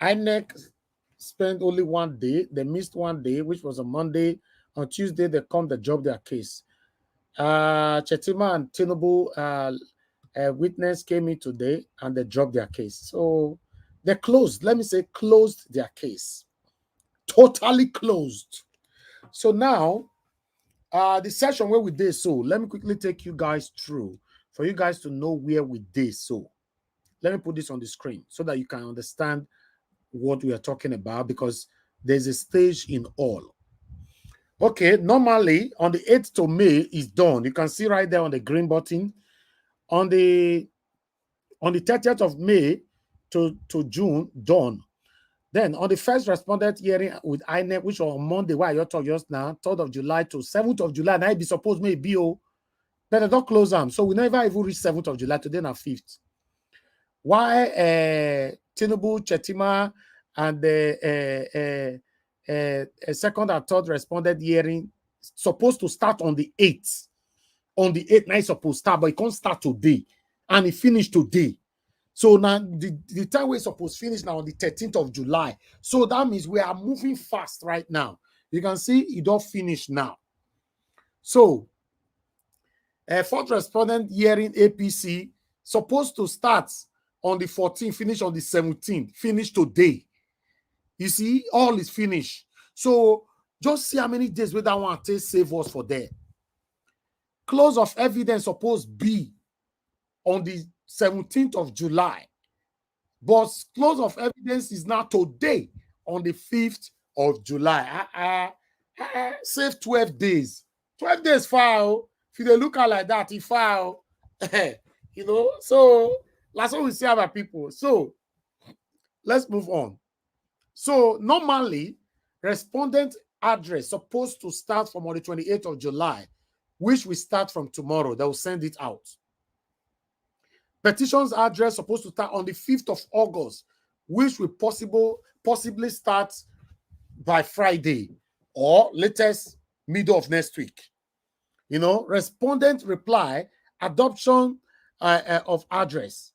INEC spent only 1 day. They missed 1 day, which was a Monday. On Tuesday, they come to drop their case. Chetima and Tinubu witness came in today and they dropped their case. So they closed. Let me say closed their case. Totally closed. So now, the session where we did so, let me quickly take you guys through for you guys to know where we did so. Let me put this on the screen so that you can understand what we are talking about, because there's a stage in all. Okay, normally on the 8th of May is done. You can see right there on the green button. On the 30th of May to June, done. Then on the first respondent hearing with INEC, which was on Monday, why you talk just now, 3rd of July to 7th of July, now it be supposed maybe but they don't close them. So we never even reach 7th of July, today now 5th. Why Tinubu, Chetima, and the second and third respondent hearing supposed to start on the 8th. On the 8th, now it's supposed to start, but it can't start today. And it finished today. So now the time we're supposed to finish now on the 13th of July. So that means we are moving fast right now. You can see it don't finish now. So fourth respondent hearing APC supposed to start on the 14th, finish on the 17th, finish today. You see, all is finished. So just see how many days we that one take save us for there. Close of evidence supposed be on the 17th of July. But close of evidence is now today on the 5th of July. Save 12 days. 12 days file. If you look at like that, he file. You know, so that's what we see about people. So let's move on. So normally, respondent address supposed to start from on the 28th of July, which we start from tomorrow. They will send it out. Petitions address supposed to start on the 5th of August, which will possibly start by Friday or latest middle of next week. You know, respondent reply, adoption of address.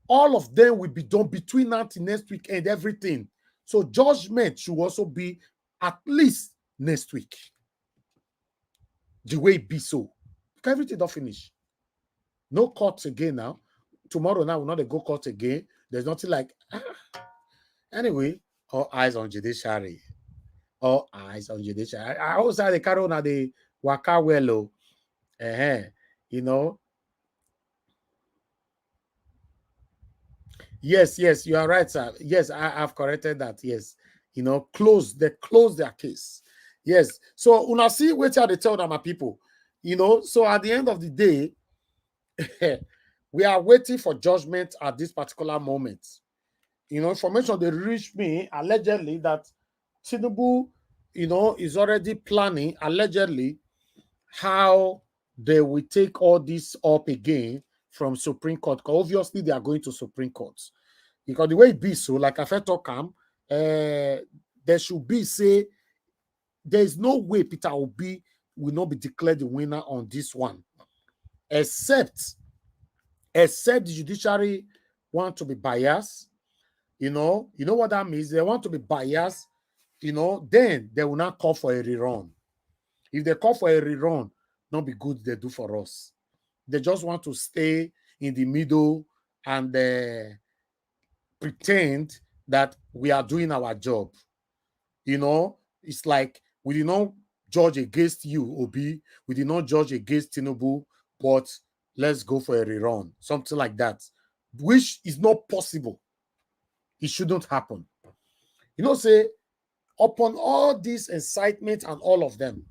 All of them will be done between now till next week and everything. So judgment should also be at least next week. The way it be so. Everything don't finish. No courts again now. Tomorrow now we're not a go court again. There's nothing like anyway. All eyes on judiciary. All eyes on judiciary. I always say the carry on the waka well. You know. Yes, you are right, sir. Yes, I've corrected that. Yes, you know, close their case. Yes. So una see what they tell them, my people. You know, so at the end of the day, we are waiting for judgment at this particular moment. You know, information they reached me allegedly that Tinubu, you know, is already planning allegedly how they will take all this up again from Supreme Court. Obviously, they are going to Supreme Court. Because the way it be so, like I felt talk, there should be, say, there's no way Peter Obi will not be declared the winner on this one. Except the judiciary want to be biased, you know what that means? They want to be biased, you know, then they will not call for a rerun. If they call for a rerun, not be good they do for us. They just want to stay in the middle and pretend that we are doing our job. You know, it's like we did not judge against you, Obi. We did not judge against Tinubu, but let's go for a rerun, something like that, which is not possible. It shouldn't happen. You know, say, upon all this incitement and all of them,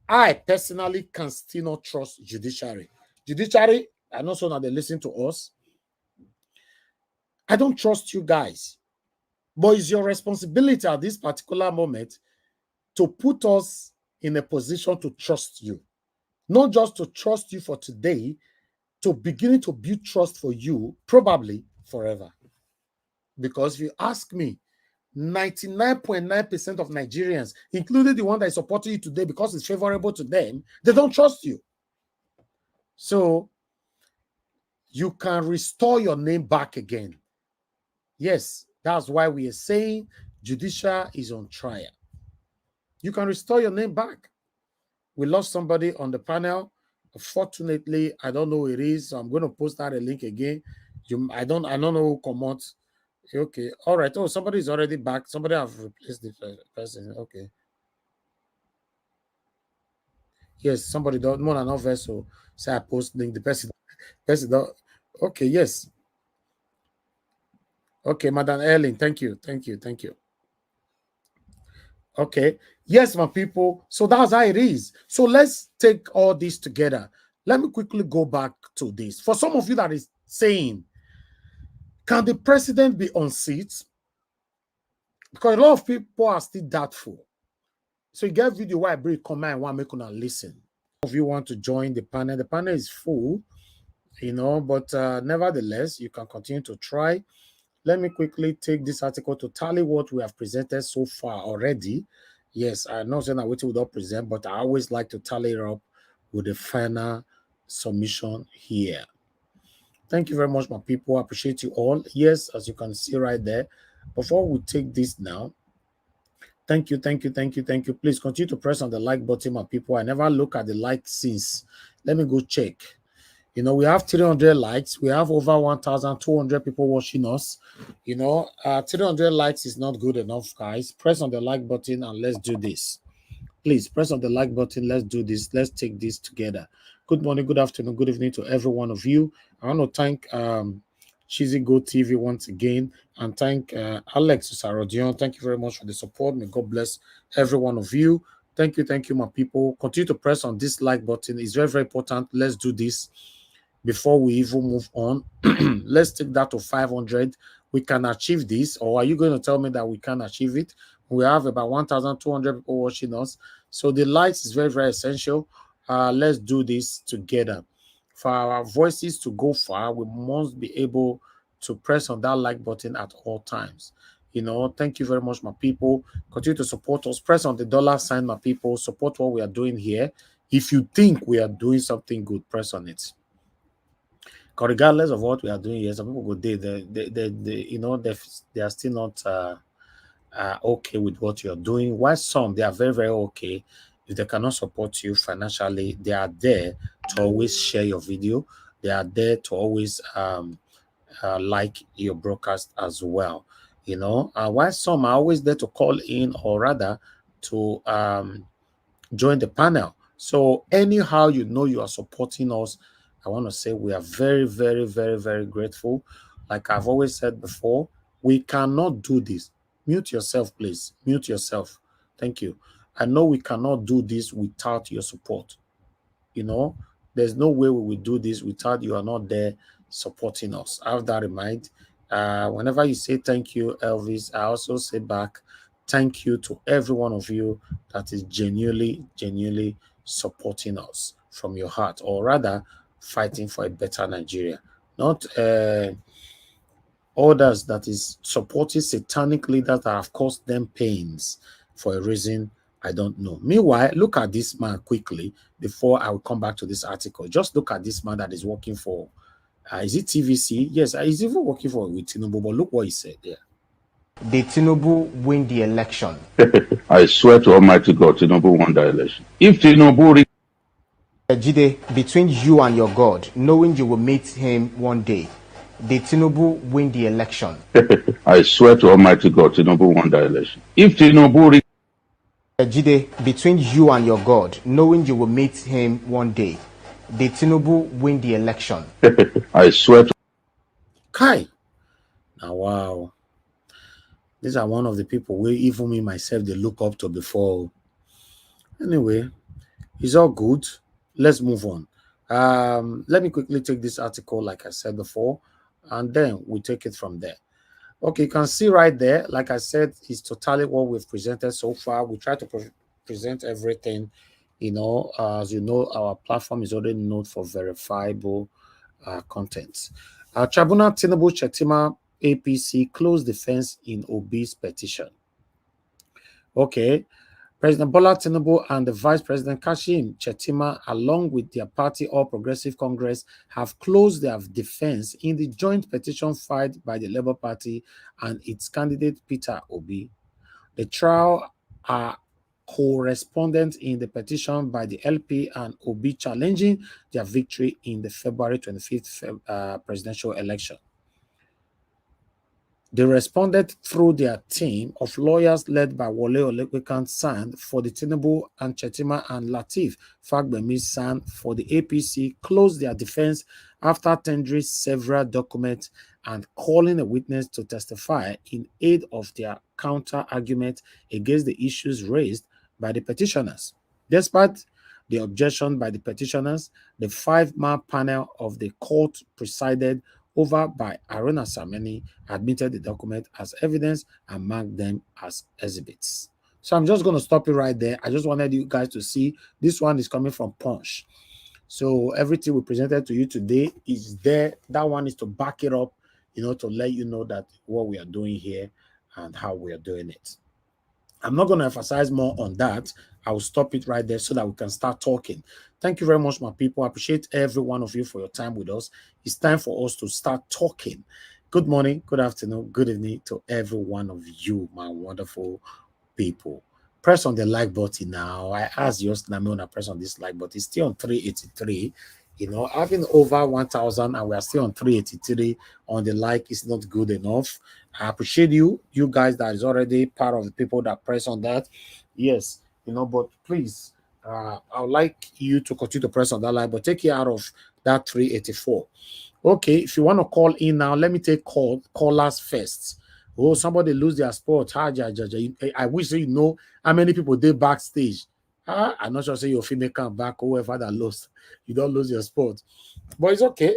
I personally can still not trust judiciary. Judiciary, I know so now they listen to us. I don't trust you guys. But it's your responsibility at this particular moment to put us in a position to trust you. Not just to trust you for today, to beginning to build trust for you, probably forever. Because if you ask me, 99.9% of Nigerians, including the one that is supporting you today because it's favorable to them, they don't trust you. So you can restore your name back again. Yes, that's why we are saying Judicial is on trial. You can restore your name back. We lost somebody on the panel. Fortunately, I don't know who it is, so I'm going to post out a link again. I don't know who come out. Okay, all right. Oh, somebody is already back. Somebody have replaced the person. Okay. Yes, somebody don't more than enough so say I post link the person. Don't. Okay, yes. Okay, Madam Ellen, thank you. Okay. Yes, my people. So that's how it is. So let's take all this together. Let me quickly go back to this. For some of you that is saying, can the president be on seat? Because a lot of people are still doubtful. So you get video where I bring comment and want to make una listen. If you want to join the panel is full, but nevertheless, you can continue to try. Let me quickly take this article to tally what we have presented so far already. Yes, I'm not saying that what we don't present, but I always like to tally it up with the final submission here. Thank you very much, my people. I appreciate you all. Yes, as you can see right there. Before we take this now, thank you. Please continue to press on the like button, my people. I never look at the like since. Let me go check. We have 300 likes. We have over 1,200 people watching us. 300 likes is not good enough, guys. Press on the like button and let's do this. Please press on the like button. Let's do this. Let's take this together. Good morning, good afternoon, good evening to every one of you. I want to thank Cheesy Go TV once again and thank Alex Sarodion. Thank you very much for the support. May God bless every one of you. Thank you, my people. Continue to press on this like button. It's very, very important. Let's do this. Before we even move on, let's take that to 500. We can achieve this, or are you going to tell me that we can achieve it? We have about 1,200 people watching us, so the lights is very, very essential. Let's do this together. For our voices to go far, we must be able to press on that like button at all times. Thank you very much, my people. Continue to support us. Press on the $sign, my people. Support what we are doing here. If you think we are doing something good, press on it. Regardless of what we are doing here, some people go they are still not okay with what you're doing. While some they are very, very okay. If they cannot support you financially, they are there to always share your video. They are there to always like your broadcast as well. While some are always there to call in or rather to join the panel. So anyhow, you are supporting us. I want to say we are very, very, very, very grateful. Like I've always said before, we cannot do this. Mute yourself, please. Mute yourself. Thank you. I know we cannot do this without your support. There's no way we will do this without you are not there supporting us. Have that in mind. Whenever you say thank you, Elvis, I also say back thank you to every one of you that is genuinely supporting us from your heart, or rather fighting for a better Nigeria. Not others that is supporting satanic leaders that have caused them pains for a reason I don't know. Meanwhile, look at this man quickly before I will come back to this article. Just look at this man that is working for, is it TVC? Yes, he's even working for with Tinubu, but look what he said there. Did Tinubu win the election? I swear to Almighty God, Tinubu won the election. If Tinubu... Jide, between you and your God, knowing you will meet him one day, did Tinubu win the election? I swear to Almighty God, Tinubu won the election. If Tinubu... Jide, between you and your God, knowing you will meet him one day, did Tinubu win the election? I swear to... Kai. Now, wow. These are one of the people where even me myself they look up to before. Anyway, it's all good. Let's move on. Let me quickly take this article, like I said before, and then we take it from there. Okay, you can see right there, like I said, it's totally what we've presented so far. We try to present everything, as you know, our platform is already known for verifiable content. Tribunal Tinubu Chetima APC closed defense in Obi's petition. Okay, President Bola Tinubu and the Vice President Kashim Shettima, along with their party All Progressive Congress, have closed their defense in the joint petition filed by the Labour Party and its candidate Peter Obi. The trial are co-respondents in the petition by the LP and Obi challenging their victory in the February 25th presidential election. They responded through their team of lawyers led by Wole Olepekan Sand for the Tinubu and Shettima and Lateef Fagbemi Sand for the APC closed their defense after tendering several documents and calling a witness to testify in aid of their counter-argument against the issues raised by the petitioners. Despite the objection by the petitioners, the 5-man panel of the court presided over by Aruna Sameni admitted the document as evidence and marked them as exhibits. So I'm just going to stop it right there. I just wanted you guys to see this one is coming from Punch. So everything we presented to you today is there. That one is to back it up, to let you know that what we are doing here and how we are doing it. I'm not going to emphasize more on that. I will stop it right there so that we can start talking. Thank you very much, my people. I appreciate every one of you for your time with us. It's time for us to start talking. Good morning, good afternoon, good evening to every one of you, my wonderful people. Press on the like button now. I asked you to press on this like button. It's still on 383. Having over 1,000 and we are still on 383 on the like is not good enough. I appreciate you guys that is already part of the people that press on that. Yes, but please, I would like you to continue to press on that like, but take it out of that 384. Okay, if you want to call in now, let me take callers first. Oh, somebody lose their sport. I wish you know how many people did backstage. I'm not sure say your female come back or whoever that lost. You don't lose your sport. But it's okay.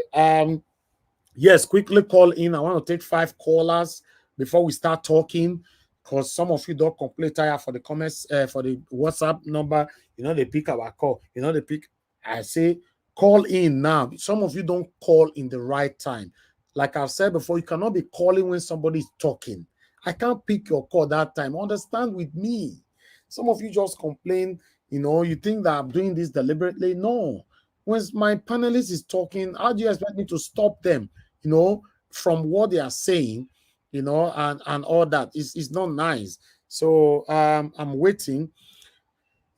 Yes, quickly call in. I want to take 5 callers before we start talking, because some of you don't complain tired for the comments, for the WhatsApp number. They pick our call. They pick. I say call in now. Some of you don't call in the right time. Like I've said before, you cannot be calling when somebody is talking. I can't pick your call that time. Understand with me. Some of you just complain. You think that I'm doing this deliberately. No. When my panelist is talking, how do you expect me to stop them, from what they are saying, and all that? It's not nice. So I'm waiting.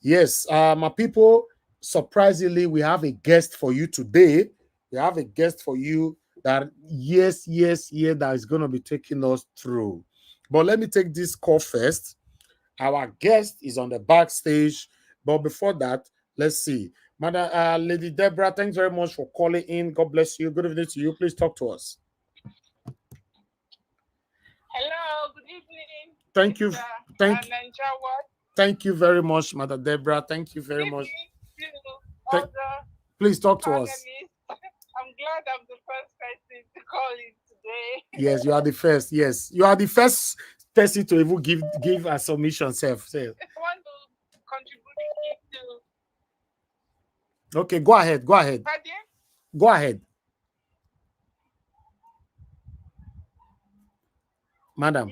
Yes, my people, surprisingly, we have a guest for you today. We have a guest for you that, yes, that is going to be taking us through. But let me take this call first. Our guest is on the backstage. But before that, let's see. Madam, Lady Deborah, thanks very much for calling in. God bless you. Good evening to you. Please talk to us. Hello, good evening. Thank you. Thank you very much, Madam Deborah. Thank you very much. Please talk to us. I'm glad I'm the first person to call in today. Yes, you are the first. Yes, you are the first person to even give a submission. I want to contribute to. Okay, go ahead. Pardon? Go ahead, madam.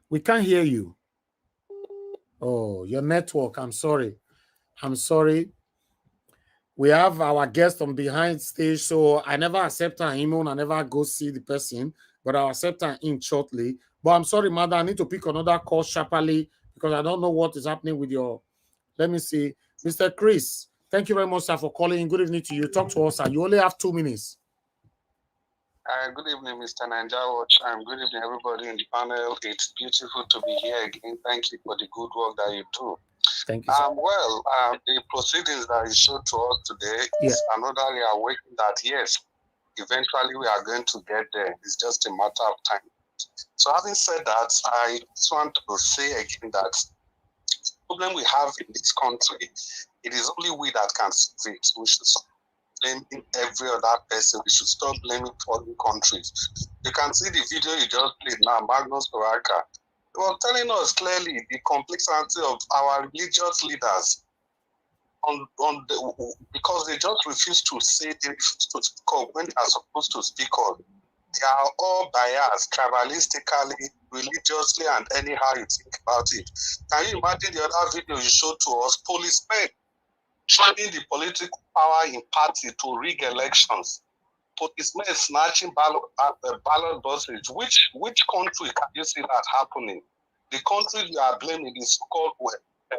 We can't hear you. Oh, your network. I'm sorry. We have our guest on behind stage, so I never accept her email. I never go see the person, but I'll accept her in shortly. But I'm sorry, madam. I need to pick another call sharply because I don't know what is happening with your. Let me see, Mr. Chris. Thank you very much, sir, for calling. Good evening to you. Talk to us, sir. You only have 2 minutes. Good evening, Mr. Nanjawo. Good evening, everybody in the panel. It's beautiful to be here again. Thank you for the good work that you do. Thank you, sir. The proceedings that you showed to us today is another reawakening that, yes, eventually we are going to get there. It's just a matter of time. So having said that, I just want to say again that the problem we have in this country, it is only we that can solve it. We should stop blaming every other person. We should stop blaming foreign countries. You can see the video you just played now, Magnus Baraka. He was telling us clearly the complexity of our religious leaders because they just refuse to say, they refuse to speak up when they are supposed to speak up. They are all biased, tribalistically, religiously, and anyhow you think about it. Can you imagine the other video you showed to us? Policemen trying the political power in party to rig elections. Policemen snatching ballot boxes. Which country can you see that happening? The country you are blaming is called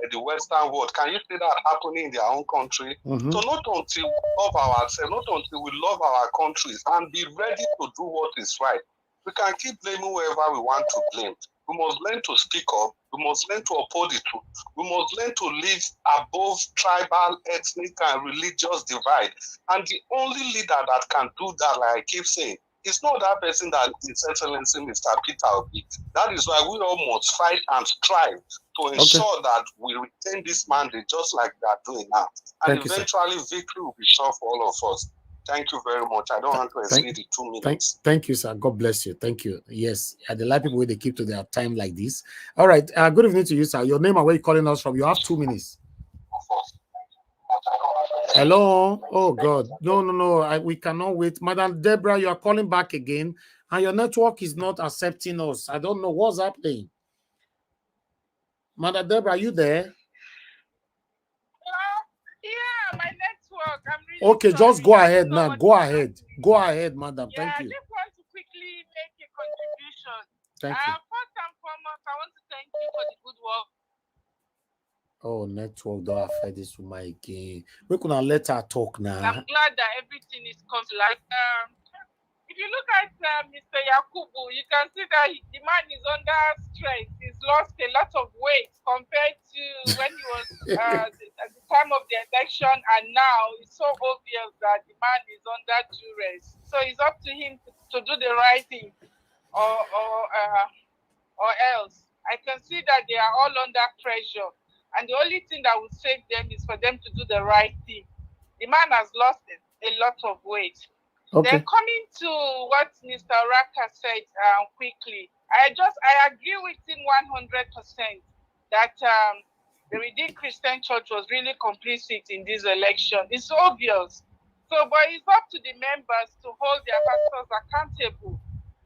the Western world. Can you see that happening in their own country? So not until we love ourselves, not until we love our countries and be ready to do what is right, we can keep blaming whoever we want to blame. We must learn to speak up. We must learn to uphold the truth. We must learn to live above tribal, ethnic, and religious divide. And the only leader that can do that, like I keep saying, is not that person that His Excellency Mr. Peter Obi. That is why we all must fight and strive to ensure that we retain this mandate just like they are doing now. And eventually victory will be sure for all of us. Thank you very much. I don't want to exceed the 2 minutes. Thank you, sir. God bless you. Thank you. Yes, I like people when they keep to their time like this. All right. Good evening to you, sir. Your name and where you're calling us from. You have 2 minutes. Hello. Oh God. No. We cannot wait. Madam Deborah, you are calling back again, and your network is not accepting us. I don't know what's happening. Madam Deborah, are you there? Yeah, my network. I'm really okay, sorry. just go ahead now. Go ahead. Go ahead, madam. Yeah, Thank you. I just want to quickly make a contribution. Thank you. First and foremost, I want to thank you for the good work. Oh, network don't affect this woman again. We could not let her talk now. I'm glad that everything is come to light. If you look at Mr. Yakubu, you can see that the man is under stress. He's lost a lot of weight compared to when he was at the time of the election, and now it's so obvious that the man is under duress. So it's up to him to do the right thing, or else. I can see that they are all under pressure, and the only thing that will save them is for them to do the right thing. The man has lost a lot of weight. Okay. Then coming to what Mr. Raka said quickly, I agree with him 100% that the Redeemed Christian Church was really complicit in this election. It's obvious. So, but it's up to the members to hold their pastors accountable.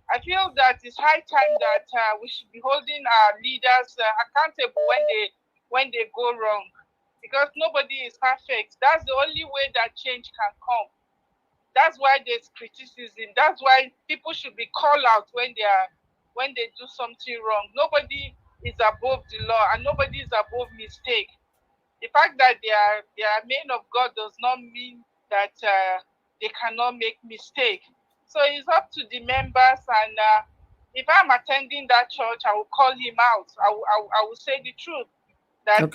I feel that it's high time that we should be holding our leaders accountable when they go wrong, because nobody is perfect. That's the only way that change can come. That's why there's criticism. That's why people should be called out when they do something wrong. Nobody is above the law, and nobody is above mistake. The fact that they are men of God does not mean that they cannot make mistake. So it's up to the members, and if I'm attending that church, I will call him out. I will say the truth that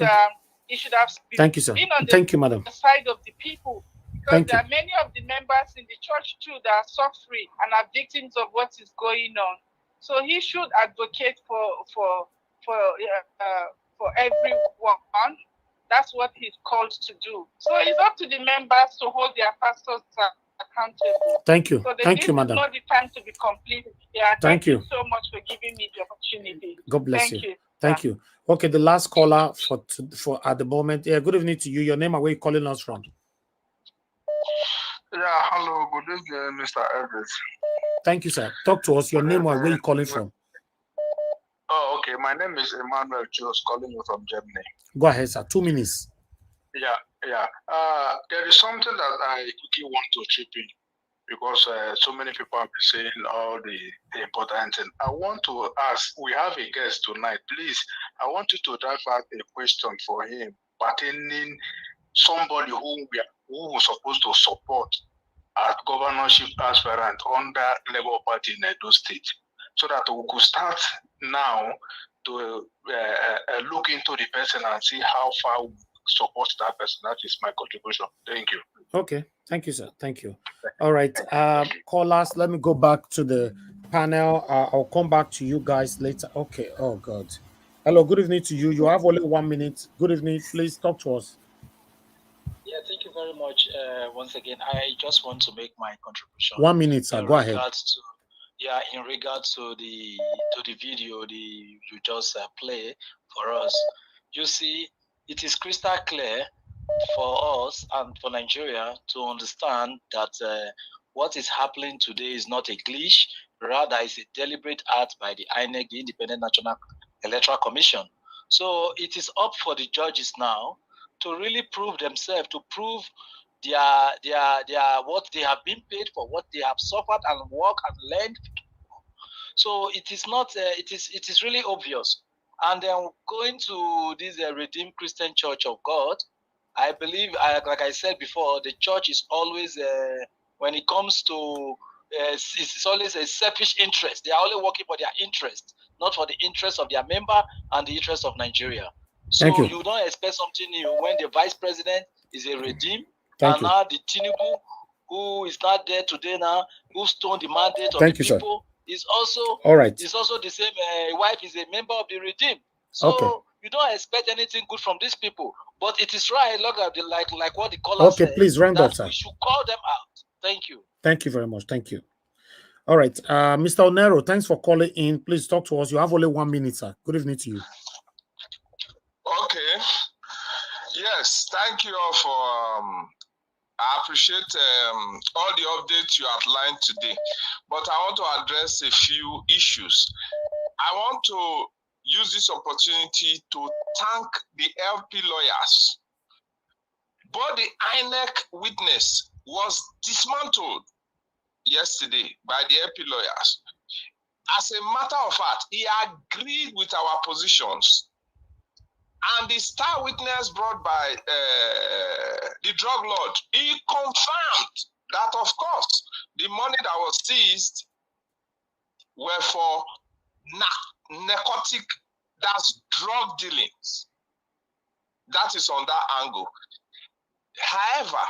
he should have been on the side of the people. Because there are many of the members in the church too that are suffering and are victims of what is going on. So he should advocate for everyone. That's what he's called to do. So it's up to the members to hold their pastors accountable. Thank you. So Thank you, madam. This is not the time to be complete. Yeah. Thank you so much for giving me the opportunity. God bless you. Thank you. Okay, the last caller for at the moment. Yeah, good evening to you. Your name and where you calling us from? Yeah, hello, good evening, Mr. Edwards. Thank you, sir. Talk to us. Your name and where you calling from? Oh, okay. My name is Emmanuel Chos, calling you from Germany. Go ahead, sir. 2 minutes. Yeah. There is something that I quickly want to chip in, because so many people have been saying all the important thing. I want to ask, we have a guest tonight. Please, I want you to drive out a question for him pertaining somebody who was supposed to support as governorship aspirant under Labour Party in Edo State, so that we could start now to look into the person and see how far we support that person. That is my contribution. Thank you. Okay. Thank you, sir. Thank you. All right. Callers, let me go back to the panel. I'll come back to you guys later. Okay. Oh, God. Hello. Good evening to you. You have only 1 minute. Good evening. Please talk to us. Yeah, thank you very much. Once again, I just want to make my contribution. 1 minute, sir. Go ahead. In regards to the video you just play for us, you see, it is crystal clear for us and for Nigeria to understand that what is happening today is not a glitch, rather it's a deliberate act by the INEC, the Independent National Electoral Commission. So it is up for the judges now to really prove themselves, to prove their what they have been paid for, what they have suffered and worked and learned. So it is not. It is really obvious. And then going to this Redeemed Christian Church of God, I believe, like I said before, the church is always when it comes to it's always a selfish interest. They are only working for their interest, not for the interest of their member and the interest of Nigeria. So you don't expect something new when the vice president is a redeemed, and now the Tinubu, who is not there today now, who stoned the mandate of the people, is also is also the same. Wife is a member of the redeemed. So you don't expect anything good from these people. But it is right, look at the like what the caller said. Please round up, sir. We should call them out. Thank you. Thank you very much. Thank you. All right, Mr. Onero, thanks for calling in. Please talk to us. You have only 1 minute, sir. Good evening to you. Okay. Yes, thank you all for. I appreciate all the updates you outlined today, but I want to address a few issues. I want to use this opportunity to thank the LP lawyers. But the INEC witness was dismantled yesterday by the LP lawyers. As a matter of fact, he agreed with our positions. And the star witness brought by the drug lord, he confirmed that, of course, the money that was seized were for narcotic, that's drug dealings. That is on that angle. However,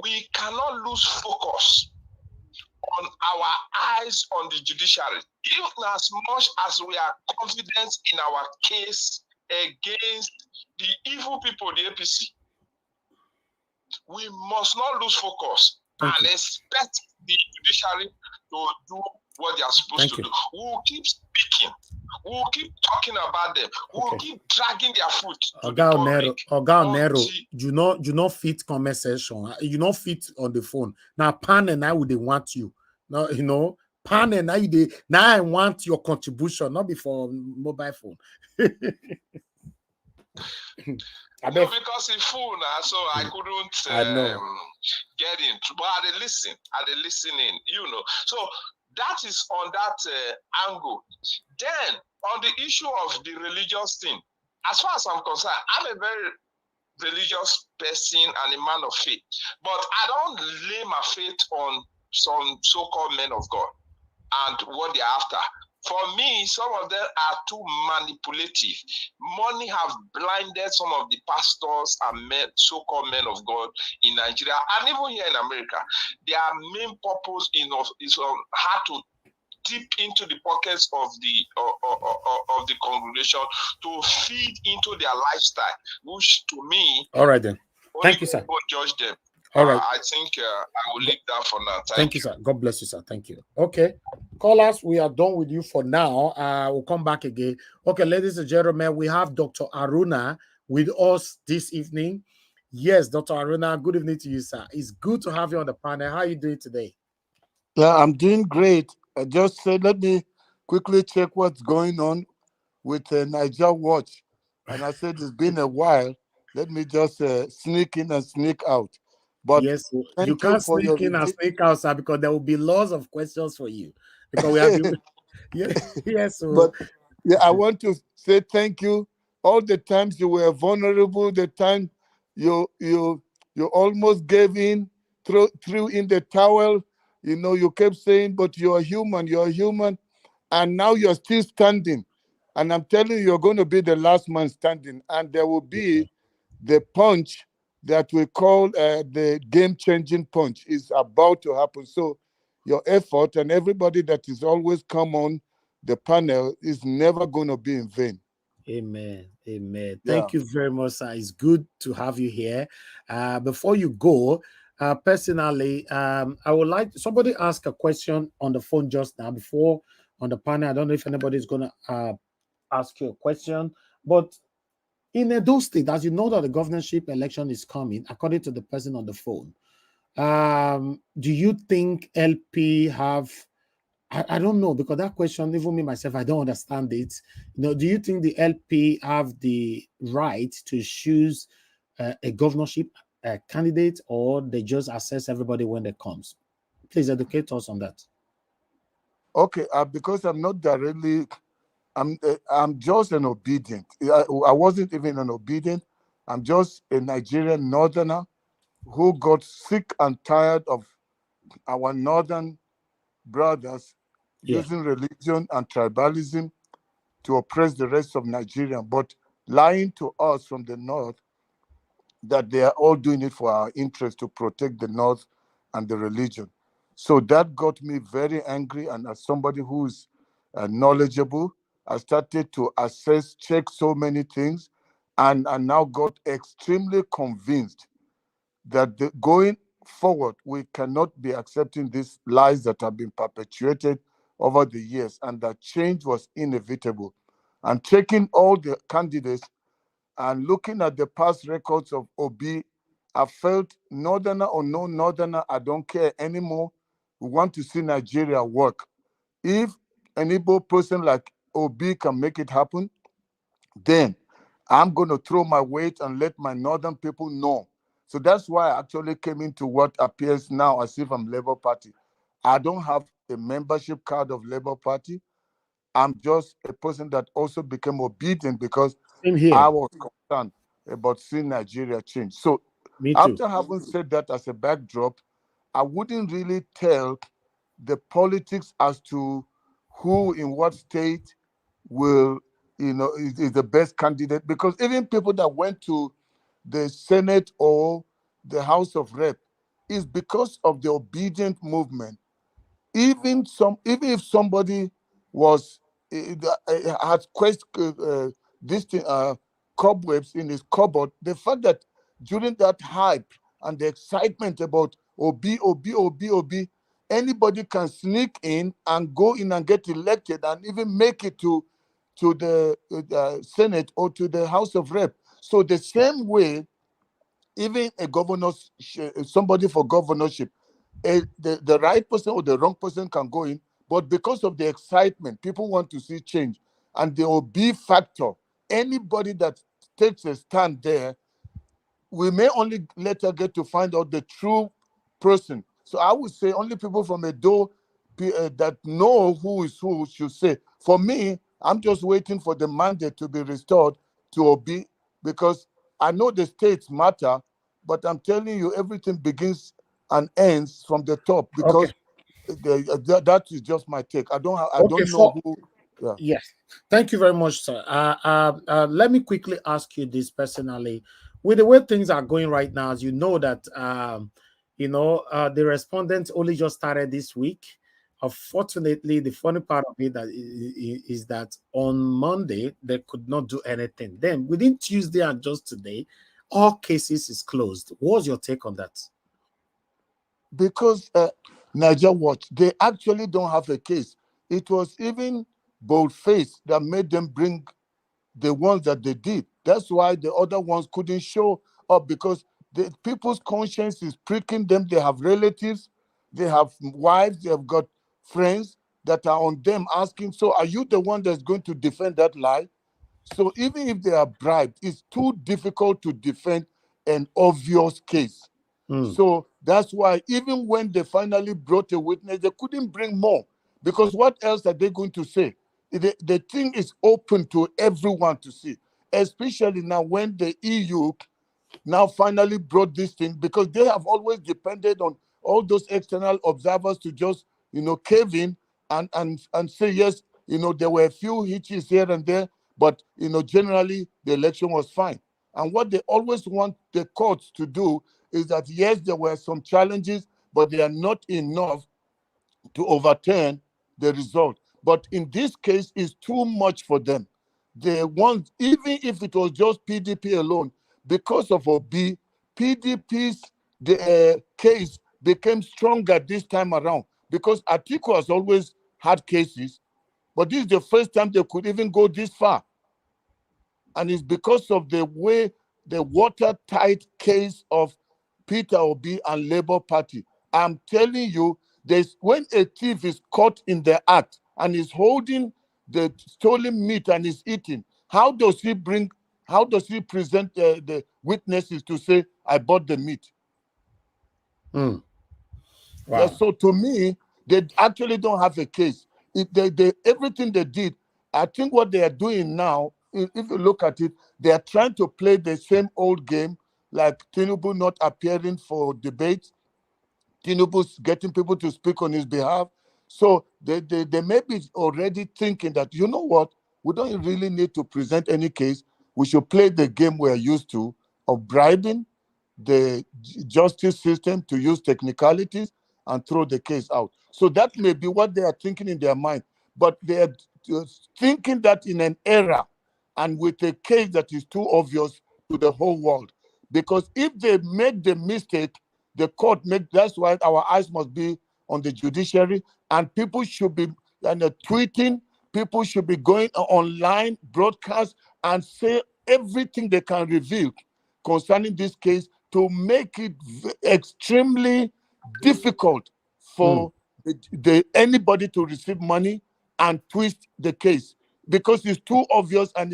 we cannot lose focus on our eyes on the judiciary. Even as much as we are confident in our case against the evil people, the APC, we must not lose focus and expect the judiciary to do what they are supposed to do. We will keep speaking. We will keep talking about them. We will keep dragging their foot to the public. You not fit conversation. You not fit on the phone. Now, Pan and I would they want you. Now, you know, Pan and I they now I want your contribution, not before mobile phone. No, because it's full now, so I couldn't get in. But I listening, you know. So that is on that angle. Then on the issue of the religious thing, as far as I'm concerned, I'm a very religious person and a man of faith. But I don't lay my faith on some so-called men of God and what they're after. For me, some of them are too manipulative. Money have blinded some of the pastors and so-called men of God in Nigeria and even here in America. Their main purpose is on how to dip into the pockets of the congregation to feed into their lifestyle, which to me, all right then. Thank you, sir. Judge them. All right. I think I will leave that for now. Thank you, sir. God bless you, sir. Thank you. Okay. Callers, we are done with you for now. We'll come back again. Okay, ladies and gentlemen, we have Dr. Aruna with us this evening. Yes, Dr. Aruna, good evening to you, sir. It's good to have you on the panel. How are you doing today? Yeah, I'm doing great. I just said, let me quickly check what's going on with Niger Watch. And I said, it's been a while. Let me just sneak in and sneak out. But yes, you can't sneak in and sneak out, sir, because there will be lots of questions for you. Because we have yes. So. But yeah, I want to say thank you. All the times you were vulnerable, the time you almost gave in, threw in the towel. You know, you kept saying, but you're human, and now you're still standing. And I'm telling you, you're going to be the last man standing, and there will be the punch that we call the game-changing punch is about to happen. So your effort and everybody that is always come on the panel is never going to be in vain. Amen. Amen. Thank you very much, sir. It's good to have you here. Before you go, personally, I would like somebody ask a question on the phone just now before on the panel. I don't know if anybody's going to ask you a question, but in Edo State, as you know that the governorship election is coming, according to the person on the phone, Do you think LP have? I don't know, because that question, even me myself, I don't understand it. Do you think the LP have the right to choose a governorship candidate, or they just assess everybody when they comes? Please educate us on that. Okay, because I'm not directly, I'm just an obedient. I wasn't even an obedient. I'm just a Nigerian northerner who got sick and tired of our northern brothers using religion and tribalism to oppress the rest of Nigeria, but lying to us from the north that they are all doing it for our interest to protect the north and the religion. So that got me very angry, and as somebody who's knowledgeable, I started to assess, check so many things, and I now got extremely convinced that going forward, we cannot be accepting these lies that have been perpetuated over the years, and that change was inevitable. And checking all the candidates and looking at the past records of Obi, I felt northerner or no northerner, I don't care anymore. We want to see Nigeria work. If an Igbo person like Obi can make it happen, then I'm going to throw my weight and let my northern people know. So that's why I actually came into what appears now as if I'm Labour Party. I don't have a membership card of Labour Party. I'm just a person that also became obedient because I was concerned about seeing Nigeria change. So after having said that as a backdrop, I wouldn't really tell the politics as to who in what state will, is the best candidate, because even people that went to the Senate or the House of Rep is because of the obedient movement. Even if somebody was had this thing, cobwebs in his cupboard, the fact that during that hype and the excitement about OB, anybody can sneak in and go in and get elected and even make it to the Senate or to the House of Rep. So the same way, even somebody for governorship, the right person or the wrong person can go in, but because of the excitement, people want to see change. And the OB factor, anybody that takes a stand there, we may only later get to find out the true person. So I would say only people from Edo that know who is who should say. For me, I'm just waiting for the mandate to be restored to OB, because I know the states matter, but I'm telling you, everything begins and ends from the top, because that is just my take. I don't know who. Yeah. Yes, thank you very much, sir. Let me quickly ask you this personally. With the way things are going right now, as you know that the respondents only just started this week. Unfortunately, the funny part of it is that on Monday they could not do anything. Then within Tuesday and just today, all cases is closed. What's your take on that? Because Niger Watch, they actually don't have a case. It was even boldface that made them bring the ones that they did. That's why the other ones couldn't show up, because the people's conscience is pricking them. They have relatives, they have wives, they have got friends that are on them asking, so are you the one that's going to defend that lie? So even if they are bribed, it's too difficult to defend an obvious case. So that's why even when they finally brought a witness, they couldn't bring more, because what else are they going to say? The thing is open to everyone to see, especially now when the EU now finally brought this thing, because they have always depended on all those external observers to just, cave in and say, yes, there were a few hitches here and there, but, generally the election was fine. And what they always want the courts to do is that, yes, there were some challenges, but they are not enough to overturn the result. But in this case, it's too much for them. They want, even if it was just PDP alone, because of OB, PDP's case became stronger this time around, because Atiku has always had cases, but this is the first time they could even go this far. And it's because of the way the watertight case of Peter Obi and Labour Party. I'm telling you, when a thief is caught in the act and is holding the stolen meat and is eating, how does he present the witnesses to say, I bought the meat? Wow. Yeah, so to me, they actually don't have a case. Everything they did, I think what they are doing now, if you look at it, they are trying to play the same old game, like Tinubu not appearing for debate, Tinubu's getting people to speak on his behalf. So they may be already thinking that, you know what, we don't really need to present any case. We should play the game we're used to of bribing the justice system to use technicalities and throw the case out. So that may be what they are thinking in their mind. But they are thinking that in an era and with a case that is too obvious to the whole world. Because if they make the mistake, the court that's why our eyes must be on the judiciary, and people should be tweeting, people should be going online, broadcast, and say everything they can reveal concerning this case to make it extremely difficult for anybody to receive money and twist the case, because it's too obvious. And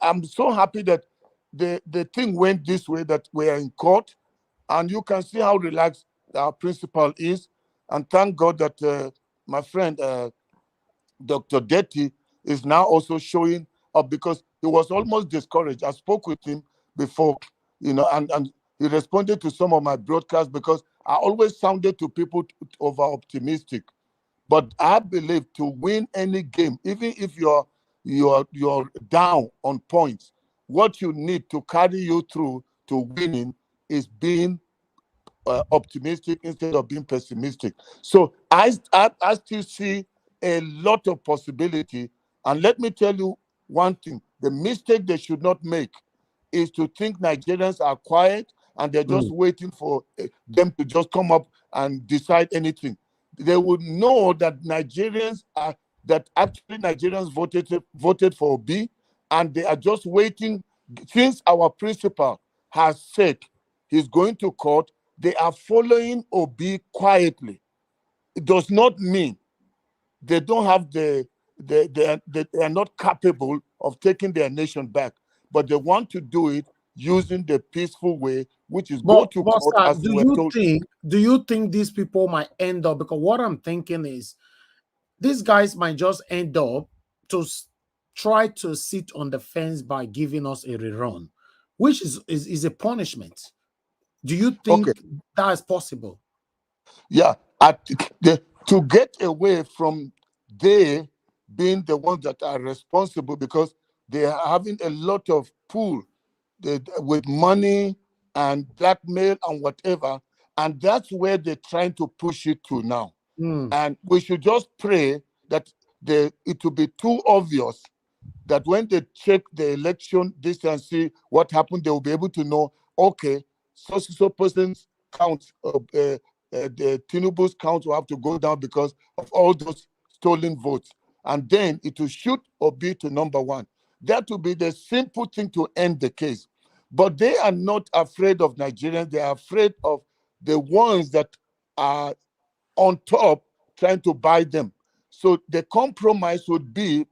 I'm so happy that the thing went this way, that we are in court, and you can see how relaxed our principal is. And thank God that my friend Dr. Detti is now also showing up, because he was almost discouraged. I spoke with him before, and he responded to some of my broadcasts, because I always sounded to people over optimistic. But I believe to win any game, even if you're down on points, what you need to carry you through to winning is being optimistic instead of being pessimistic. So I still see a lot of possibility. And let me tell you one thing: the mistake they should not make is to think Nigerians are quiet and they're just waiting for them to just come up and decide anything. They would know that Nigerians voted for Obi, and they are just waiting. Since our principal has said he's going to court, they are following Obi quietly. It does not mean they don't have they are not capable of taking their nation back, but they want to do it using the peaceful way, which is go to court. Sir, do you think these people might end up, because what I'm thinking is these guys might just end up to try to sit on the fence by giving us a rerun, which is a punishment. Do you think that is possible? Yeah, to get away from they being the ones that are responsible, because they are having a lot of pull with money and blackmail and whatever, and that's where they're trying to push it to now. And we should just pray that it will be too obvious that when they check the election this and see what happened, they will be able to know, okay, so person's count, the Tinubu's count will have to go down because of all those stolen votes. And then it will shoot Obi to number one. That will be the simple thing to end the case. But they are not afraid of Nigerians. They are afraid of the ones that are on top trying to buy them. So the compromise would be,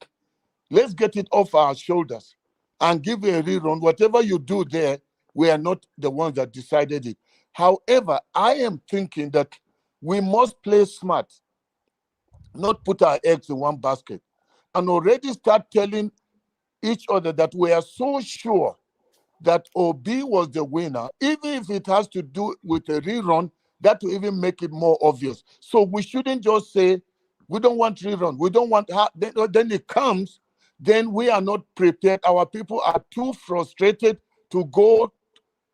let's get it off our shoulders and give a rerun. Whatever you do there, we are not the ones that decided it. However, I am thinking that we must play smart, not put our eggs in one basket, and already start telling each other that we are so sure that Obi was the winner, even if it has to do with a rerun, that will even make it more obvious. So we shouldn't just say, we don't want rerun, we don't want, then it comes, then we are not prepared. Our people are too frustrated to go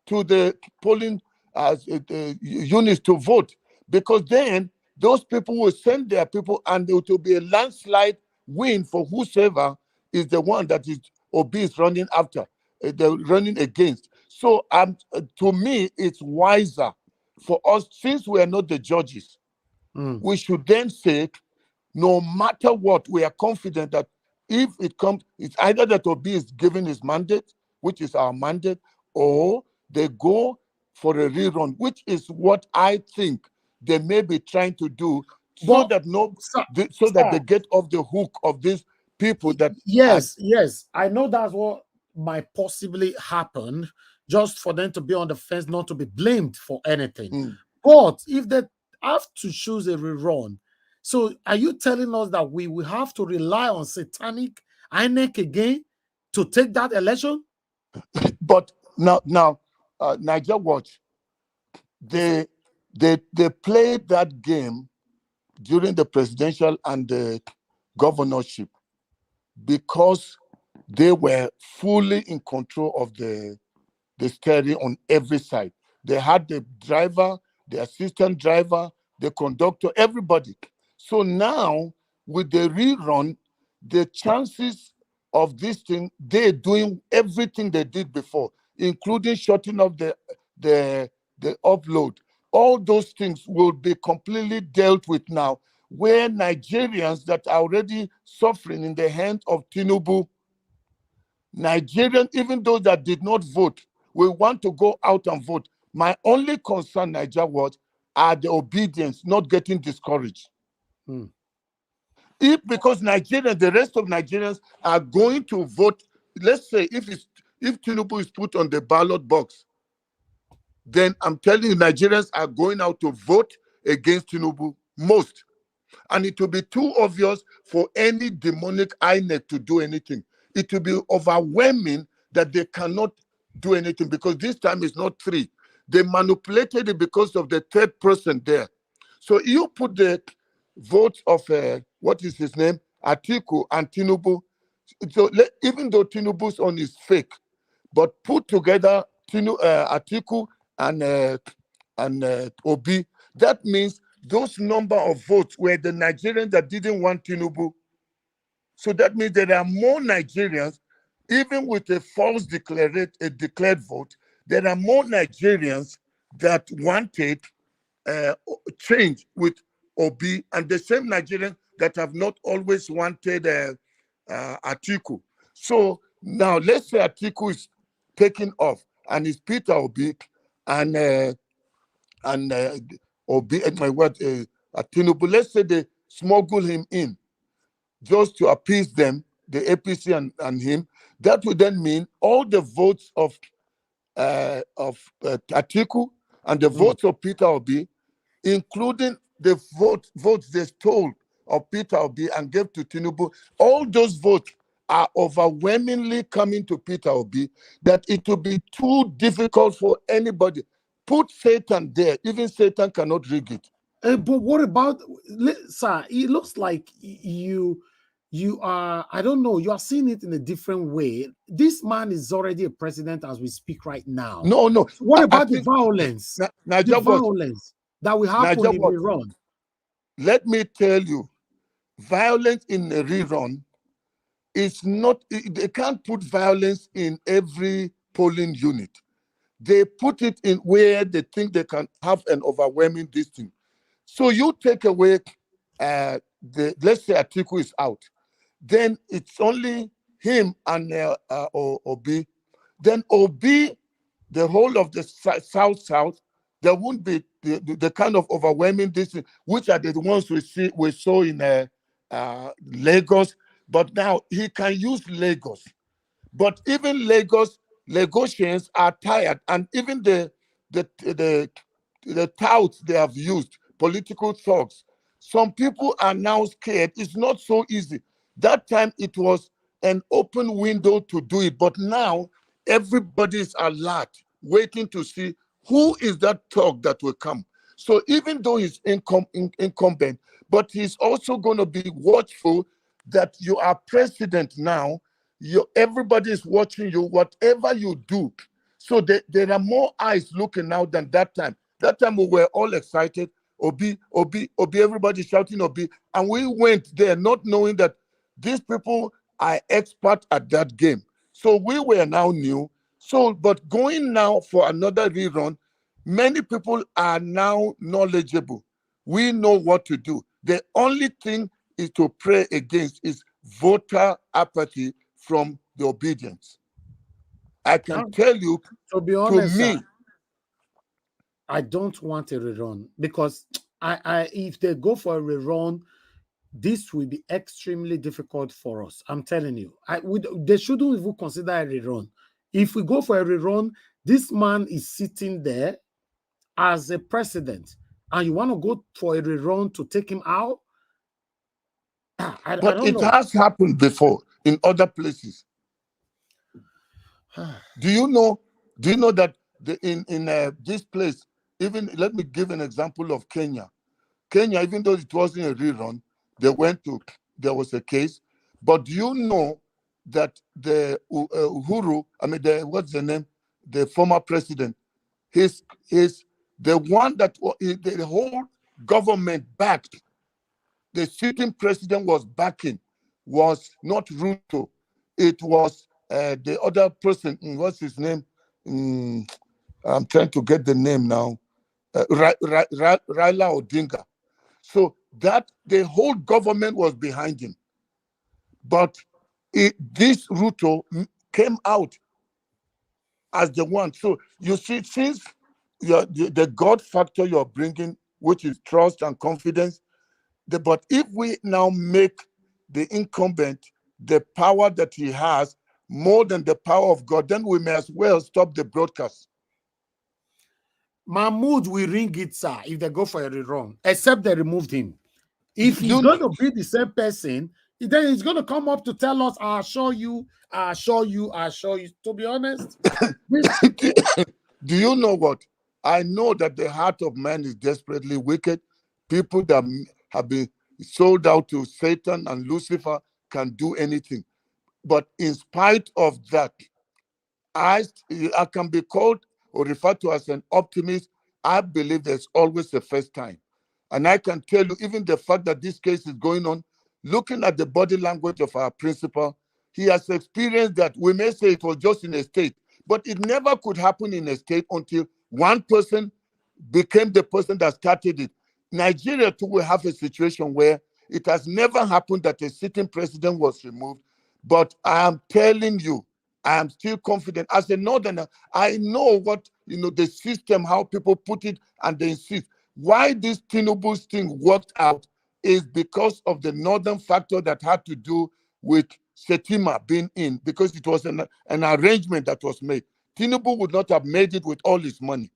to the polling units to vote, because then those people will send their people and it will be a landslide win for whosoever is the one that is Obi is running after, they're running against. So to me, it's wiser for us, since we are not the judges, we should then say, no matter what, we are confident that if it comes, it's either that Obi is given his mandate, which is our mandate, or they go for a rerun, which is what I think they may be trying to do, so that they get off the hook of these people that. Yes, I know that's what might possibly happen, just for them to be on the fence, not to be blamed for anything. But if they have to choose a rerun, so are you telling us that we will have to rely on satanic INEC again to take that election? But now, Niger Watch, they played that game during the presidential and the governorship because they were fully in control of the steering on every side. They had the driver, the assistant driver, the conductor, everybody. So now, with the rerun, the chances of this thing, they're doing everything they did before, including shutting off the upload. All those things will be completely dealt with now, where Nigerians that are already suffering in the hands of Tinubu, Nigerians, even those that did not vote, will want to go out and vote. My only concern, Niger, are the obedience, not getting discouraged. If because Nigerians, the rest of Nigerians are going to vote, let's say if Tinubu is put on the ballot box, then I'm telling you, Nigerians are going out to vote against Tinubu most. And it will be too obvious for any demonic INEC to do anything. It will be overwhelming that they cannot do anything, because this time it's not 3. They manipulated it because of the third person there. So you put the votes of, what is his name? Atiku and Tinubu. So even though Tinubu's on is fake, but put together Atiku and Obi, that means those number of votes were the Nigerians that didn't want Tinubu. So that means there are more Nigerians, even with a false declared vote, there are more Nigerians that wanted change with Obi, and the same Nigerians that have not always wanted Atiku. So now let's say Atiku is taken off, and it's Peter Obi and Obi, Tinubu. Let's say they smuggle him in just to appease them, the APC and him. That would then mean all the votes of Atiku and the votes of Peter Obi, including the votes they stole of Peter Obi and gave to Tinubu, all those votes are overwhelmingly coming to Peter Obi, that it will be too difficult for anybody. Put Satan there. Even Satan cannot rig it. But what about, sir, it looks like you are, I don't know, you are seeing it in a different way. This man is already a president as we speak right now. No. What about the violence? The violence that will happen in rerun? Let me tell you, violence in a rerun is not, they can't put violence in every polling unit. They put it in where they think they can have an overwhelming distance. So you take away, let's say Atiku is out, then it's only him and Obi. Then Obi, the whole of the South, there won't be the kind of overwhelming distance, which are the ones we saw in Lagos. But now he can use Lagos. But even Lagosians are tired, and even the touts they have used, political thugs, some people are now scared. It's not so easy. That time it was an open window to do it, but now everybody is alert, waiting to see who is that thug that will come. So even though he's incumbent, but he's also going to be watchful that you are president now. Everybody is watching you, whatever you do. So there are more eyes looking now than that time. That time we were all excited. Obi, everybody shouting Obi. And we went there not knowing that these people are expert at that game. So we were now new. So, but going now for another rerun, many people are now knowledgeable. We know what to do. The only thing is to pray against is voter apathy from the obedience. I can tell you, to be honest, I don't want a rerun because if they go for a rerun, this will be extremely difficult for us. I'm telling you, they shouldn't even consider a rerun. If we go for a rerun, this man is sitting there as a president, and you want to go for a rerun to take him out? I don't know. Has happened before in other places. Do you know that in this place, even let me give an example of Kenya. Kenya, even though it wasn't a rerun, there was a case. But do you know that the Uhuru, what's the name? The former president, is the one that the whole government backed. The sitting president was backing, was not Ruto. It was the other person. What's his name? I'm trying to get the name now. Raila Odinga. So that the whole government was behind him. But this Ruto came out as the one. So you see, since the God factor you're bringing, which is trust and confidence, but if we now make the incumbent the power that he has more than the power of God, then we may as well stop the broadcast. Mahmoud will ring it, sir, if they go for a rerun, except they removed him. If he's going to be the same person, then he's going to come up to tell us, I assure you. To be honest, do you know what? I know that the heart of man is desperately wicked. People that have been sold out to Satan and Lucifer can do anything. But in spite of that, I can be called or referred to as an optimist. I believe there's always a first time. And I can tell you, even the fact that this case is going on, looking at the body language of our principal, he has experienced that. We may say it was just in a state, but it never could happen in a state until one person became the person that started it. Nigeria too will have a situation where it has never happened that a sitting president was removed. But I am telling you, I am still confident. As a northerner, I know what, the system, how people put it, and they insist. Why this Tinubu's thing worked out is because of the northern factor that had to do with Shetima being in, because it was an arrangement that was made. Tinubu would not have made it with all his money.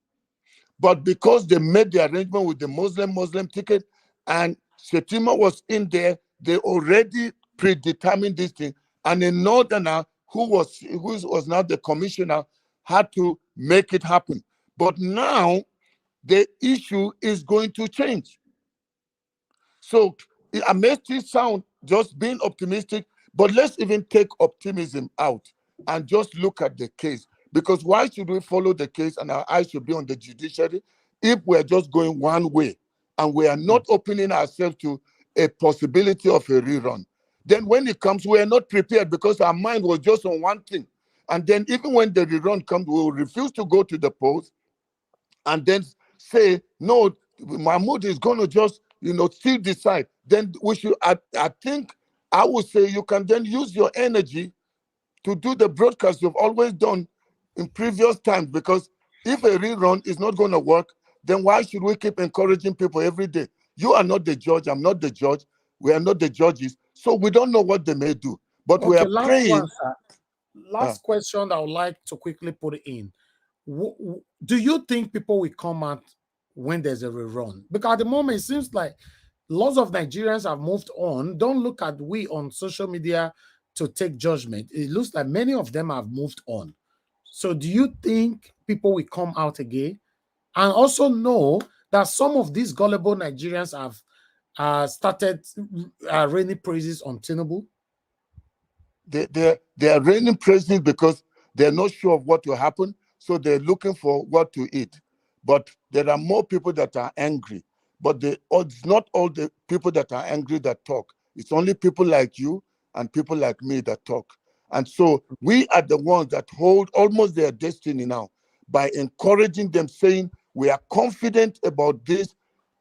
But because they made the arrangement with the Muslim ticket and Shetima was in there, they already predetermined this thing. And a northerner who was now the commissioner had to make it happen. But now the issue is going to change. So I may still sound just being optimistic, but let's even take optimism out and just look at the case. Because why should we follow the case and our eyes should be on the judiciary if we're just going one way and we are not opening ourselves to a possibility of a rerun? Then when it comes, we are not prepared because our mind was just on one thing. And then even when the rerun comes, we will refuse to go to the polls and then say, no, Mahmoud is going to just, still decide. Then we should, I think, I would say you can then use your energy to do the broadcast you've always done in previous times, because if a rerun is not going to work, then why should we keep encouraging people every day? You are not the judge. I'm not the judge. We are not the judges. So we don't know what they may do. But we are praying. Last question I would like to quickly put in. Do you think people will come out when there's a rerun? Because at the moment, it seems like lots of Nigerians have moved on. Don't look at we on social media to take judgment. It looks like many of them have moved on. So do you think people will come out again? And also know that some of these gullible Nigerians have started raining praises on Tinubu? They are raining praises because they're not sure of what will happen, so they're looking for what to eat. But there are more people that are angry. But it's not all the people that are angry that talk. It's only people like you and people like me that talk. And so we are the ones that hold almost their destiny now by encouraging them, saying we are confident about this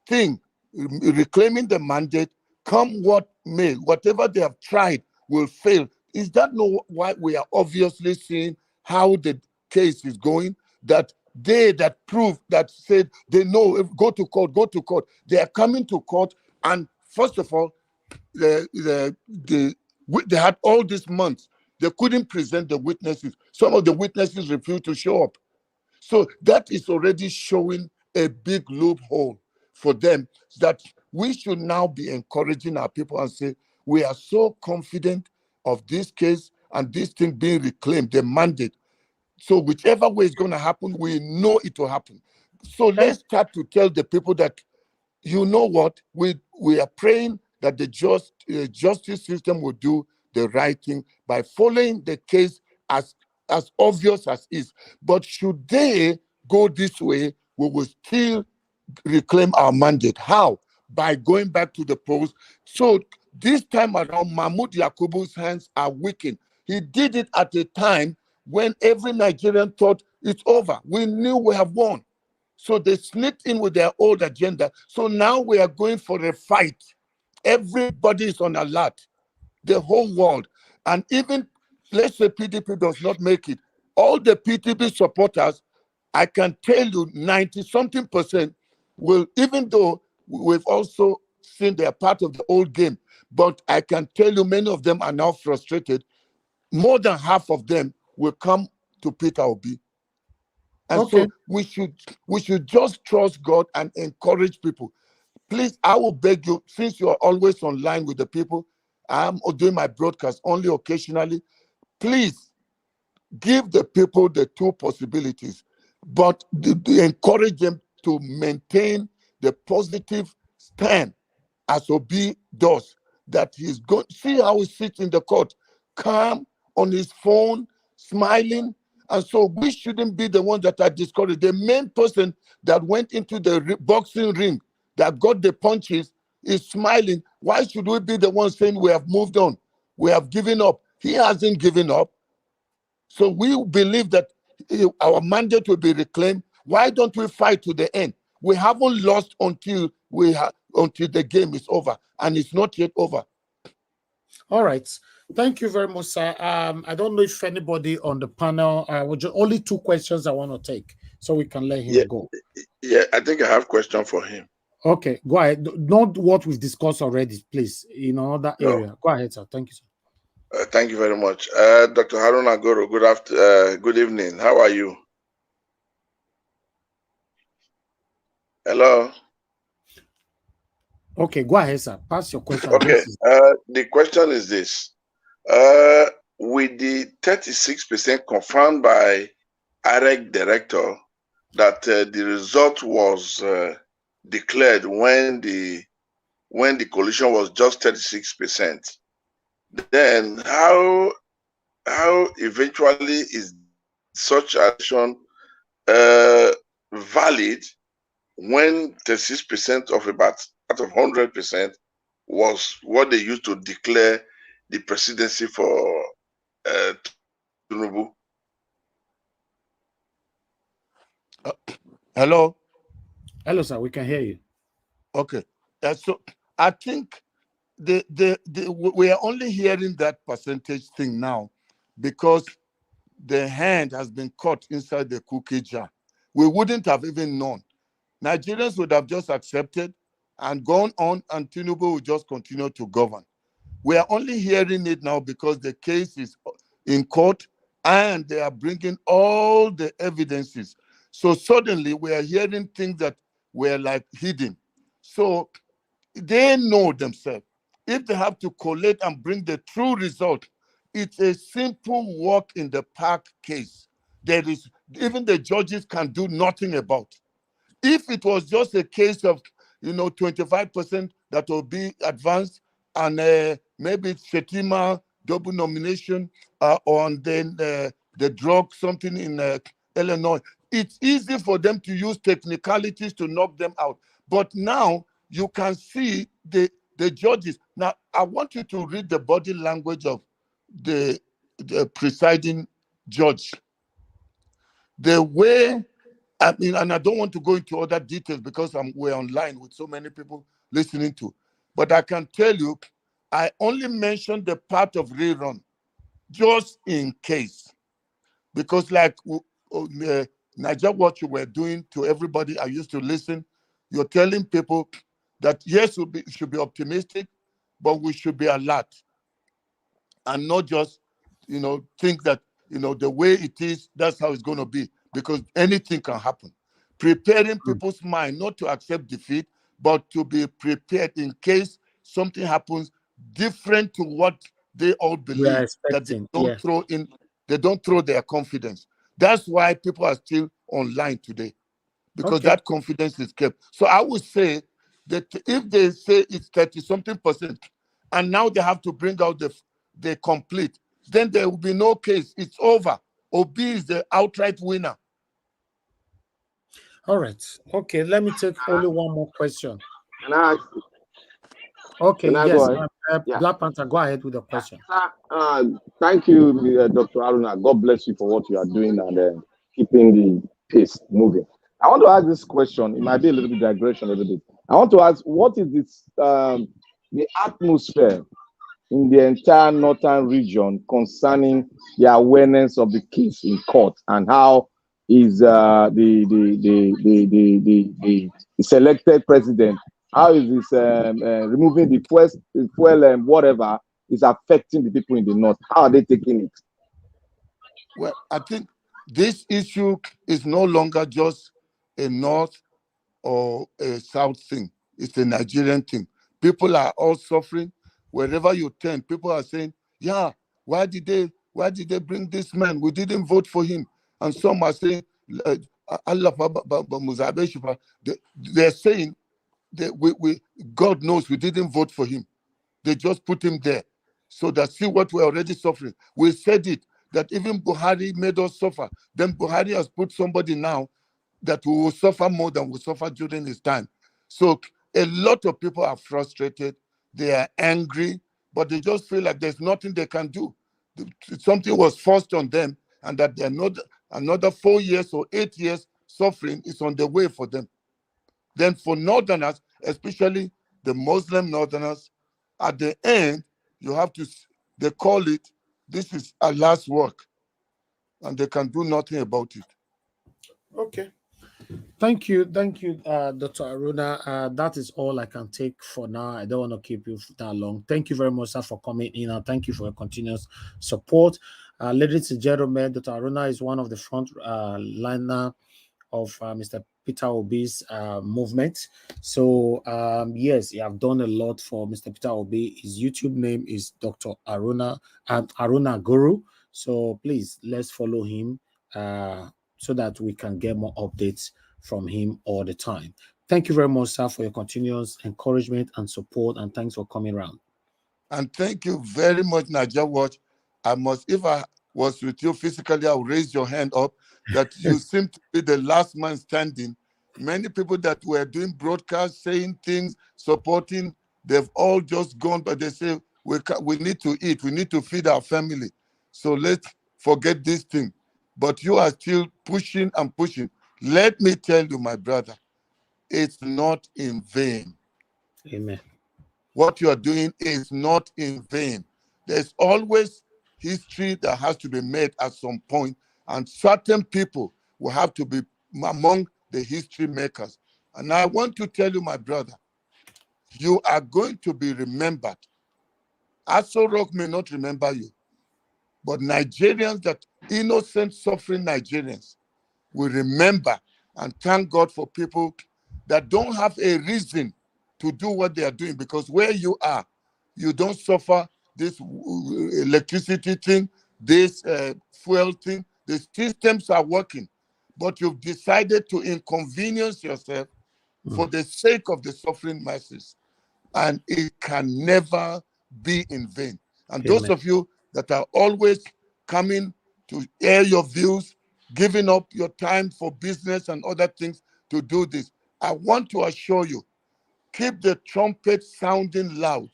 thing, reclaiming the mandate, come what may, whatever they have tried will fail. Is that not why we are obviously seeing how the case is going? That they that proved, that said they know, go to court, go to court. They are coming to court, and first of all, they had all these months. They couldn't present the witnesses. Some of the witnesses refused to show up. So that is already showing a big loophole for them, that we should now be encouraging our people and say, we are so confident of this case and this thing being reclaimed, the mandate. So whichever way it's going to happen, we know it will happen. So let's start to tell the people that, you know what, we are praying that the justice system will do the right thing by following the case as obvious as is. But should they go this way, we will still reclaim our mandate. How? By going back to the polls. So this time around, Mahmoud Yakubu's hands are weakened. He did it at a time when every Nigerian thought it's over. We knew we have won. So they sneaked in with their old agenda. So now we are going for a fight. Everybody is on alert, the whole world. And even, let's say PDP does not make it, all the PDP supporters, I can tell you 90-something% will, even though we've also seen they're part of the old game, but I can tell you many of them are now frustrated. More than half of them will come to Peter Obi. And so we should just trust God and encourage people. Please, I will beg you, since you are always online with the people, I'm doing my broadcast only occasionally, please give the people the two possibilities, but encourage them to maintain the positive stand as Obi does, that he's going, see how he sits in the court, calm on his phone, smiling. And so we shouldn't be the ones that are discouraged. The main person that went into the boxing ring, that got the punches, is smiling. Why should we be the ones saying we have moved on? We have given up. He hasn't given up. So we believe that our mandate will be reclaimed. Why don't we fight to the end? We haven't lost until the game is over, and it's not yet over. All right. Thank you very much, sir. I don't know if anybody on the panel, only two questions I want to take, so we can let him go. Yeah, I think I have a question for him. Okay, go ahead. Not what we've discussed already, please, in another area. Go ahead, sir. Thank you, sir. Thank you very much. Dr. Aruna Goro, good evening. How are you? Hello? Okay, go ahead, sir. Pass your question. Okay, the question is this. With the 36% confirmed by INEC director that the result was declared when the coalition was just 36%, then how eventually is such action valid when 36% of out of 100% was what they used to declare the presidency for Tinubu? Hello? Hello, sir. We can hear you. Okay. So I think we are only hearing that percentage thing now because the hand has been caught inside the cookie jar. We wouldn't have even known. Nigerians would have just accepted and gone on, and Tinubu would just continue to govern. We are only hearing it now because the case is in court and they are bringing all the evidences. So suddenly we are hearing things that were like hidden. So they know themselves. If they have to collate and bring the true result, it's a simple walk in the park case. There is, even the judges can do nothing about. If it was just a case of 25% that will be advanced, and maybe Shetima double nomination, or then the drug something in Illinois, it's easy for them to use technicalities to knock them out. But now you can see the judges. Now I want you to read the body language of the presiding judge. The way, I mean, and I don't want to go into other details because we're online with so many people listening to, but I can tell you, I only mentioned the part of Rerun just in case, because like Niger, what you were doing to everybody, I used to listen. You're telling people that yes, we should be optimistic, but we should be alert and not just, think that, the way it is, that's how it's going to be, because anything can happen. Preparing people's mind not to accept defeat, but to be prepared in case something happens different to what they all believe, that they don't throw their confidence. That's why people are still online today, because that confidence is kept. So I would say that if they say it's 30-something%, and now they have to bring out the complete, then there will be no case. It's over. Obi is the outright winner. All right. Okay, let me take only one more question. Can I ask? Okay, Can I yes. go ahead? Black Panther, go ahead with the question. Thank you, Dr. Aruna. God bless you for what you are doing and keeping the pace moving. I want to ask this question. It might be a little bit digression, a little bit. I want to ask, what is this, the atmosphere in the entire northern region concerning the awareness of the case in court, and how is the selected president, how is this removing the fuel whatever is affecting the people in the north? How are they taking it? Well, I think this issue is no longer just a north or a south thing. It's a Nigerian thing. People are all suffering. Wherever you turn, people are saying, yeah, why did they bring this man? We didn't vote for him. And some are saying, they're saying that God knows we didn't vote for him. They just put him there. So that, see what we're already suffering. We said it, that even Buhari made us suffer. Then Buhari has put somebody now that we will suffer more than we suffered during his time. So a lot of people are frustrated. They are angry, but they just feel like there's nothing they can do. Something was forced on them, and that another 4 years or 8 years suffering is on the way for them. Then for northerners, especially the Muslim northerners, at the end, they call it, this is Allah's work, and they can do nothing about it. Okay. Thank you, Dr. Aruna. That is all I can take for now. I don't want to keep you that long. Thank you very much, sir, for coming in, and thank you for your continuous support. Ladies and gentlemen, Dr. Aruna is one of the front liner of Mr. Peter Obi's movement. So, yes, you have done a lot for Mr. Peter Obi. His YouTube name is Dr. Aruna and Aruna Guru. So, please, let's follow him so that we can get more updates from him all the time. Thank you very much, sir, for your continuous encouragement and support, and thanks for coming around. And thank you very much, Naija Watch. If I was with you physically, I would raise your hand up, that you seem to be the last man standing. Many people that were doing broadcasts, saying things, supporting, they've all just gone, but they say, we need to eat, we need to feed our family. So let's forget this thing. But you are still pushing and pushing. Let me tell you, my brother, it's not in vain. Amen. What you are doing is not in vain. There's always history that has to be made at some point, and certain people will have to be among the history makers. And I want to tell you, my brother, you are going to be remembered. Aso Rock may not remember you, but Nigerians, that innocent, suffering Nigerians, will remember and thank God for people that don't have a reason to do what they are doing, because where you are, you don't suffer this electricity thing, this fuel thing. The systems are working, but you've decided to inconvenience yourself for the sake of the suffering masses, and it can never be in vain. And those of you that are always coming to air your views, giving up your time for business and other things to do this, I want to assure you, keep the trumpet sounding loud.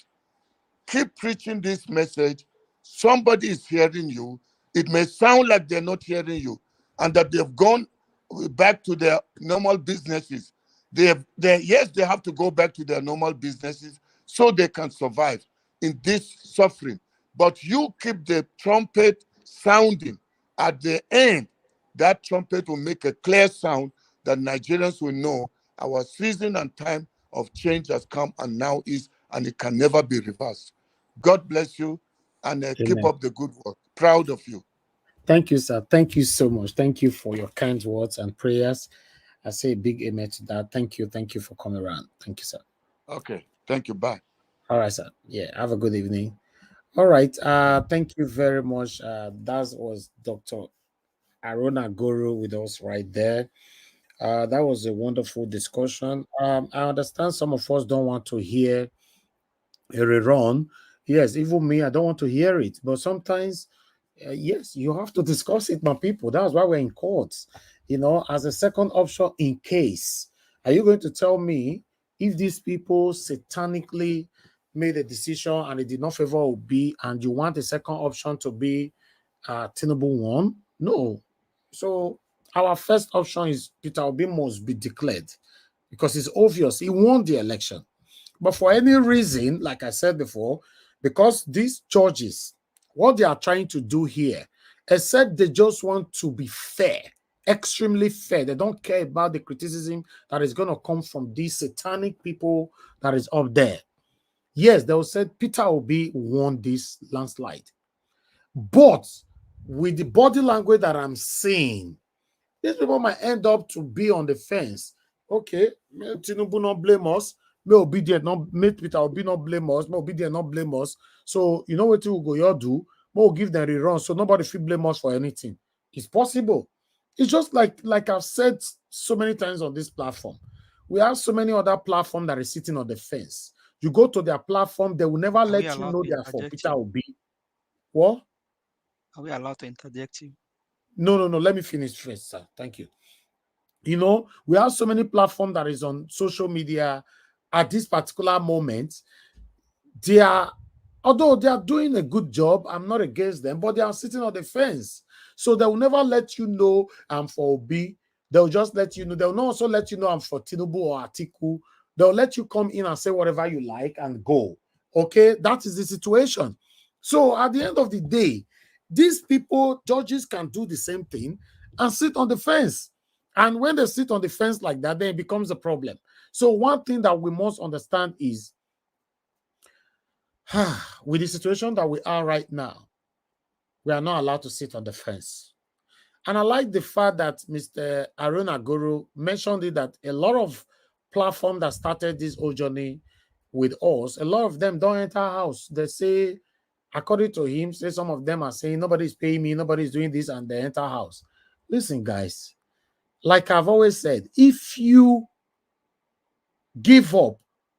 Keep preaching this message. Somebody is hearing you. It may sound like they're not hearing you, and that they've gone back to their normal businesses. Yes, they have to go back to their normal businesses so they can survive in this suffering. But you keep the trumpet sounding. At the end, that trumpet will make a clear sound that Nigerians will know our season and time of change has come and now is, and it can never be reversed. God bless you, and keep up the good work. Proud of you. Thank you, sir. Thank you so much. Thank you for your kind words and prayers. I say a big amen to that. Thank you. Thank you for coming around. Thank you, sir. Okay. Thank you. Bye. All right, sir. Yeah. Have a good evening. All right. Thank you very much. That was Dr. Aruna Guru with us right there. That was a wonderful discussion. I understand some of us don't want to hear a rerun. Yes, even me, I don't want to hear it. But sometimes, yes, you have to discuss it, my people. That's why we're in courts, as a second option in case. Are you going to tell me if these people satanically made a decision and it did not favor Obi and you want a second option to be Tinubu one? No. So our first option is Peter Obi must be declared because it's obvious he won the election. But for any reason, like I said before, because these judges, what they are trying to do here, except they just want to be fair, extremely fair. They don't care about the criticism that is going to come from these satanic people that is up there. Yes, they will say Peter Obi won this landslide. But with the body language that I'm seeing, these people might end up to be on the fence. Okay, may Tinubu not blame us. May Obedient not, may Peter Obi not blame us. May Obedient not blame us. So, you know what we go y'all do? We'll give them rerun so nobody feel blame us for anything. It's possible. It's just like I've said so many times on this platform. We have so many other platforms that are sitting on the fence. You go to their platform, they will never let you know they are for Peter Obi. What? Are we allowed to interject you? No. Let me finish first, sir. Thank you. We have so many platforms that is on social media at this particular moment. Although they are doing a good job, I'm not against them, but they are sitting on the fence. So they will never let you know I'm for Obi. They'll just let you know. They'll not also let you know I'm for Tinubu or Atiku. They'll let you come in and say whatever you like and go. Okay, that is the situation. So at the end of the day, these people, judges can do the same thing and sit on the fence. And when they sit on the fence like that, then it becomes a problem. So one thing that we must understand is, with the situation that we are right now, we are not allowed to sit on the fence. And I like the fact that Mr. Aruna Guru mentioned it, that a lot of platforms that started this whole journey with us, a lot of them don't enter house. They say, according to him, say some of them are saying nobody's paying me, nobody's doing this, and they enter house. Listen, guys, like I've always said, if you give up,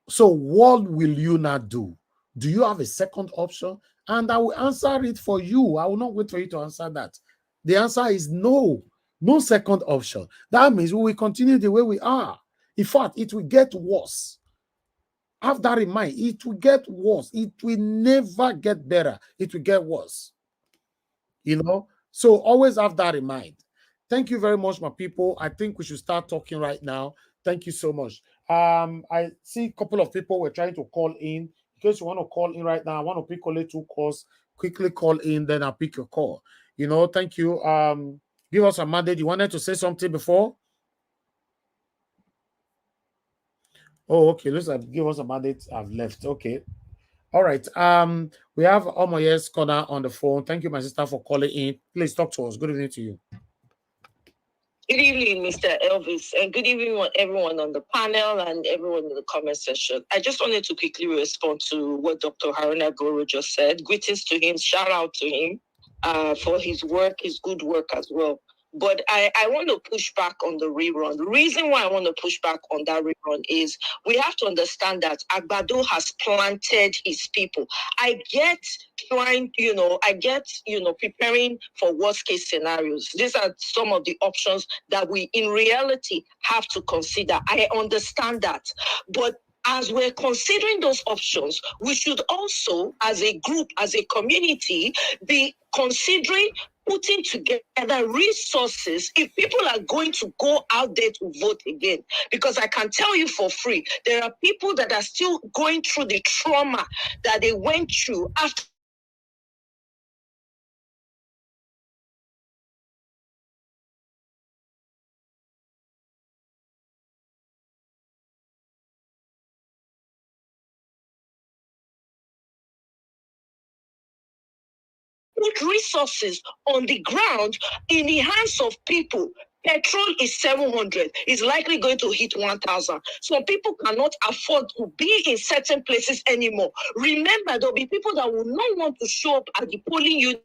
so what will you not do? Do you have a second option? And I will answer it for you. I will not wait for you to answer that. The answer is no. No second option. That means we will continue the way we are. In fact, it will get worse. Have that in mind. It will get worse. It will never get better. It will get worse. So always have that in mind. Thank you very much, my people. I think we should start talking right now. Thank you so much. I see a couple of people were trying to call in. In case you want to call in right now, I want to pick only 2 calls. Quickly call in, then I'll pick your call. Thank you. Give us a mandate. You wanted to say something before? Oh, okay. Let's give us a mandate. I've left. Okay. All right. We have Omoye's corner on the phone. Thank you, my sister, for calling in. Please talk to us. Good evening to you. Good evening, Mr. Elvis, and good evening, everyone on the panel and everyone in the comment section. I just wanted to quickly respond to what Dr. Haruna Guru just said. Greetings to him, shout out to him for his work, his good work as well. But I want to push back on the rerun. The reason why I want to push back on that rerun is we have to understand that Agbado has planted his people. I get preparing for worst case scenarios. These are some of the options that we in reality have to consider. I understand that. But as we're considering those options, we should also, as a group, as a community, be considering putting together resources if people are going to go out there to vote again. Because I can tell you for free, there are people that are still going through the trauma that they went through after put resources on the ground in the hands of people. Petrol is 700. It's likely going to hit 1,000. So people cannot afford to be in certain places anymore. Remember, there'll be people that will not want to show up at the polling unit.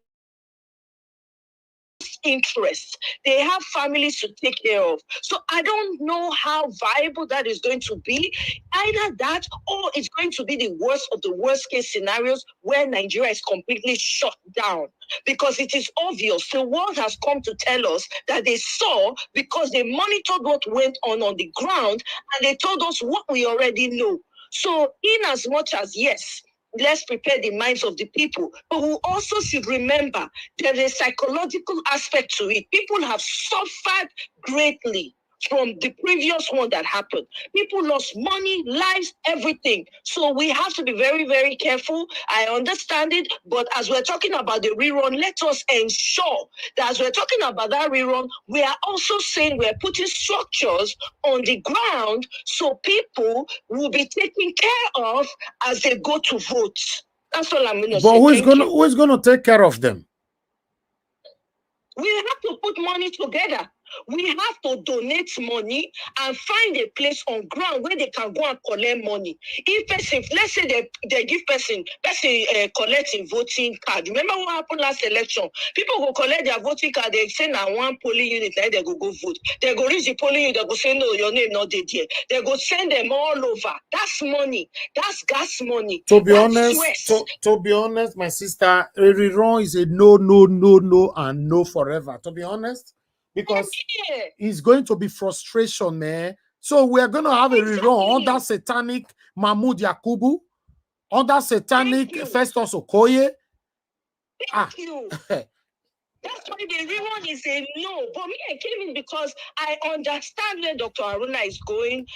Interest. They have families to take care of. So I don't know how viable that is going to be. Either that or it's going to be the worst of the worst case scenarios where Nigeria is completely shut down. Because it is obvious the world has come to tell us that they saw, because they monitored what went on the ground, and they told us what we already know. So in as much as, yes, let's prepare the minds of the people, but we also should remember there's a psychological aspect to it. People have suffered greatly from the previous one that happened. People lost money, lives, everything. So we have to be very, very careful. I understand it, but as we're talking about the rerun, let us ensure that as we're talking about that rerun, we are also saying we're putting structures on the ground so people will be taken care of as they go to vote. That's all I'm going to say. But who is going to take care of them? We have to put money together. We have to donate money and find a place on ground where they can go and collect money. If person, let's say they give person collecting voting card. Remember what happened last election? People go collect their voting card. They say now one polling unit, then they go vote. They go reach the polling unit. They go say no, your name not there. They go send them all over. That's money. That's gas money. To be honest, to be honest, my sister, Rerun is a no, and no forever. To be honest. Because it's going to be frustration, man. So we are going to have a rerun under satanic Mahmoud Yakubu, under satanic Festus Okoye. Thank you. That's why the rerun is a no. But me, I came in because I understand where Dr. Aruna is going,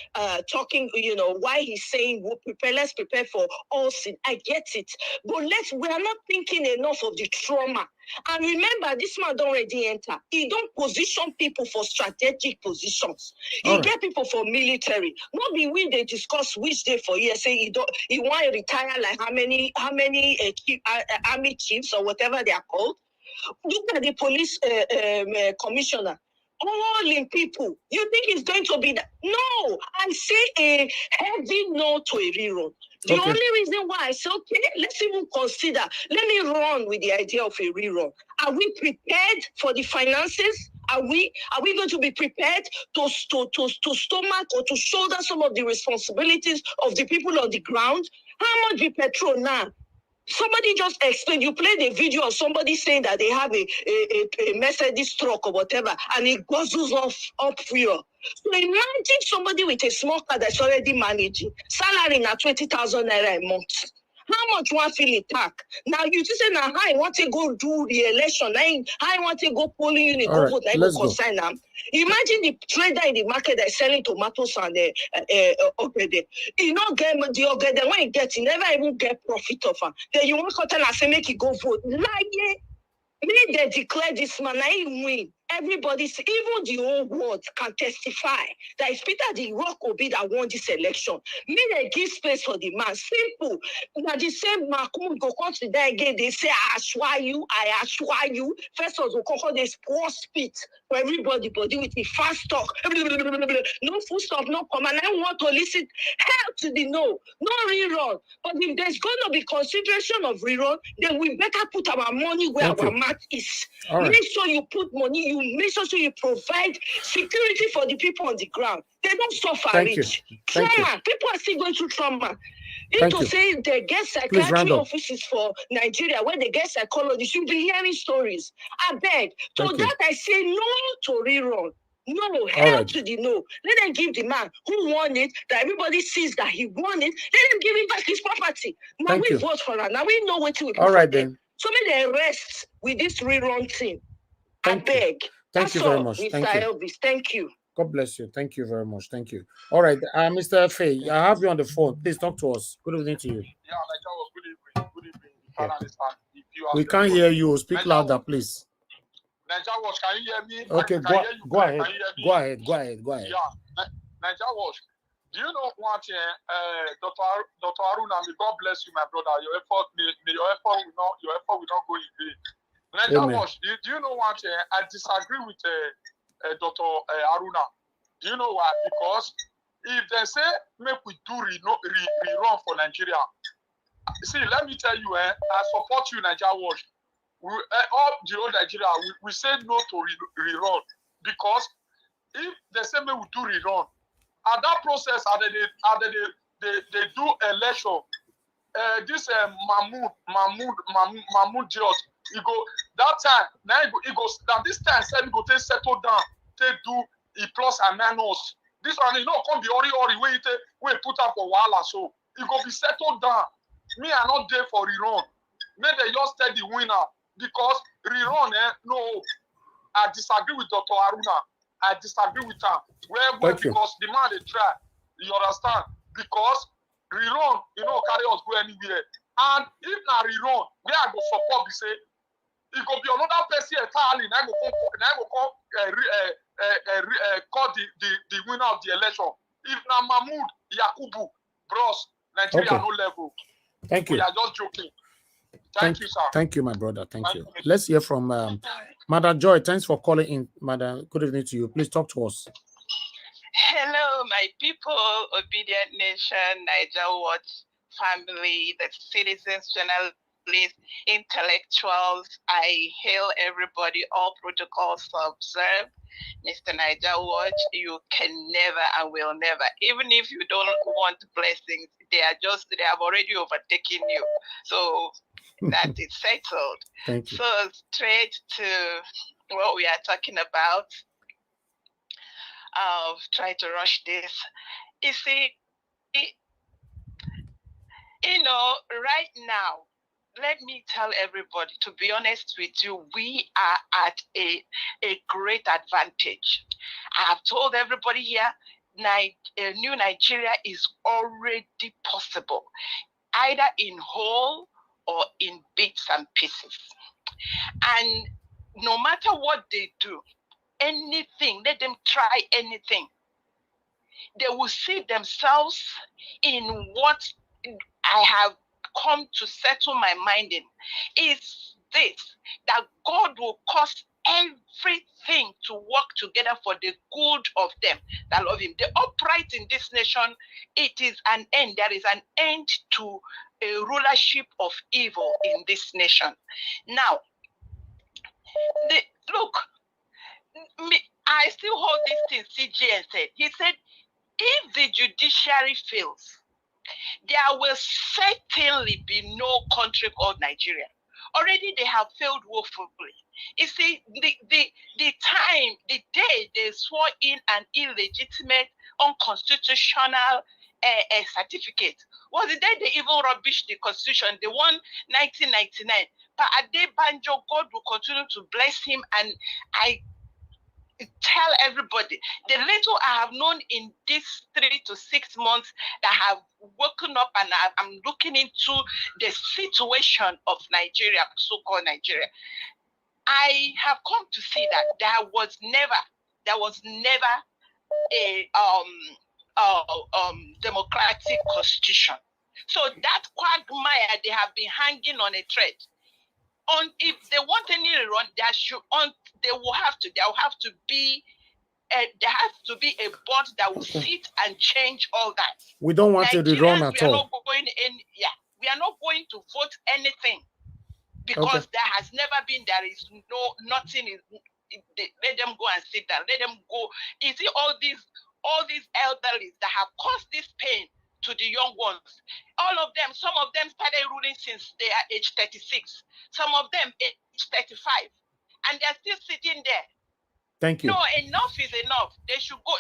talking, why he's saying let's prepare for all sin. I get it. But we are not thinking enough of the trauma. And remember, this man don't already enter. He don't position people for strategic positions. He get people for military. Not be when they discuss which day for years, say he want to retire like how many army chiefs or whatever they are called. Look at the police commissioner. All in people. You think it's going to be that? No, I say a heavy no to a rerun. The only reason why I say, okay, let's even consider, let me run with the idea of a rerun. Are we prepared for the finances? Are we going to be prepared to stomach or to shoulder some of the responsibilities of the people on the ground? How much be petrol now? Somebody just explained, you played a video of somebody saying that they have a Mercedes truck or whatever, and it guzzles up fuel. So imagine somebody with a small car that's already managing, salary now 20,000 naira a month. How much one feel it tack? Now you just say now how I want to go do the election, how I want to go polling unit, go vote, I go consign them. Imagine the trader in the market that's selling tomatoes and okay, you not get the okay, when you get, you never even get profit of them. Then you want to tell and say make you go vote. Like me, they declare this man, I win. Everybody, even the whole world can testify that it's Peter the Rock Obi that won this election. Me, they give space for the man. Simple. Now the same Macron go come to that again. They say, I assure you. First of all, they pour spit for everybody, body with the fast talk. No full stop, no command. I want to listen. Hell to the no rerun. But if there's going to be consideration of rerun, then we better put our money where our mouth is. Make sure you put money, make sure you provide security for the people on the ground. They don't suffer rich. Trauma. People are still going through trauma. To say they get psychiatry offices for Nigeria where they get psychologists, you'll be hearing stories. I beg. So that I say no to rerun. No, hell to the no. Let them give the man who won it, that everybody sees that he won it. Let them give him back his property. Now we vote for that. Now we know what we put for them. So may they rest with this rerun thing. I beg. Thank you very much. Mr. Elvis. Thank you. God bless you. Thank you very much. Thank you. All right, Mr. Faye, I have you on the phone. Please talk to us. Good evening to you. Yeah, good evening. We can't hear you. Speak louder, please. Nigeria Watch, can you hear me? Okay, go ahead. Go ahead. Yeah, Nigeria Watch. Do you know what, Dr. Aruna? May God bless you, my brother. Your effort will not go in vain. Nigeria Watch, do you know what? I disagree with Dr. Aruna. Do you know why? Because if they say make we do rerun for Nigeria, see, let me tell you, I support you, Nigeria Watch. We all the whole Nigeria, we say no to rerun because if they say make we do rerun, at that process, they do election. This Mahmoud Diot, he go that time. Now he goes now this time. Said he go take settle down, take do he plus and minus. This one, you know, come be ori we put up for wahala. So he go be settled down. Me, I not there for rerun. May they just tell the winner because rerun. No, I disagree with Dr. Aruna. I disagree with her. Well, because the man they try. You understand? Because rerun, you know, carry us go anywhere. And if not rerun, where I go support, we say it could be another person entirely. And I go call the winner of the election. If not Mahmoud Yakubu, bros, Nigeria no level. Thank you. We are just joking. Thank you, sir. Thank you, my brother. Thank you. Let's hear from Madam Joy. Thanks for calling in, Madam. Good evening to you. Please talk to us. Hello, my people, Obedient Nation, Niger Watch family, the citizens, journalists, intellectuals. I hail everybody, all protocols observed. Mr. Niger Watch, you can never and will never, even if you don't want blessings, they have already overtaken you. So that is settled. Thank you. So straight to what we are talking about. I'll try to rush this. You see, you know, right now, let me tell everybody, to be honest with you, we are at a great advantage. I have told everybody here, a new Nigeria is already possible, either in whole or in bits and pieces. And no matter what they do, anything, let them try anything, they will see themselves in what I have come to settle my mind in, is this, that God will cause everything to work together for the good of them that love him. The upright in this nation, it is an end. There is an end to a rulership of evil in this nation. Now, look, I still hold this thing CJN said. He said, if the judiciary fails, there will certainly be no country called Nigeria. Already they have failed woefully. You see, the day they swore in an illegitimate, unconstitutional certificate was the day they even rubbished the constitution. They won 1999. But Adebanjo, God will continue to bless him, and I tell everybody, the little I have known in these 3 to 6 months that have woken up and I'm looking into the situation of Nigeria, so-called Nigeria, I have come to see that there was never a democratic constitution. So that quagmire, they have been hanging on a thread. If they want any rerun, there will have to be a board that will sit and change all that. We don't want to rerun at all. We are not going to vote anything because there is nothing. Let them go and sit down. Let them go. You see all these elderly that have caused this pain to the young ones. All of them, some of them started ruling since they are age 36. Some of them age 35. And they're still sitting there. Thank you. No, enough is enough. They should go.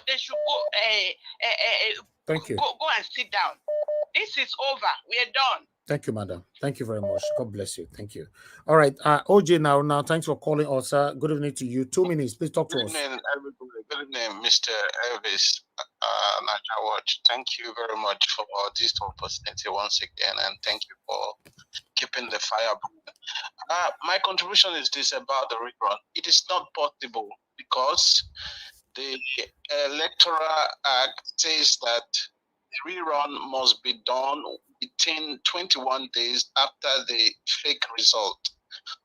Thank you. Go and sit down. This is over. We are done. Thank you, madam. Thank you very much. God bless you. Thank you. All right. OJ now. Thanks for calling us. Good evening to you. 2 minutes. Please talk to us. Good evening, everybody. Good evening, Mr. Elvis Watch. Thank you very much for this opportunity once again, and thank you for keeping the fire burning. My contribution is this about the rerun. It is not possible because the Electoral Act says that the rerun must be done within 21 days after the fake result.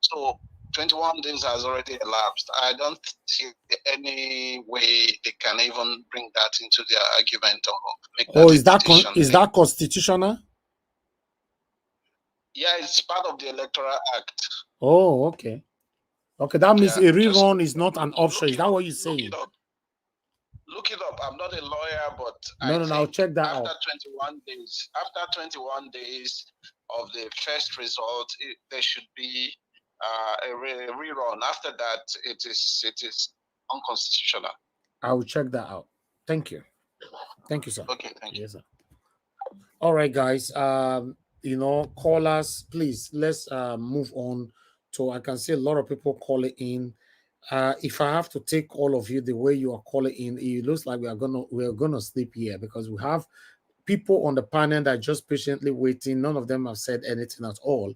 So 21 days has already elapsed. I don't see any way they can even bring that into their argument or make that is that constitutional? Yeah, it's part of the Electoral Act. Oh, okay. Okay, that means a rerun is not an option. Is that what you're saying? Look it up. I'm not a lawyer, but I'll check that out. After 21 days of the first result, there should be a rerun. After that, it is unconstitutional. I will check that out. Thank you. Thank you, sir. Okay, thank you. Yes, sir. All right, guys. Callers, please, let's move on to, I can see a lot of people calling in. If I have to take all of you the way you are calling in, it looks like we are gonna sleep here, because we have people on the panel that are just patiently waiting. None of them have said anything at all,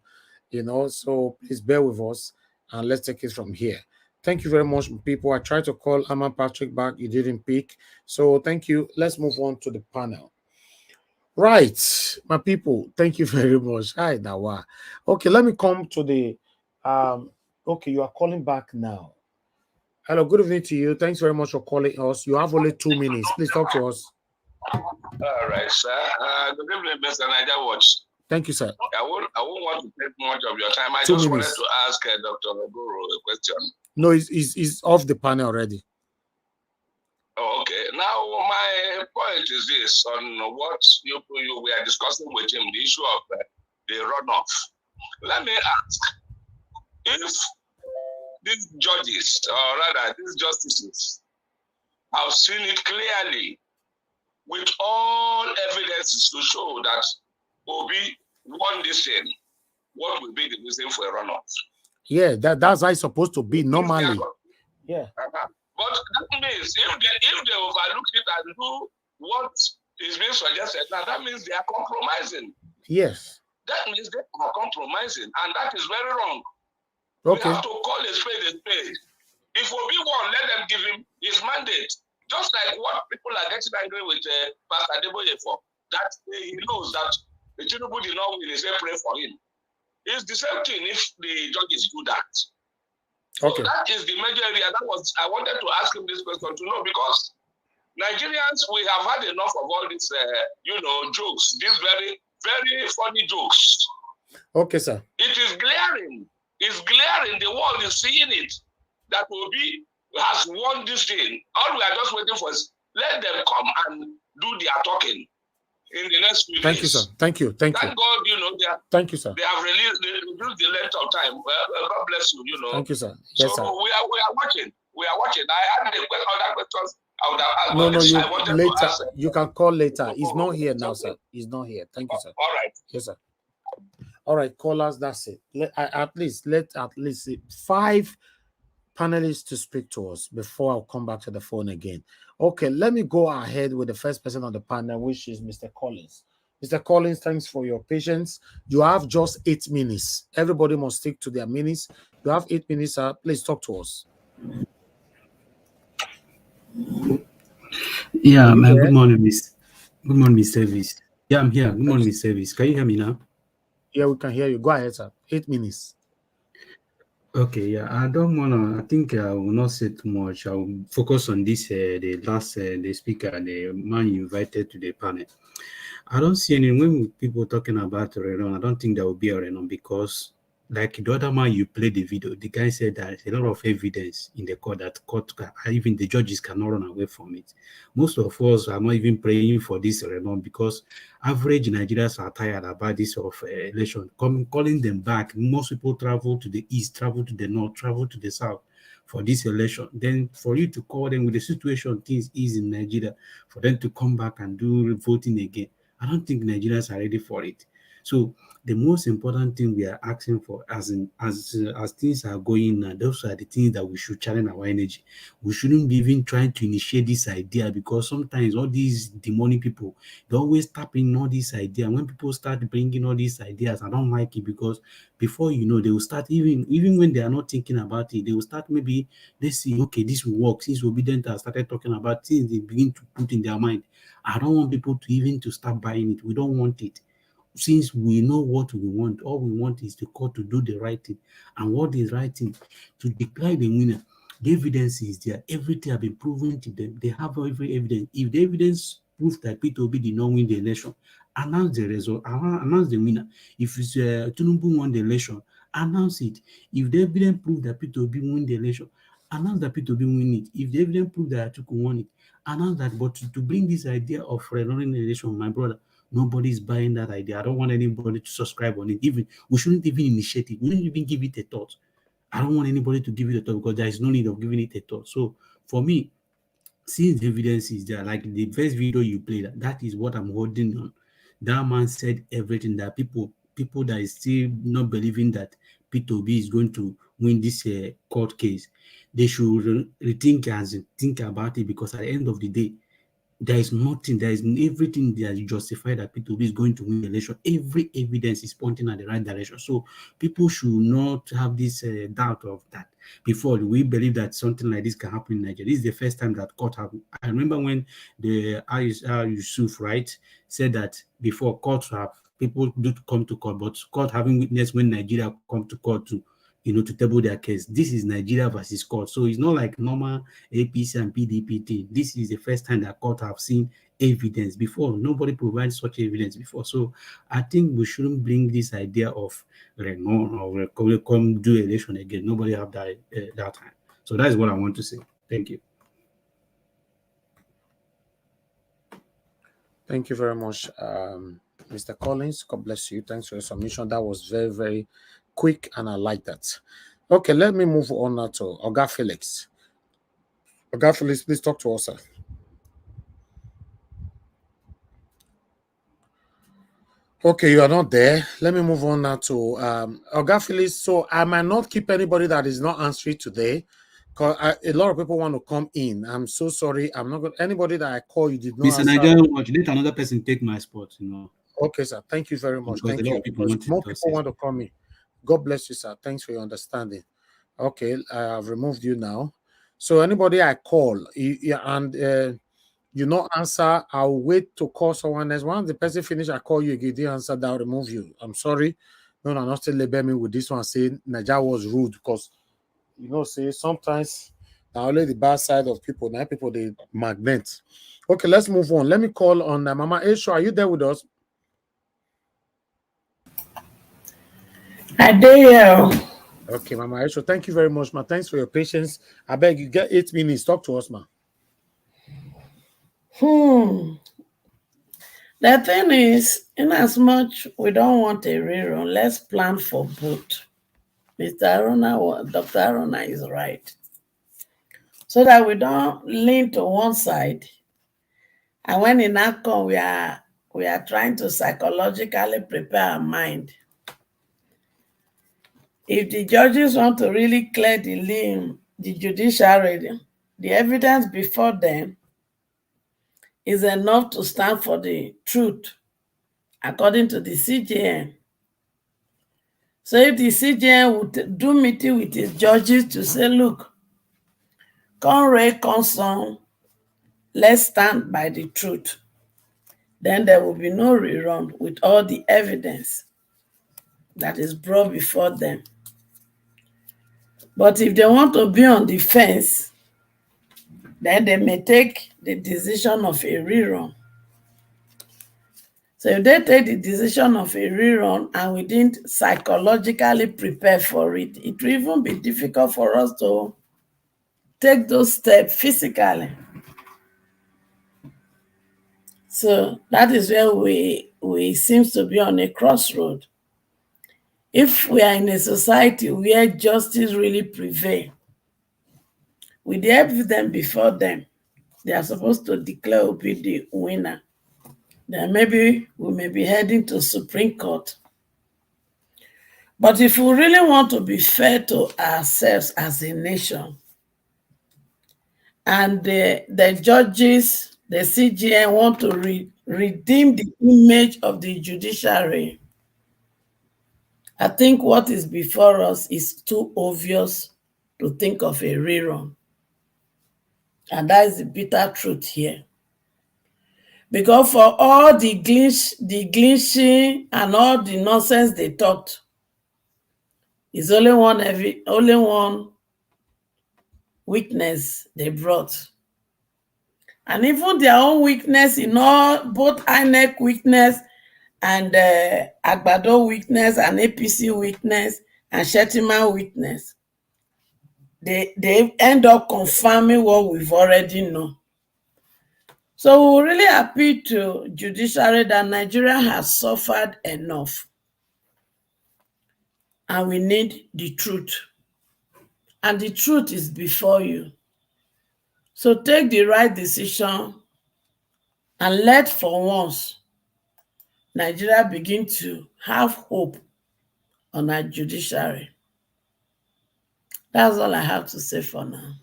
so please bear with us and let's take it from here. Thank you very much, people. I tried to call Aman Patrick back, you didn't pick, so thank you. Let's move on to the panel. Right, my people, thank you very much. Hi, Dawa. Okay, let me come to the okay, you are calling back now. Hello, good evening to you. Thanks very much for calling us. You have only 2 minutes. Please talk to us. All right, sir. Good evening, Mr. Niger Watch. Thank you, sir. I won't want to take much of your time. I just wanted to ask Dr. Ogoro a question. No, he's off the panel already. Oh, okay. Now, my point is this, on what you were discussing with him, the issue of the runoff. Let me ask, if these judges, or rather these justices, have seen it clearly with all evidences to show that Obi won this thing, what will be the reason for a runoff? Yeah, that's how it's supposed to be normally. Yeah. But that means if they overlook it and do what is being suggested, now that means they are compromising. Yes. That means they are compromising, and that is very wrong. Okay. We have to call a spade a spade. If Obi won, let them give him his mandate. Just like what people are getting angry with Pastor Adeboye for, that he knows that the Tinubu did not win, he said pray for him. It's the same thing if the judges do that. Okay. So that is the major area. I wanted to ask him this question to know, because Nigerians, we have had enough of all these, jokes, these very, very funny jokes. Okay, sir. It is glaring. It's glaring. The world is seeing it. That Obi has won this thing. All we are just waiting for is let them come and do their talking in the next few days. Thank you, sir. Thank you. Thank you. Thank God, thank you, sir. They have reduced the length of time. Well, God bless you, Thank you, sir. Yes, so sir. we are watching. We are watching. I had other questions. Later. You can call later. He's not here now, sir. He's not here. Thank you, sir. All right. Yes, sir. All right, callers, that's it. Let at least 5 panelists to speak to us before I'll come back to the phone again. Okay, let me go ahead with the first person on the panel, which is Mr. Collins. Mr. Collins, thanks for your patience. You have just 8 minutes. Everybody must stick to their minutes. You have 8 minutes, sir. Please talk to us. Yeah, good morning, Miss. Good morning, Miss Service. Yeah, I'm here. Good morning, Miss Service. Can you hear me now? Yeah, we can hear you. Go ahead, sir. 8 minutes. Okay, yeah. I think I will not say too much. I will focus on this, the last, the speaker, the man you invited to the panel. I don't see any, when people talking about Rerun, I don't think there will be a Rerun, because like the other man you played the video, the guy said that a lot of evidence in the court that even the judges cannot run away from it. Most of us are not even praying for this Rerun, because average Nigerians are tired about this election. Calling them back. Most people travel to the east, travel to the north, travel to the south for this election. Then for you to call them with the situation things is in Nigeria, for them to come back and do voting again, I don't think Nigerians are ready for it. So the most important thing we are asking for, as things are going now, those are the things that we should challenge our energy. We shouldn't be even trying to initiate this idea, because sometimes all these demonic people, they always tap in all these ideas. When people start bringing all these ideas, I don't like it, because before you know, they will start, even when they are not thinking about it, they will start, maybe let's see, okay, this will work. Since Obedient has started talking about things, they begin to put in their mind. I don't want people to start buying it. We don't want it. since we know what we want, all we want is the court to do the right thing. And what is right thing? To declare the winner. The evidence is there. Everything have been proven to them. They have every evidence. If the evidence proves that P2B did not win the election, announce the result, announce the winner. If it's Tinubu won the election, announce it. If the evidence proves that P2B won the election, announce that P2B win it. If the evidence proves that Atiku won it, announce that. But to bring this idea of rerunning the election, my brother, nobody's buying that idea. I don't want anybody to subscribe on it. Even we shouldn't even initiate it. We shouldn't even give it a thought. I don't want anybody to give it a thought because there is no need of giving it a thought. So for me, since the evidence is there, like the first video you played, that is what I'm holding on. That man said everything that people that is still not believing that P2B is going to win this court case, they should rethink and think about it, because at the end of the day, there is nothing, there is everything that justifies that P2B is going to win the election. Every evidence is pointing at the right direction. So people should not have this doubt of that. Before, we believe that something like this can happen in Nigeria. This is the first time that court happened. I remember when the Yusuf, right, said that before courts have, people do come to court, but court having witnessed when Nigeria come to court to, to table their case. This is Nigeria versus court. So it's not like normal APC and PDP thing. This is the first time that court have seen evidence before. Nobody provides such evidence before. So I think we shouldn't bring this idea of Rerun or come do election again. Nobody have that time. So that is what I want to say. Thank you. Thank you very much, Mr. Collins. God bless you. Thanks for your submission. That was very, very quick, and I like that. Okay, let me move on now to Oga Felix. Oga Felix, please talk to us, sir. Okay, you are not there. Let me move on now to Oga Felix. So I might not keep anybody that is not answering today, because a lot of people want to come in. I'm so sorry. I'm not going. Anybody that I call, you did not Mr. answer. Nigerian Watch, let another person take my spot. Okay, sir. Thank you very much. Because Thank you. Because more people want to come in. God bless you, sir. Thanks for your understanding. Okay, I've removed you now. So anybody I call and you not answer, I'll wait to call someone else. Once the person finish, I call you again, they answer, I'll remove you. I'm sorry. No, not still label me with this one saying Naija was rude, because say sometimes now only the bad side of people, now people they magnet. Okay, let's move on. Let me call on Mama Esho. Are you there with us? I do. Okay, Mama Esho, thank you very much, ma. Thanks for your patience. I beg you, get 8 minutes. Talk to us, ma. The thing is, in as much we don't want a rerun, let's plan for both. Mr. Aruna, Dr. Aruna is right. So that we don't lean to one side. And when in ACON, we are trying to psychologically prepare our mind. If the judges want to really clear the judiciary, the evidence before them is enough to stand for the truth, according to the CJN. So if the CJN would do meeting with his judges to say, look, come, let's stand by the truth, then there will be no rerun with all the evidence that is brought before them. But if they want to be on the fence, then they may take the decision of a rerun. So if they take the decision of a rerun and we didn't psychologically prepare for it, it will even be difficult for us to take those steps physically. So that is where we seem to be on a crossroad. If we are in a society where justice really prevails, with the evidence before them, they are supposed to declare who be the winner. Then maybe we may be heading to Supreme Court. But if we really want to be fair to ourselves as a nation, and the judges, the CJN want to redeem the image of the judiciary, I think what is before us is too obvious to think of a rerun. And that is the bitter truth here. Because for all the glitching and all the nonsense they talked, it's only one weakness they brought. And even their own weakness, both INEC weakness and Agbado weakness and APC weakness and Shettima weakness, they end up confirming what we've already known. So we really appeal to Judiciary that Nigeria has suffered enough. And we need the truth. And the truth is before you. So take the right decision and let for once Nigeria begin to have hope on our judiciary. That's all I have to say for now.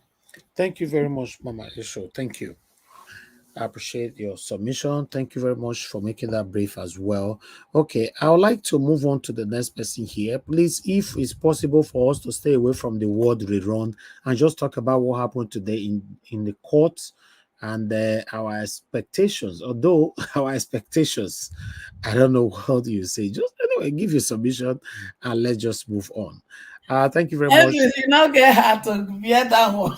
Thank you very much, Mama Isho. Thank you. I appreciate your submission. Thank you very much for making that brief as well. Okay, I would like to move on to the next person here. Please, if it's possible for us to stay away from the word rerun and just talk about what happened today in the courts and our expectations. Although our expectations, I don't know what you say. Just anyway, give your submission and let's just move on. Thank you very much. You not get hard to bear that one.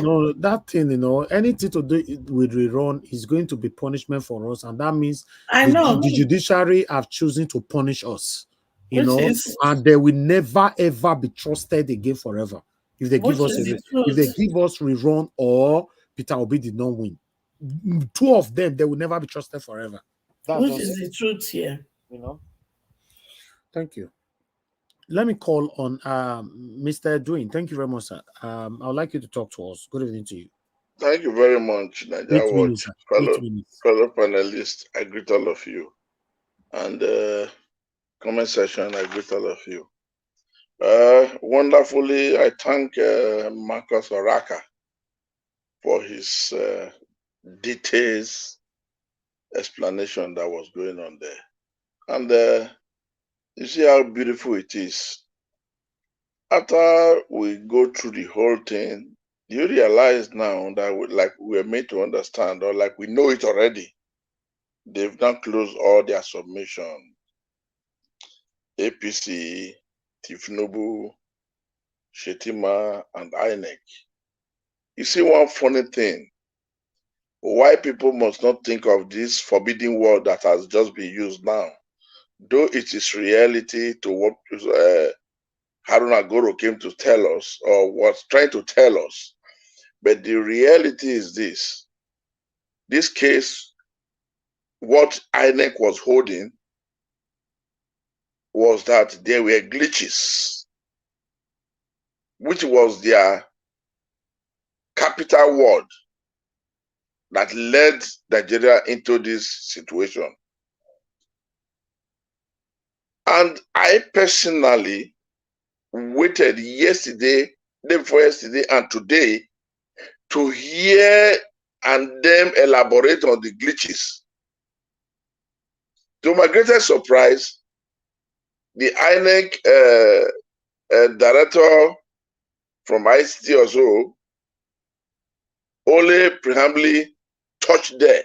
No, that thing, anything to do with rerun is going to be punishment for us, and that means the judiciary have chosen to punish us, and they will never ever be trusted again forever if they give us rerun or Peter Obi did not win. Two of them, they will never be trusted forever. Which is the truth here, Thank you. Let me call on Mr. Edwin. Thank you very much, sir. I would like you to talk to us. Good evening to you. Thank you very much, Nigeria Watch. Fellow panelists, I greet all of you. And comment section, I greet all of you. Wonderfully, I thank Marcus Oraka for his details explanation that was going on there. And you see how beautiful it is. After we go through the whole thing, do you realize now that we're made to understand, or like we know it already? They've now closed all their submission. APC, Tifnubu, Shettima, and INEC. You see one funny thing. Why people must not think of this forbidden word that has just been used now, though it is reality to what Aruna Goro came to tell us, or was trying to tell us. But the reality is this. This case, what INEC was holding was that there were glitches, which was their capital word that led Nigeria into this situation. And I personally waited yesterday, day before yesterday, and today to hear and them elaborate on the glitches. To my greatest surprise, the INEC director from ICT or so only preambly touched there.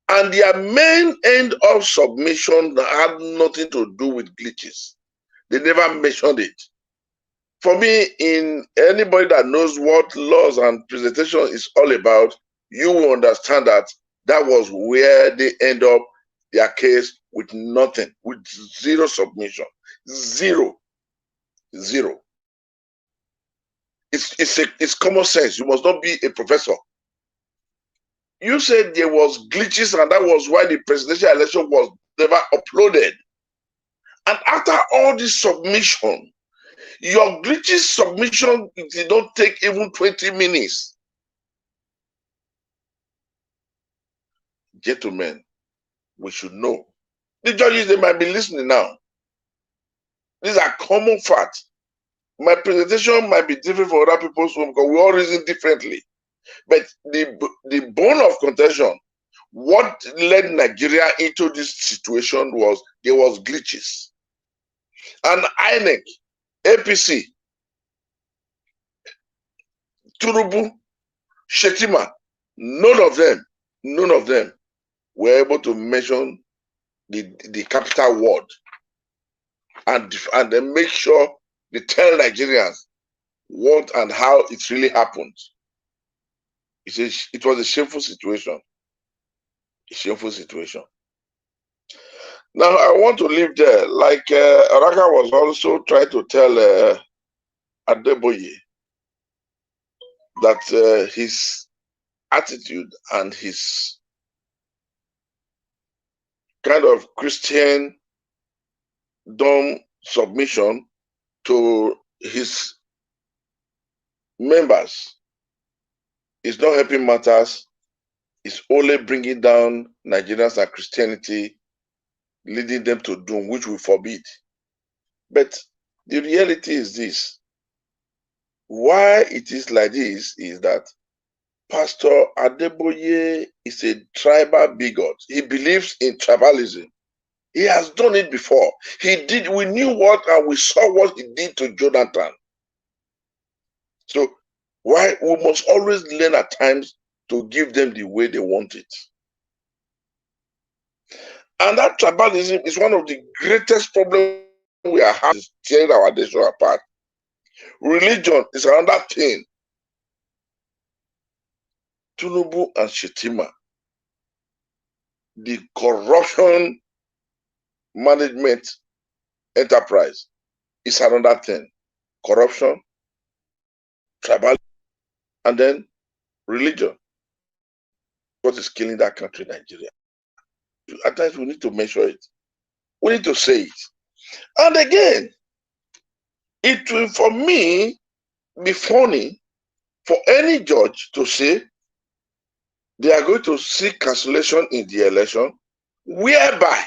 And their main end of submission had nothing to do with glitches. They never mentioned it. For me, in anybody that knows what laws and presentation is all about, you will understand that that was where they end up their case with nothing, with zero submission. Zero. It's common sense. You must not be a professor. You said there was glitches, and that was why the presidential election was never uploaded. And after all this submission, your glitches submission did not take even 20 minutes. Gentlemen, we should know. The judges, they might be listening now. These are common facts. My presentation might be different for other people's home because we all reason differently. But the bone of contention, what led Nigeria into this situation was there was glitches. And INEC, APC, Turubu, Shettima, none of them were able to mention the capital word and then make sure they tell Nigerians what and how it really happened. It was a shameful situation. A shameful situation. Now I want to leave there. Like Araka was also trying to tell Adeboye that his attitude and his kind of Christian dumb submission to his members is not helping matters. It's only bringing down Nigerians and Christianity, leading them to doom, which we forbid. But the reality is this. Why it is like this is that Pastor Adeboye is a tribal bigot. He believes in tribalism. He has done it before. We knew what and we saw what he did to Jonathan. So why we must always learn at times to give them the way they want it. And that tribalism is one of the greatest problems we are having, tearing our nation apart. Religion is another thing. Tinubu and Shettima, the corruption management enterprise is another thing. Corruption, tribal, and then religion. What is killing that country, Nigeria? At times we need to measure it. We need to say it. And again, it will, for me, be funny for any judge to say they are going to seek cancellation in the election, whereby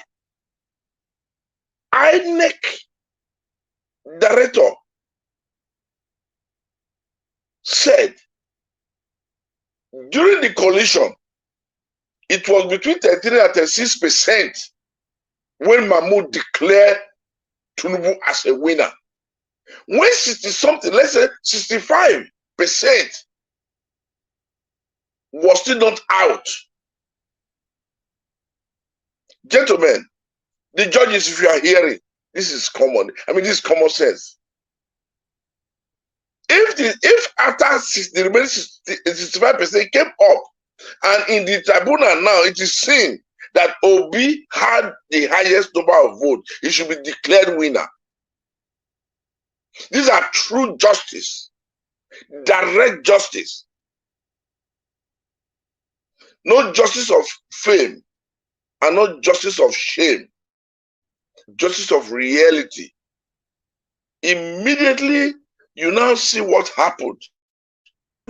INEC director said during the coalition, it was between 33 and 36% when Mahmoud declared Tinubu as a winner. When 60 something, let's say 65% was still not out. Gentlemen, the judges, if you are hearing, this is common. I mean, this is common sense. If after the remaining 65% came up, and in the tribunal now, it is seen that Obi had the highest number of votes, he should be declared winner. These are true justice, direct justice. No justice of fame and not justice of shame, justice of reality. Immediately, you now see what happened.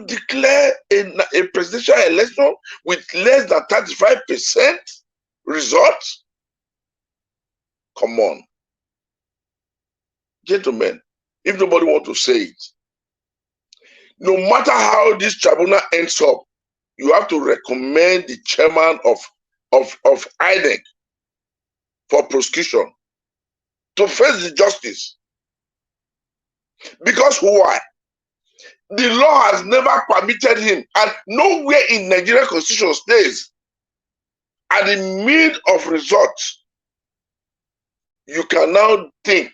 Declare a presidential election with less than 35% results? Come on. Gentlemen, if nobody wants to say it, no matter how this tribunal ends up, you have to recommend the chairman of INEC for prosecution to face the justice. Because why? The law has never permitted him, and nowhere in Nigerian constitution states at the mid of results, you can now think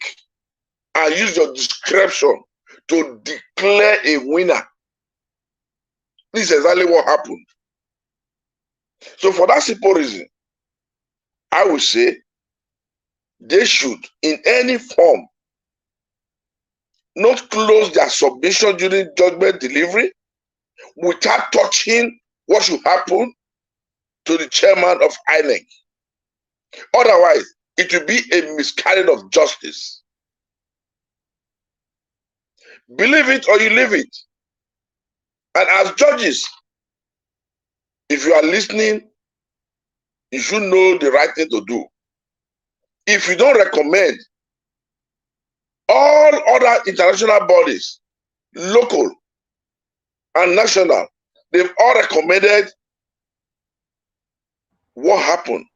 and use your discretion to declare a winner. This is exactly what happened. So for that simple reason, I would say they should, in any form, not close their submission during judgment delivery without touching what should happen to the chairman of INEC. Otherwise, it will be a miscarriage of justice. Believe it or you leave it. And as judges, if you are listening, you should know the right thing to do. If you don't recommend, all other international bodies, local and national, they've all recommended what happened,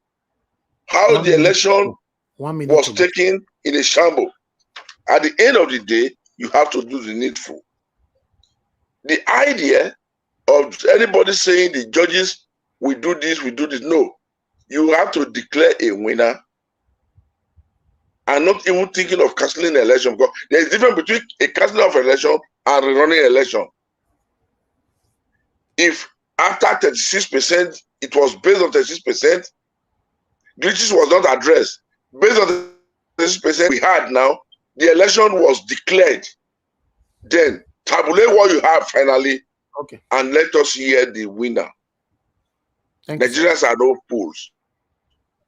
how the election was taken in a shambles. At the end of the day, you have to do the needful. The idea of anybody saying the judges will do this, no. you have to declare a winner and not even thinking of cancelling the election, because there is a difference between a cancelling of election and rerunning election. If after 36%, it was based on 36%, glitches was not addressed. Based on the 36% we had now, the election was declared. Then tabulate what you have finally, okay, and let us hear the winner. Nigerians are no fools.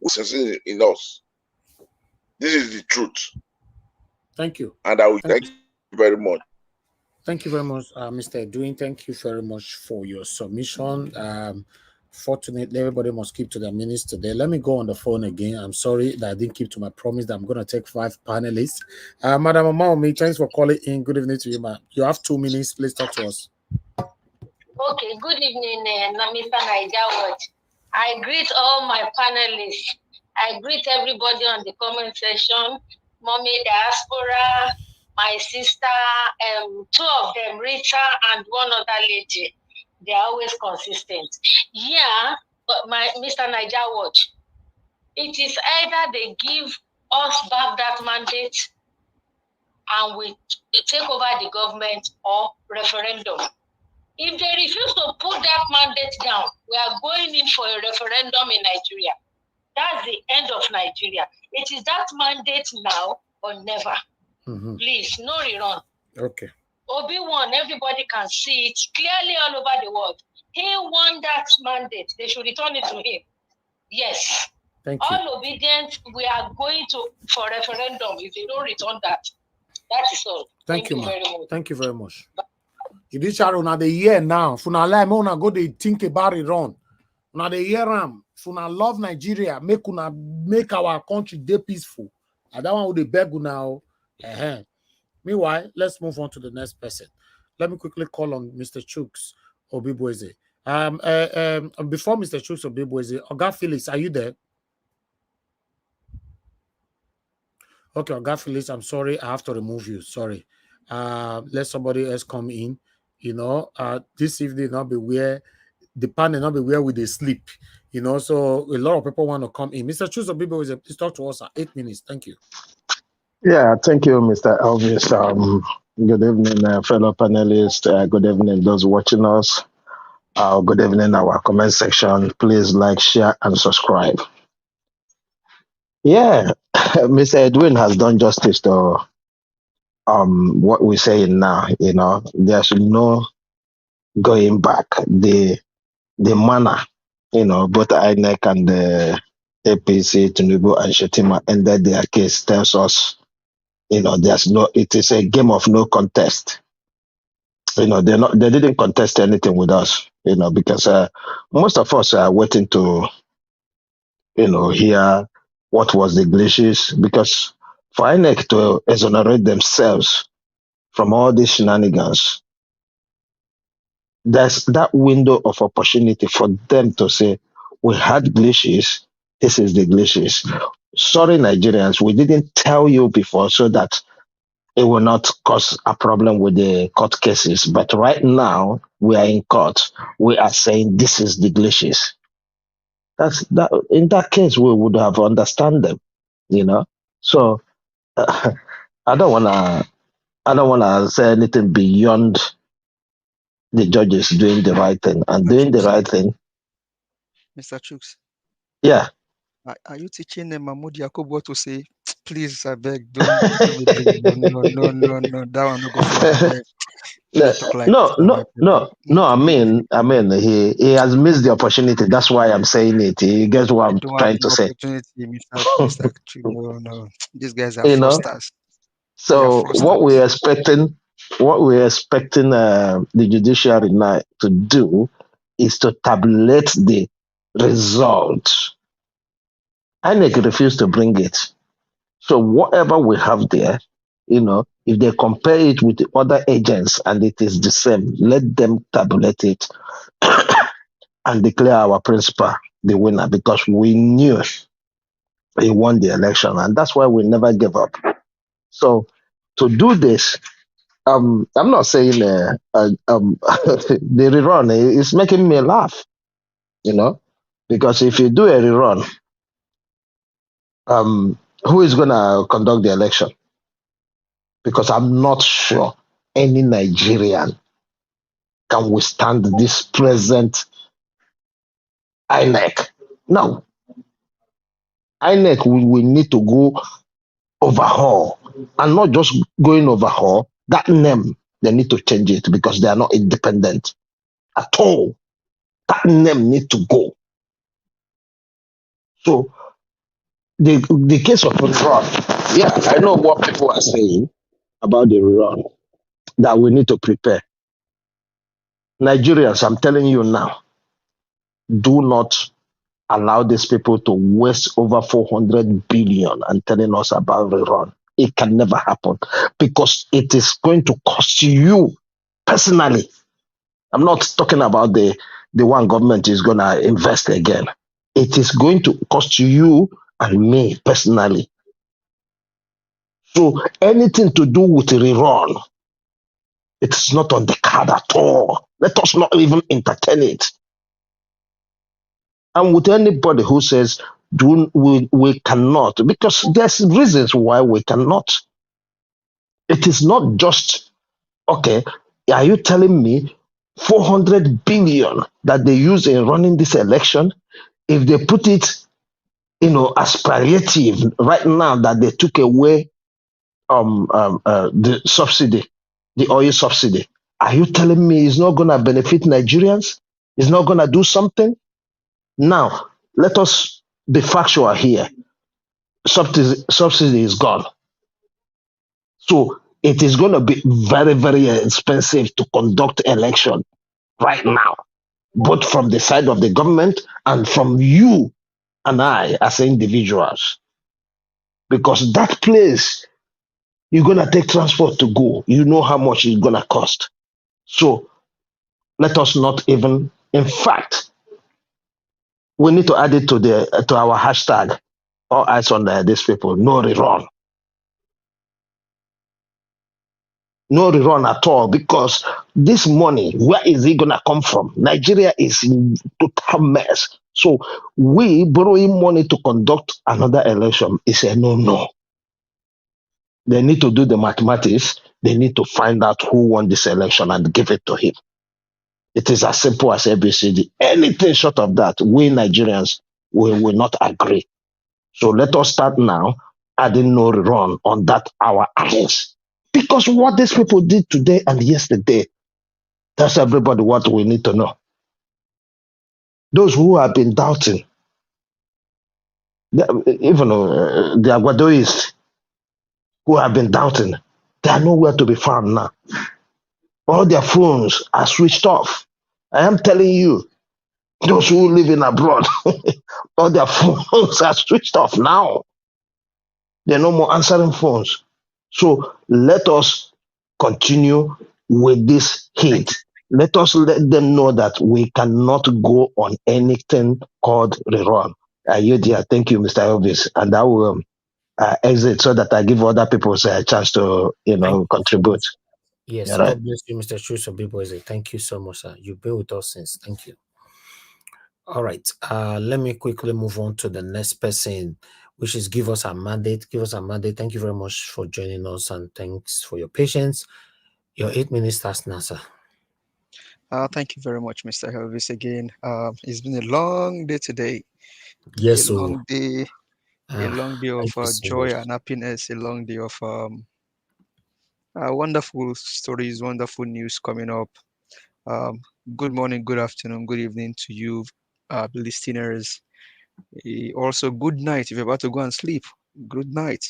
We in us. This is the truth. Thank you. And I will thank you very much. Thank you very much, Mr. Edwin. Thank you very much for your submission. Fortunately, everybody must keep to their minutes today. Let me go on the phone again. I'm sorry that I didn't keep to my promise that I'm going to take 5 panelists. Madam Amaomi, thanks for calling in. Good evening to you, ma'am. You have 2 minutes. Please talk to us. Okay, good evening, Mr. Niger. I greet all my panelists. I greet everybody on the comment section. Mommy Diaspora, my sister, 2 of them, Rita and one other lady. They are always consistent. Yeah, but Mr. Niger Watch, it is either they give us back that mandate and we take over the government, or referendum. If they refuse to put that mandate down, we are going in for a referendum in Nigeria. That's the end of Nigeria. It is that mandate now or never. Mm-hmm. Please, no rerun. Okay. Obi won, everybody can see it clearly all over the world. He won that mandate. They should return it to him. Yes. Thank you. All obedient, we are going for referendum if they don't return that. That is all. Thank you very much. Thank you very much. Judiciary, now the year now. Funa like me, go they think about it wrong. Now the year Funa love Nigeria. Make our country dey peaceful. And that one would be beg now. Meanwhile, let's move on to the next person. Let me quickly call on Mr. Chuks Obibueze. Before Mr. Chuks Obibueze, Oga Felix, are you there? Okay, Oga Felix, I'm sorry, I have to remove you. Sorry. Let somebody else come in. You know, this evening not be where the panel not be where we they sleep. You know, so a lot of people want to come in. Mr. Chuks Obibueze, please talk to us at 8 minutes. Thank you. Yeah, thank you, Mr. Elvis. Good evening, fellow panelists. Good evening, those watching us. Good evening, our comment section. Please like, share, and subscribe. Yeah, Mr. Edwin has done justice to what we're saying now. You know, there's no going back. The manner, you know, both INEC and the APC, Tinubu and Shetima ended their case tells us, you know, it is a game of no contest. You know, they didn't contest anything with us, you know, because most of us are waiting to, you know, hear what was the glitches, because for INEC to exonerate themselves from all these shenanigans, there's that window of opportunity for them to say, we had glitches, this is the glitches. Sorry, Nigerians, we didn't tell you before so that it will not cause a problem with the court cases. But right now, we are in court. We are saying this is the glitches. In that case, we would have understand them, you know. So I don't wanna say anything beyond the judges doing the right thing and doing the right thing. Mr. Chuks. Yeah. Are you teaching Mahmoud Yakub what to say? Please, I beg, don't no, that one no go No. I mean, he has missed the opportunity. That's why I'm saying it. He gets what I'm trying to say. Mr. No. These guys are fraudsters. So what we're expecting the judiciary now to do is to tabulate the results. INEC refused to bring it. So whatever we have there, you know, if they compare it with the other agents and it is the same, let them tabulate it and declare our principal the winner, because we knew he won the election, and that's why we never gave up. So to do this, I'm not saying the rerun is making me laugh, you know, Because if you do a rerun, who is going to conduct the election? Because I'm not sure any Nigerian can withstand this present INEC. No, INEC will need to go overhaul, and not just going overhaul, that name, they need to change it because they are not independent at all. That name need to go. So the case of Rerun, yeah, I know what people are saying about the Rerun, that we need to prepare. Nigerians, I'm telling you now, do not allow these people to waste over 400 billion and telling us about Rerun. It can never happen because it is going to cost you personally. I'm not talking about the one government is going to invest again. It is going to cost you and me personally. So anything to do with Rerun, it's not on the card at all. Let us not even entertain it. And with anybody who says we cannot, because there's reasons why we cannot. It is not just, okay, are you telling me 400 billion that they use in running this election, if they put it, as palliative right now that they took away the subsidy, the oil subsidy, are you telling me it's not going to benefit Nigerians? It's not going to do something? Now, let us be factual here. Subsidy is gone. So it is going to be very, very expensive to conduct election right now, both from the side of the government and from you and I as individuals. Because that place, you're going to take transport to go. You know how much it's going to cost. So let us not even, in fact, we need to add it to our hashtag, all eyes on these people, no rerun. No rerun at all, because this money, where is it going to come from? Nigeria is in total mess. So we borrowing money to conduct another election is a no-no. They need to do the mathematics. They need to find out who won this election and give it to him. It is as simple as ABCD. Anything short of that, we Nigerians will not agree. So let us start now adding no rerun on that our eyes. Because what these people did today and yesterday, that's everybody what we need to know. Those who have been doubting, even the Aguadoists who have been doubting, they are nowhere to be found now. All their phones are switched off. I am telling you, those who live in abroad, all their phones are switched off now. They're no more answering phones. So let us continue with this heat. Let us let them know that we cannot go on anything called rerun. Thank you, Mr. Elvis. And I will exit so that I give other people a chance to, contribute. Yes, Right. God bless you, Mr. Chuso Biboise. Thank you so much, sir. You've been with us since. Thank you. All right. Let me quickly move on to the next person, which is Give Us a Mandate. Give Us a Mandate. Thank you very much for joining us, and thanks for your patience. Your 8 minutes starts now, sir. Thank you very much, Mr. Elvis. Again, it's been a long day today. Yes, a long day, a long day of so joy much. and happiness. A long day of wonderful stories, wonderful news coming up. Good morning, good afternoon, good evening to you, listeners. Also, good night if you're about to go and sleep. Good night,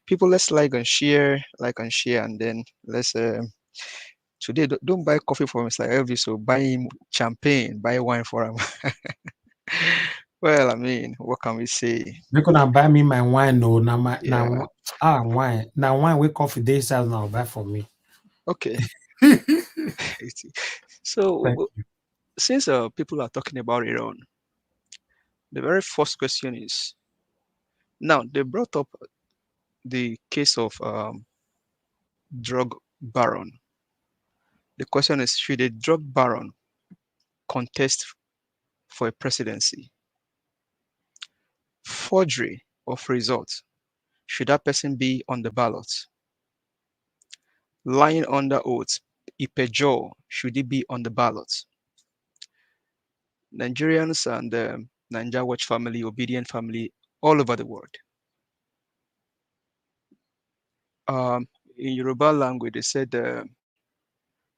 people. Let's like and share, and then let's. Today, don't buy coffee for Mr. Elvis, so buy him champagne, buy wine for him. Well, I mean, what can we say? They're gonna buy me my wine, no, wine. Now wine we coffee days now buy for me. Okay. So since people are talking about Iran, the very first question is, now they brought up the case of drug baron. The question is, should a drug baron contest for a presidency? Forgery of results. Should that person be on the ballot? Lying under oath, Ipejo, should it be on the ballot? Nigerians and the Ninja Watch family, obedient family, all over the world. In Yoruba language, they said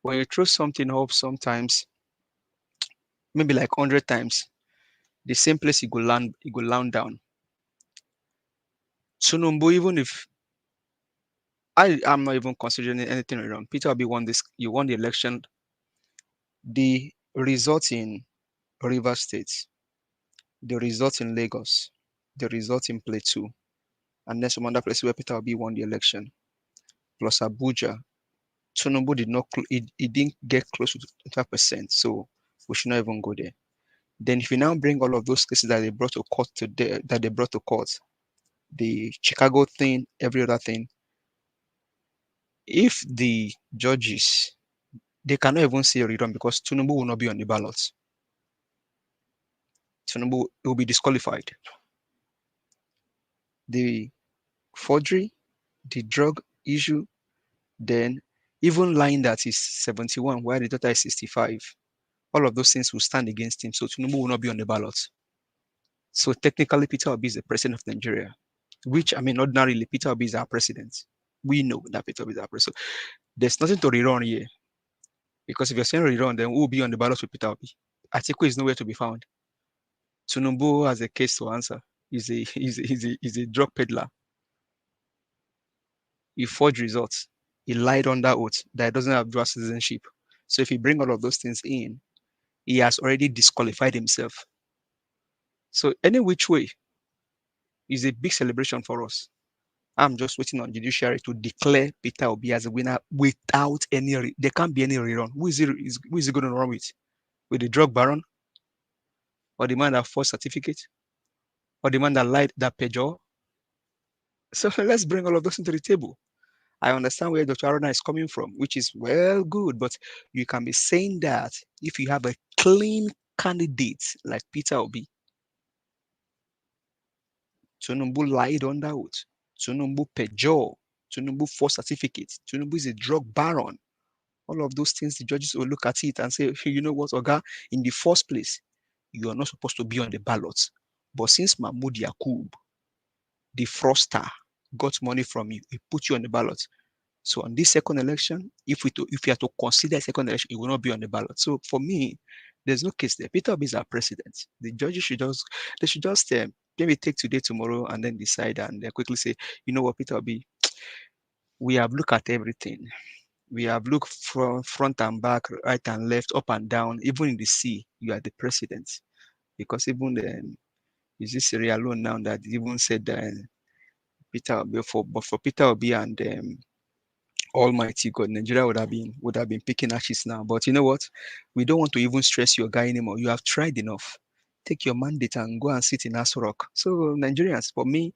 when you throw something up sometimes, maybe like 100 times, the same place it go land down. Tinubu, even if I'm not even considering anything wrong, Peter Obi won this. You won the election. The results in Rivers State, the results in Lagos, the results in Plateau, and then some other places where Peter Obi won the election, plus Abuja, Tinubu did not. It didn't get close to 25%. So we should not even go there. Then if you now bring all of those cases that they brought to court today, the Chicago thing, every other thing, if the judges, they cannot even say rerun because Tinubu will not be on the ballot. Tinubu will be disqualified. The forgery, the drug issue, then even lying that he's 71 while the daughter is 65, all of those things will stand against him. So Tinubu will not be on the ballot. So technically, Peter Obi is the president of Nigeria, which, I mean, ordinarily, Peter Obi is our president. We know that Peter Obi is our president. So there's nothing to rerun here. Because if you're saying rerun, then who will be on the ballot with Peter Obi? Atiku is nowhere to be found. Tinubu has a case to answer. He's a drug peddler. He forged results. He lied on that oath that he doesn't have dual citizenship. So if you bring all of those things in, he has already disqualified himself. So any which way is a big celebration for us. I'm just waiting on Judiciary to declare Peter Obi as a winner without any. There can't be any rerun. Who is he going to run with? With the drug baron, or the man that forged certificate, or the man that lied, that Pejo? So let's bring all of those into the table. I understand where Dr. Aruna is coming from, which is well good, but you can be saying that if you have a clean candidate like Peter Obi. Tinubu lied on that oath. Tinubu Pejo. Tinubu forged certificate. Tinubu is a drug baron. All of those things, the judges will look at it and say, hey, you know what, Oga, in the first place, you are not supposed to be on the ballots. But since Mahmoud Yakub, the fraudster, got money from you, he put you on the ballot. So on this second election, if you have to consider a second election, it will not be on the ballot. So for me, there's no case there. Peter Obi is our president. The judges should just maybe take today, tomorrow, and then decide and quickly say, you know what, Peter Obi, we have looked at everything. We have looked front and back, right and left, up and down, even in the sea, you are the president. Because even then, is this Sierra Leone now that even said that Peter Obi, for Peter Obi and Almighty God, Nigeria would have been picking ashes now. But you know what? We don't want to even stress your guy anymore. You have tried enough. Take your mandate and go and sit in Aso Rock. So Nigerians, for me,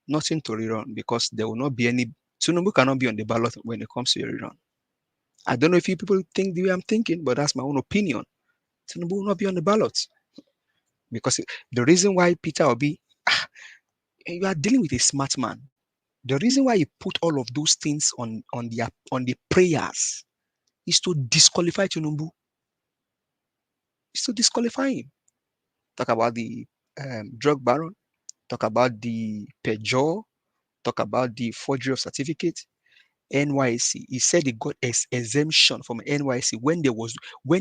nothing to rerun because there will not be any. Tinubu cannot be on the ballot when it comes to a rerun. I don't know if you people think the way I'm thinking, but that's my own opinion. Tinubu will not be on the ballot because the reason why Peter Obi, you are dealing with a smart man. The reason why he put all of those things on the prayers is to disqualify Tinubu. It's to disqualify him. Talk about the drug baron, talk about the Peugeot, talk about the forgery of certificate, NYC. He said he got exemption from NYC when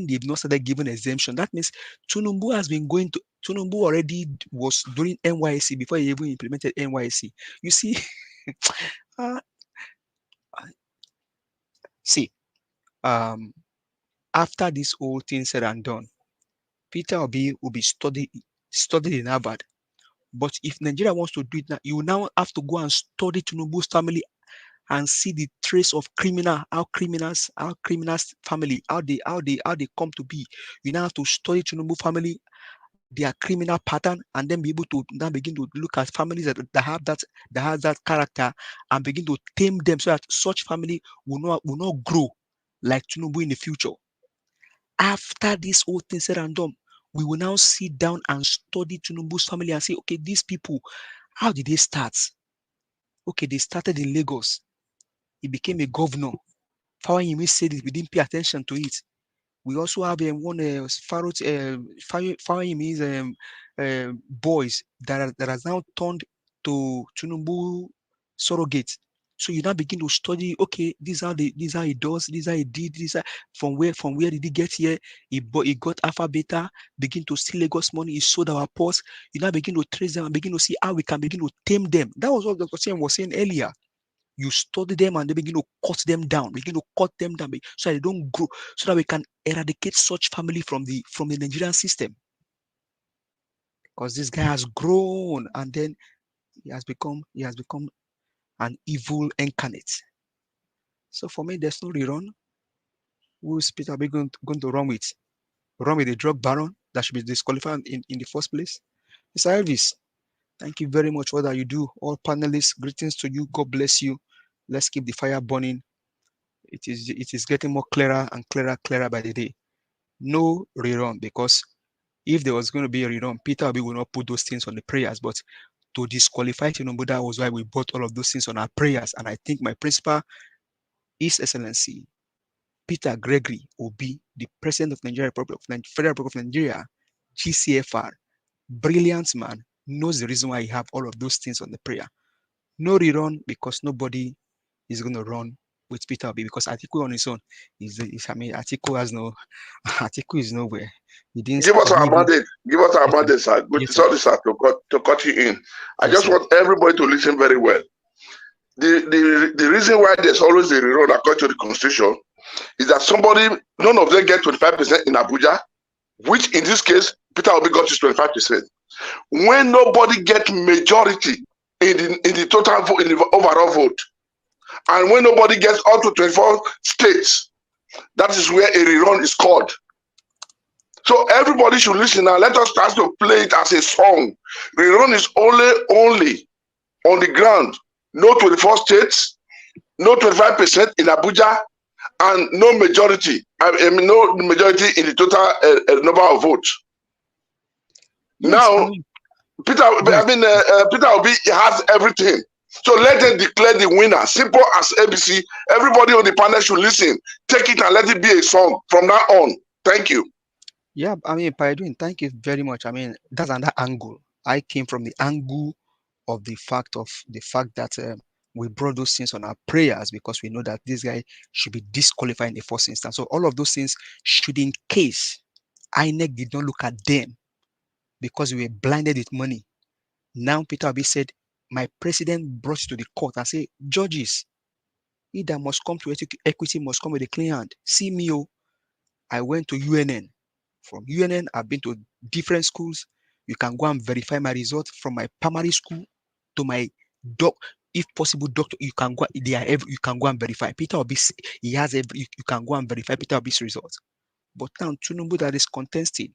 they've not started giving exemption. That means Tinubu already was doing NYC before he even implemented NYC. You see, after this whole thing said and done, Peter Obi will be studied in Harvard. But if Nigeria wants to do it now, you now have to go and study Tinubu's family and see the trace of how criminals family, how they come to be. You now have to study Tinubu family, their criminal pattern, and then be able to now begin to look at families that have that character and begin to tame them so that such family will not grow like Tinubu in the future. After this whole thing said and done, We will now sit down and study Tinubu's family and say, okay, these people, how did they start? Okay, they started in Lagos. He became a governor. Fawayimi said it, we didn't pay attention to it. We also have one Fawayimi's boys that has now turned to Tinubu surrogate. So you now begin to study. Okay, these are he does. These are he did. These are from where did he get here? He got alpha beta. Begin to steal Lagos money. He sold our ports. You now begin to trace them and begin to see how we can begin to tame them. That was what Dr. Siem was saying earlier. You study them and they begin to cut them down, so they don't grow, so that we can eradicate such family from the Nigerian system. Because this guy has grown and then he has become an evil incarnate. So for me, there's no rerun. Who is Peter Obi going to run with? Run with a drug baron that should be disqualified in the first place? Mr. Elvis, thank you very much for that you do. All panelists, greetings to you. God bless you. Let's keep the fire burning. It is getting more clearer and clearer by the day. No rerun, because if there was going to be a rerun, Peter Obi will not put those things on the prayers. But to disqualify Tinubu, that was why we brought all of those things on our prayers. And I think my principal, His Excellency Peter Gregory Obi, the President of Federal Republic of Nigeria, GCFR, brilliant man, knows the reason why he have all of those things on the prayer. No rerun, because nobody is going to run with Peter Obi, because Atiku on his own Atiku has no Atiku is nowhere. He didn't give us our mandate. Give us our mandate, sir. Good. Yes, sorry, sir, to cut you in. I just want everybody to listen very well. The reason why there's always a rerun according to the constitution is that none of them get 25% in Abuja, which in this case Peter Obi got his 25%. When nobody gets majority in the total vote, in the overall vote, and when nobody gets up to 24 states, that is where a rerun is called. So everybody should listen now. Let us start to play it as a song. Rerun is only on the ground. No 24 states, no 25% in Abuja, and no majority. No majority in the total number of votes. Yes, now, Peter Obi has everything. So let them declare the winner. Simple as ABC. Everybody on the panel should listen. Take it and let it be a song from now on. Thank you. Yeah, Paiduin, thank you very much. That's another angle. I came from the angle of the fact that we brought those things on our prayers, because we know that this guy should be disqualified in the first instance. So all of those things should, in case INEC did not look at them because we were blinded with money. Now Peter Obi said, my president brought you to the court and say, judges, he that must come to equity must come with a clean hand. See me, I went to UNN. From UNN, I've been to different schools. You can go and verify my results from my primary school to my if possible, doctor. You can go. You can go and verify. Peter Obi, he has every. You can go and verify Peter Obi's results. But now Tinubu that is contesting,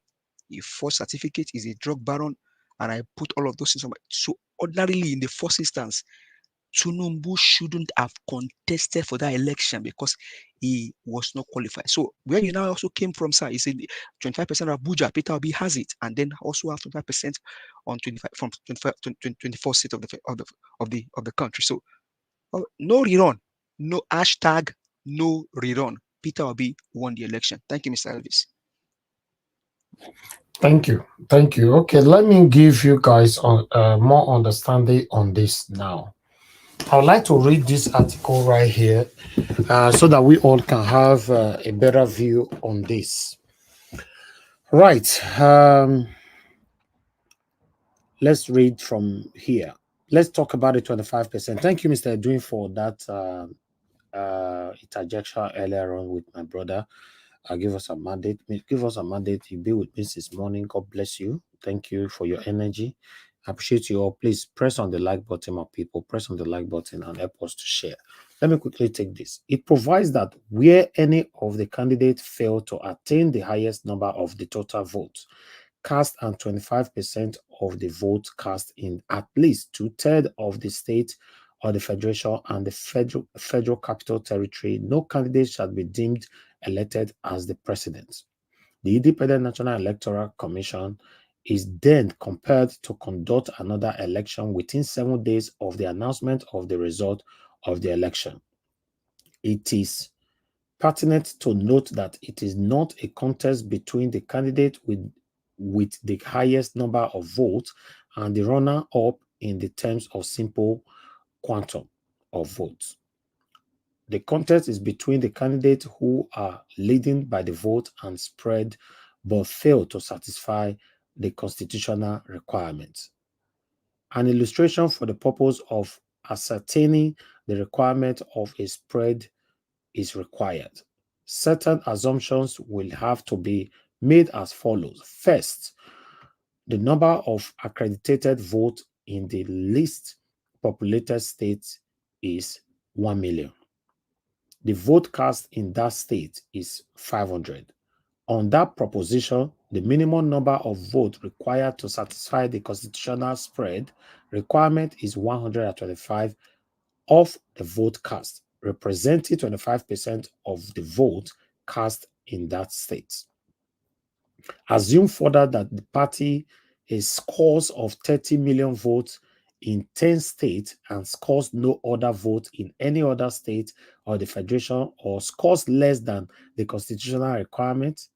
his first certificate is a drug baron, and I put all of those things on. So ordinarily, in the first instance, Tinubu shouldn't have contested for that election because he was not qualified. So where you now also came from, sir, is in 25% of Abuja. Peter Obi has it, and then also have 25% on 24 states of the country. So no rerun, no hashtag, no rerun. Peter Obi won the election. Thank you, Mr. Elvis. Thank you. Okay, let me give you guys more understanding on this now. I would like to read this article right here so that we all can have a better view on this. Right. Let's read from here. Let's talk about the 25%. Thank you, Mr. Edwin, for that interjection earlier on with my brother. Give us a mandate. You'll be with me this morning. God bless you. Thank you for your energy. I appreciate you all. Please press on the like button, my people. Press on the like button and help us to share. Let me quickly take this. It provides that where any of the candidates fail to attain the highest number of the total votes cast and 25% of the votes cast in at least 2/3 of the state or the federation and the federal capital territory, no candidate shall be deemed elected as the president. The Independent National Electoral Commission is then compelled to conduct another election within 7 days of the announcement of the result of the election. It is pertinent to note that it is not a contest between the candidate with the highest number of votes and the runner-up in the terms of simple quantum of votes. The contest is between the candidates who are leading by the vote and spread but fail to satisfy the constitutional requirements. An illustration for the purpose of ascertaining the requirement of a spread is required. Certain assumptions will have to be made as follows. First, the number of accredited votes in the least populated states is 1 million. The vote cast in that state is 500. On that proposition, the minimum number of votes required to satisfy the constitutional spread requirement is 125 of the vote cast, representing 25% of the vote cast in that state. Assume further that the party scores of 30 million votes in 10 states and scores no other vote in any other state or the federation, or scores less than the constitutional requirement.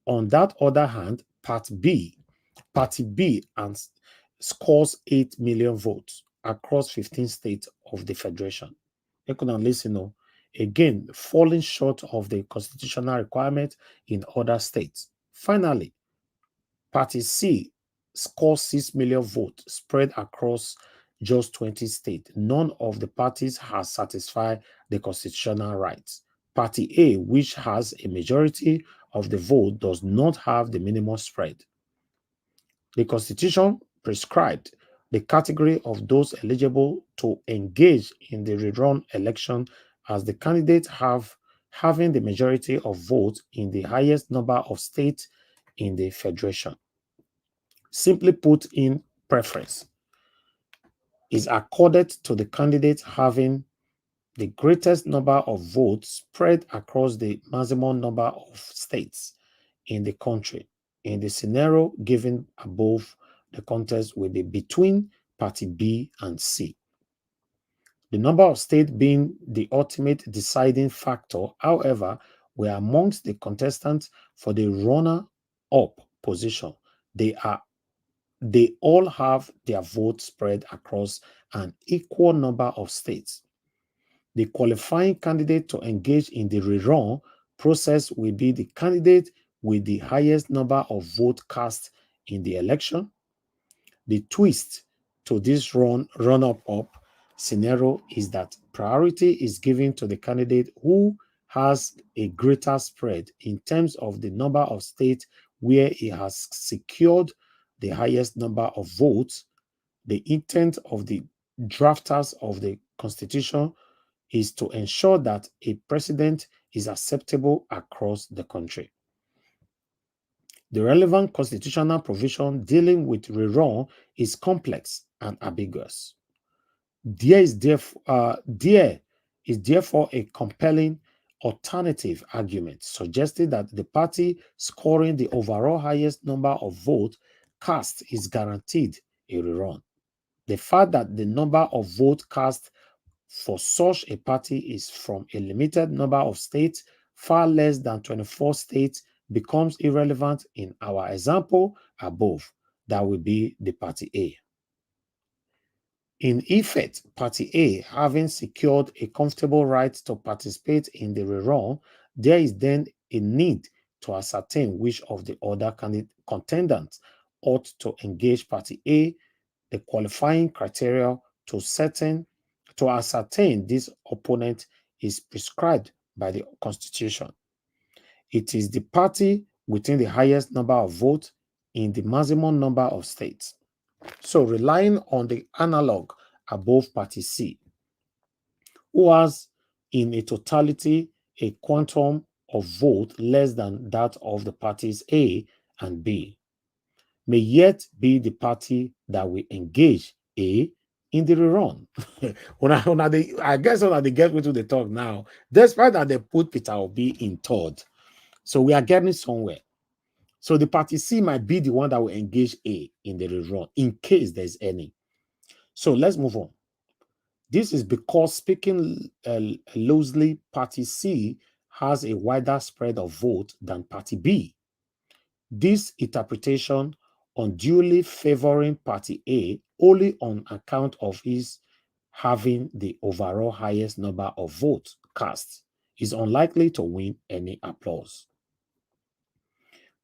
On that other hand, Party B and scores 8 million votes across 15 states of the federation. You can listen, again, falling short of the constitutional requirement in other states. Finally, Party C scores 6 million votes spread across just 20 states. None of the parties has satisfied the constitutional rights. Party A, which has a majority of the vote, does not have the minimum spread. The Constitution prescribed the category of those eligible to engage in the rerun election as the candidate having the majority of votes in the highest number of states in the federation. Simply put, in preference is accorded to the candidate having the greatest number of votes spread across the maximum number of states in the country. In the scenario given above, the contest will be between Party B and C. The number of states being the ultimate deciding factor, however, were amongst the contestants for the runner-up position. They all have their votes spread across an equal number of states. The qualifying candidate to engage in the rerun process will be the candidate with the highest number of votes cast in the election. The twist to this run-up scenario is that priority is given to the candidate who has a greater spread in terms of the number of states where he has secured the highest number of votes. The intent of the drafters of the Constitution is to ensure that a precedent is acceptable across the country. The relevant constitutional provision dealing with rerun is complex and ambiguous. There is therefore a compelling alternative argument suggesting that the party scoring the overall highest number of votes cast is guaranteed a rerun. The fact that the number of votes cast for such a party is from a limited number of states, far less than 24 states, becomes irrelevant in our example above. That will be the Party A. In effect, Party A, having secured a comfortable right to participate in the rerun, there is then a need to ascertain which of the other contendants ought to engage Party A. The qualifying criteria to ascertain this opponent is prescribed by the Constitution. It is the party within the highest number of votes in the maximum number of states. So, relying on the analog above Party C, who has in a totality a quantum of vote less than that of the parties A and B, may yet be the party that will engage A in the rerun. I guess when they get into the talk now, despite that they put Peter Obi in third. So we are getting somewhere. So the party C might be the one that will engage A in the rerun in case there's any. So let's move on. This is because, speaking loosely, party C has a wider spread of vote than party B. This interpretation unduly favoring party A only on account of his having the overall highest number of votes cast is unlikely to win any applause.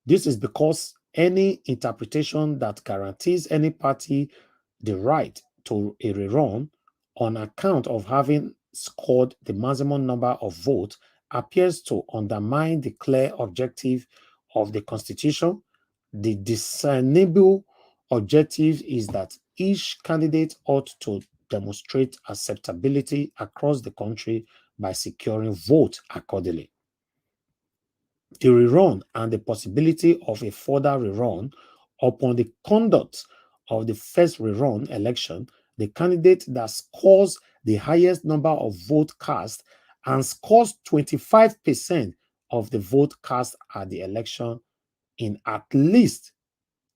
This is because any interpretation that guarantees any party the right to a rerun on account of having scored the maximum number of votes appears to undermine the clear objective of the Constitution. The discernible objective is that each candidate ought to demonstrate acceptability across the country by securing votes accordingly. The rerun and the possibility of a further rerun upon the conduct of the first rerun election, the candidate that scores the highest number of votes cast and scores 25% of the vote cast at the election in at least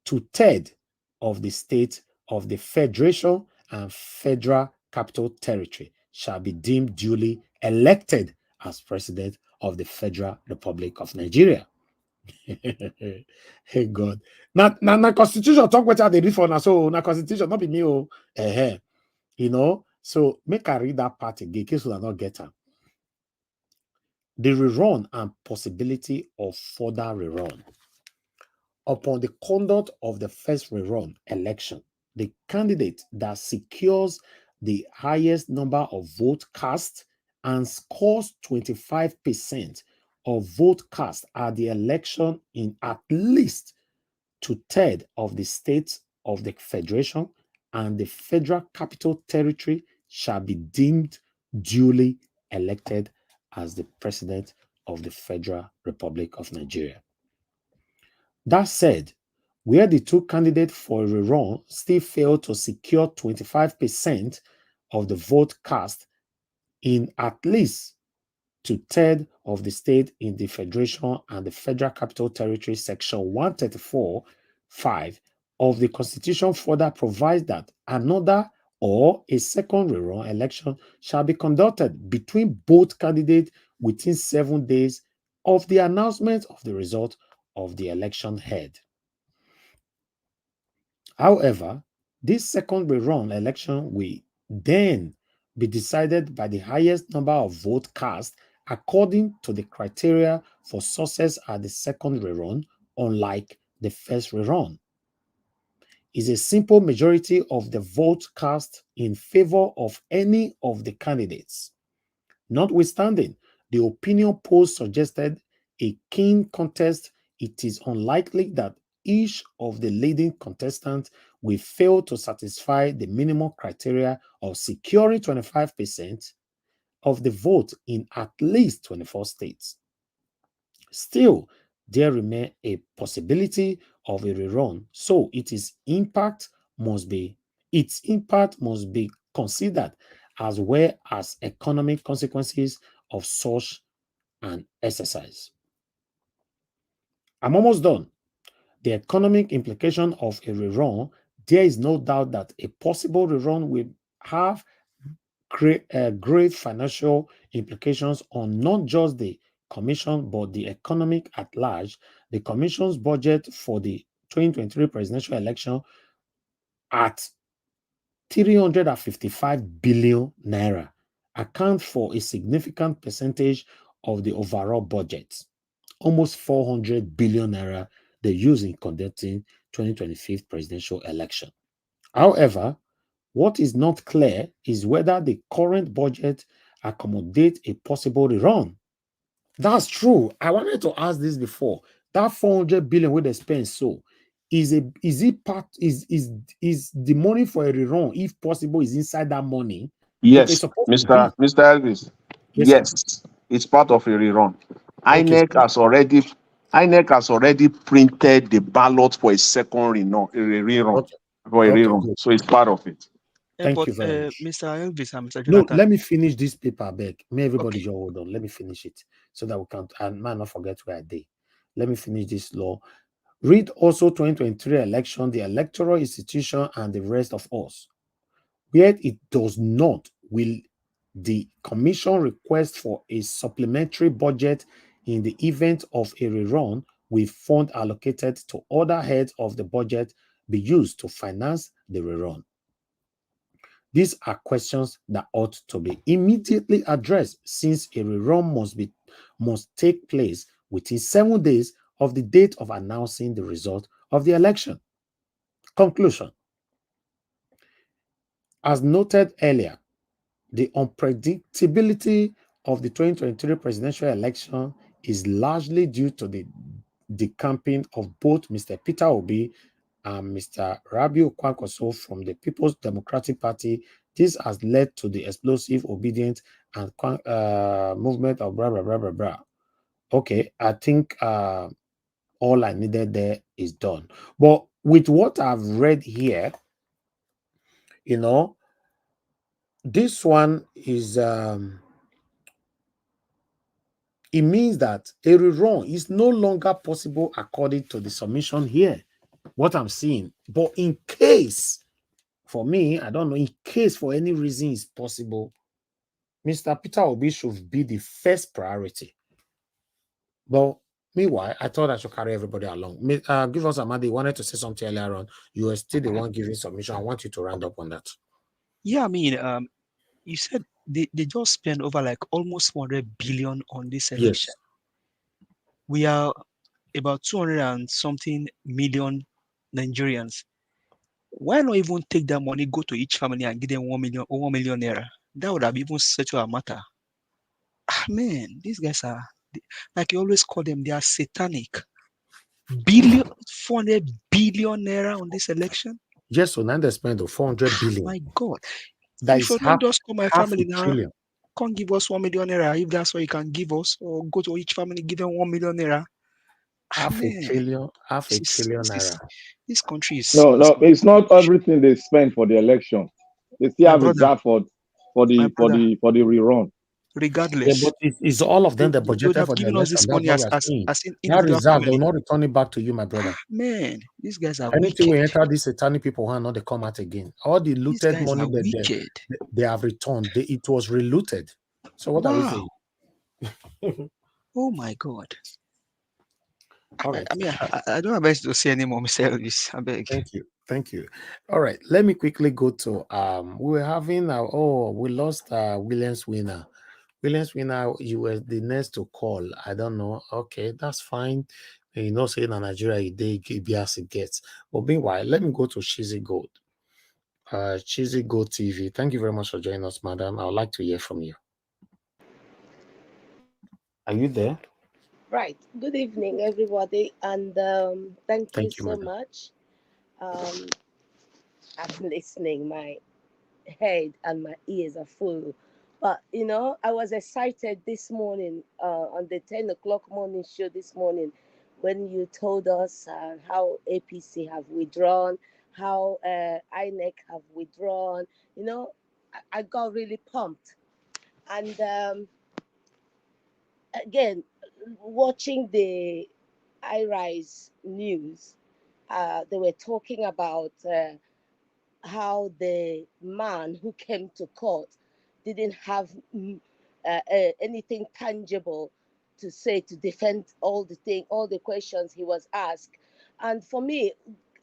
2/3 of the state of the Federation and Federal Capital Territory shall be deemed duly elected as President of the Federal Republic of Nigeria. Hey God. Now Constitution talk what they read for now. So now Constitution not be me. You know, so make I read that part again in case we are not getting. The rerun and possibility of further rerun. Upon the conduct of the first rerun election, the candidate that secures the highest number of votes cast and scores 25% of vote cast at the election in at least 2/3 of the states of the Federation and the Federal Capital Territory shall be deemed duly elected as the President of the Federal Republic of Nigeria. That said, where the two candidates for a rerun still fail to secure 25% of the vote cast in at least 2/3 of the state in the Federation and the Federal Capital Territory, Section 134(5) of the Constitution further provides that another or a second rerun election shall be conducted between both candidates within 7 days of the announcement of the result of the election held. However, this second rerun election will then be decided by the highest number of votes cast according to the criteria for success at the second rerun, unlike the first rerun. Is a simple majority of the votes cast in favor of any of the candidates. Notwithstanding, the opinion polls suggested a keen contest, it is unlikely that each of the leading contestants will fail to satisfy the minimum criteria of securing 25% of the vote in at least 24 states. Still, there remains a possibility of a rerun, so its impact must be considered, as well as economic consequences of such an exercise. I'm almost done. The economic implication of a rerun, there is no doubt that a possible rerun will have grave financial implications on not just the Commission, but the economic at large. The Commission's budget for the 2023 presidential election at 355 billion naira account for a significant percentage of the overall budget, almost 400 billion naira they use in conducting 2025 presidential election. However, what is not clear is whether the current budget accommodates a possible rerun. That's true. I wanted to ask this before. That 400 billion where they spend, so is the money for a rerun, if possible, is inside that money? Yes, Mr. Elvis. Yes, it's part of a rerun. INEC has already printed the ballot for a second rerun. So it's part of it. Thank you very much. Mr. Elvis and Mr. No, Jonathan. let me finish this paper back. May everybody just hold on. Let me finish it so that we can, and man, not forget where I did. Let me finish this law. Read also 2023 election, the electoral institution, and the rest of us. Where it does not, will the commission request for a supplementary budget in the event of a rerun with fund allocated to other heads of the budget be used to finance the rerun? These are questions that ought to be immediately addressed, since a rerun must take place within 7 days of the date of announcing the result of the election. Conclusion. As noted earlier, the unpredictability of the 2023 presidential election is largely due to the decamping of both Mr. Peter Obi and Mr. Rabiu Kwankwaso from the People's Democratic Party. This has led to the explosive obedience and movement of blah, blah, blah, blah, blah. Okay, I think all I needed there is done. But with what I've read here, you know, this one is it means that a rerun is no longer possible according to the submission here, what I'm seeing. But in case, for me, I don't know, in case for any reason it's possible, Mr. Peter Obi should be the first priority. But meanwhile, I thought I should carry everybody along. Give us Amadi. You wanted to say something earlier on. You were still the one giving submission. I want you to round up on that. Yeah, I mean, you said they just spent over like almost 100 billion on this election. Yes. We are about 200 and something million Nigerians. Why not even take that money, go to each family and give them 1 million or 1 million naira? That would have even settled our matter. Man, these guys are, like you always call them, they are satanic. 400 billion naira on this election? Yes, so now they spend 400 billion. My God. That if is you don't just call my family now, trillion. Can't give us 1 million naira if that's what you can give us, or go to each family, give them 1 million naira. Half a trillion naira. This country is no, it's not everything they spend for the election. They still have reserve for the rerun. Regardless, yeah, but it's all of them that they would budgeted have for the given us election. this That's money what we're saying. as in That individual reserve, family. they will not return it back to you, my brother. Man, these guys are anything wicked. we enter these satanic people hand, not they come out again. All the looted money that they have returned, it was relooted. So what are we saying? Oh my God. All right. I mean, I don't have anything to say anymore, Mr. Elvis. I beg. Thank you. All right. Let me quickly go to we were having we lost Williams winner. Williams winner, you were the next to call. I don't know. Okay, that's fine. You know, saying in Nigeria, they be as it gets. But meanwhile, let me go to Cheesy Gold. Cheesy Gold TV. Thank you very much for joining us, madam. I would like to hear from you. Are you there? Right. Good evening, everybody, and thank you so madam. much. I'm listening. My head and my ears are full. But you know, I was excited this morning on the 10 o'clock morning show this morning when you told us how APC have withdrawn, how INEC have withdrawn. You know, I got really pumped. And again, watching the iRise news, they were talking about how the man who came to court didn't have anything tangible to say to defend all the questions he was asked. And for me,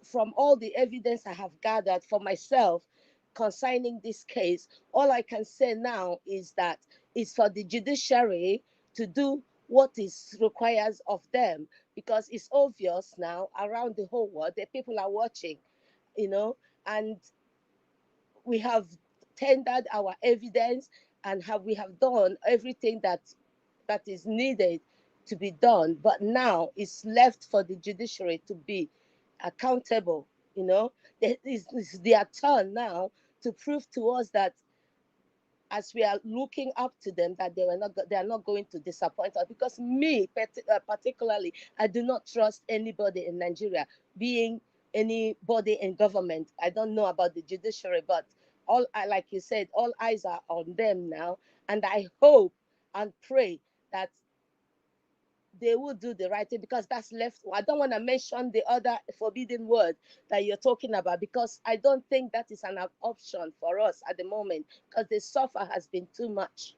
from all the evidence I have gathered for myself concerning this case, all I can say now is that it's for the judiciary to do what is requires of them, because it's obvious now around the whole world that people are watching, you know, and we have tendered our evidence and we have done everything that is needed to be done. But now it's left for the judiciary to be accountable. You know, it's their turn now to prove to us that, as we are looking up to them, that they are not going to disappoint us. Because me particularly, I do not trust anybody in Nigeria, being anybody in government. I don't know about the judiciary, but like you said, all eyes are on them now, and I hope and pray that they will do the right thing, because that's left. I don't want to mention the other forbidden word that you're talking about, because I don't think that is an option for us at the moment, because the suffer has been too much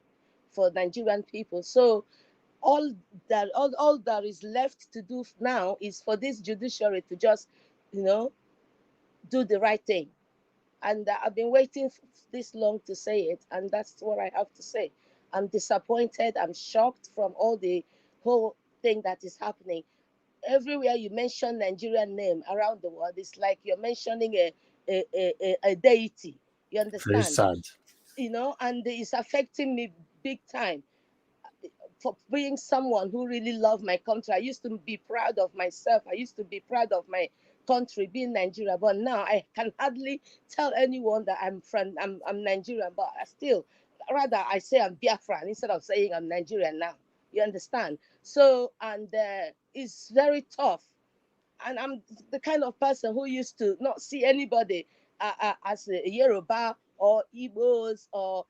for Nigerian people. So all that is left to do now is for this judiciary to just, do the right thing. And I've been waiting this long to say it, and that's what I have to say. I'm disappointed. I'm shocked from all the whole thing that is happening. Everywhere you mention Nigerian name around the world, it's like you're mentioning a deity. You Very understand? sad. And it's affecting me big time. For being someone who really loved my country, I used to be proud of myself. I used to be proud of my country, being Nigeria. But now I can hardly tell anyone that I'm Nigerian. But rather I say I'm Biafran instead of saying I'm Nigerian now. You understand? So, and it's very tough. And I'm the kind of person who used to not see anybody as a Yoruba or Igbos or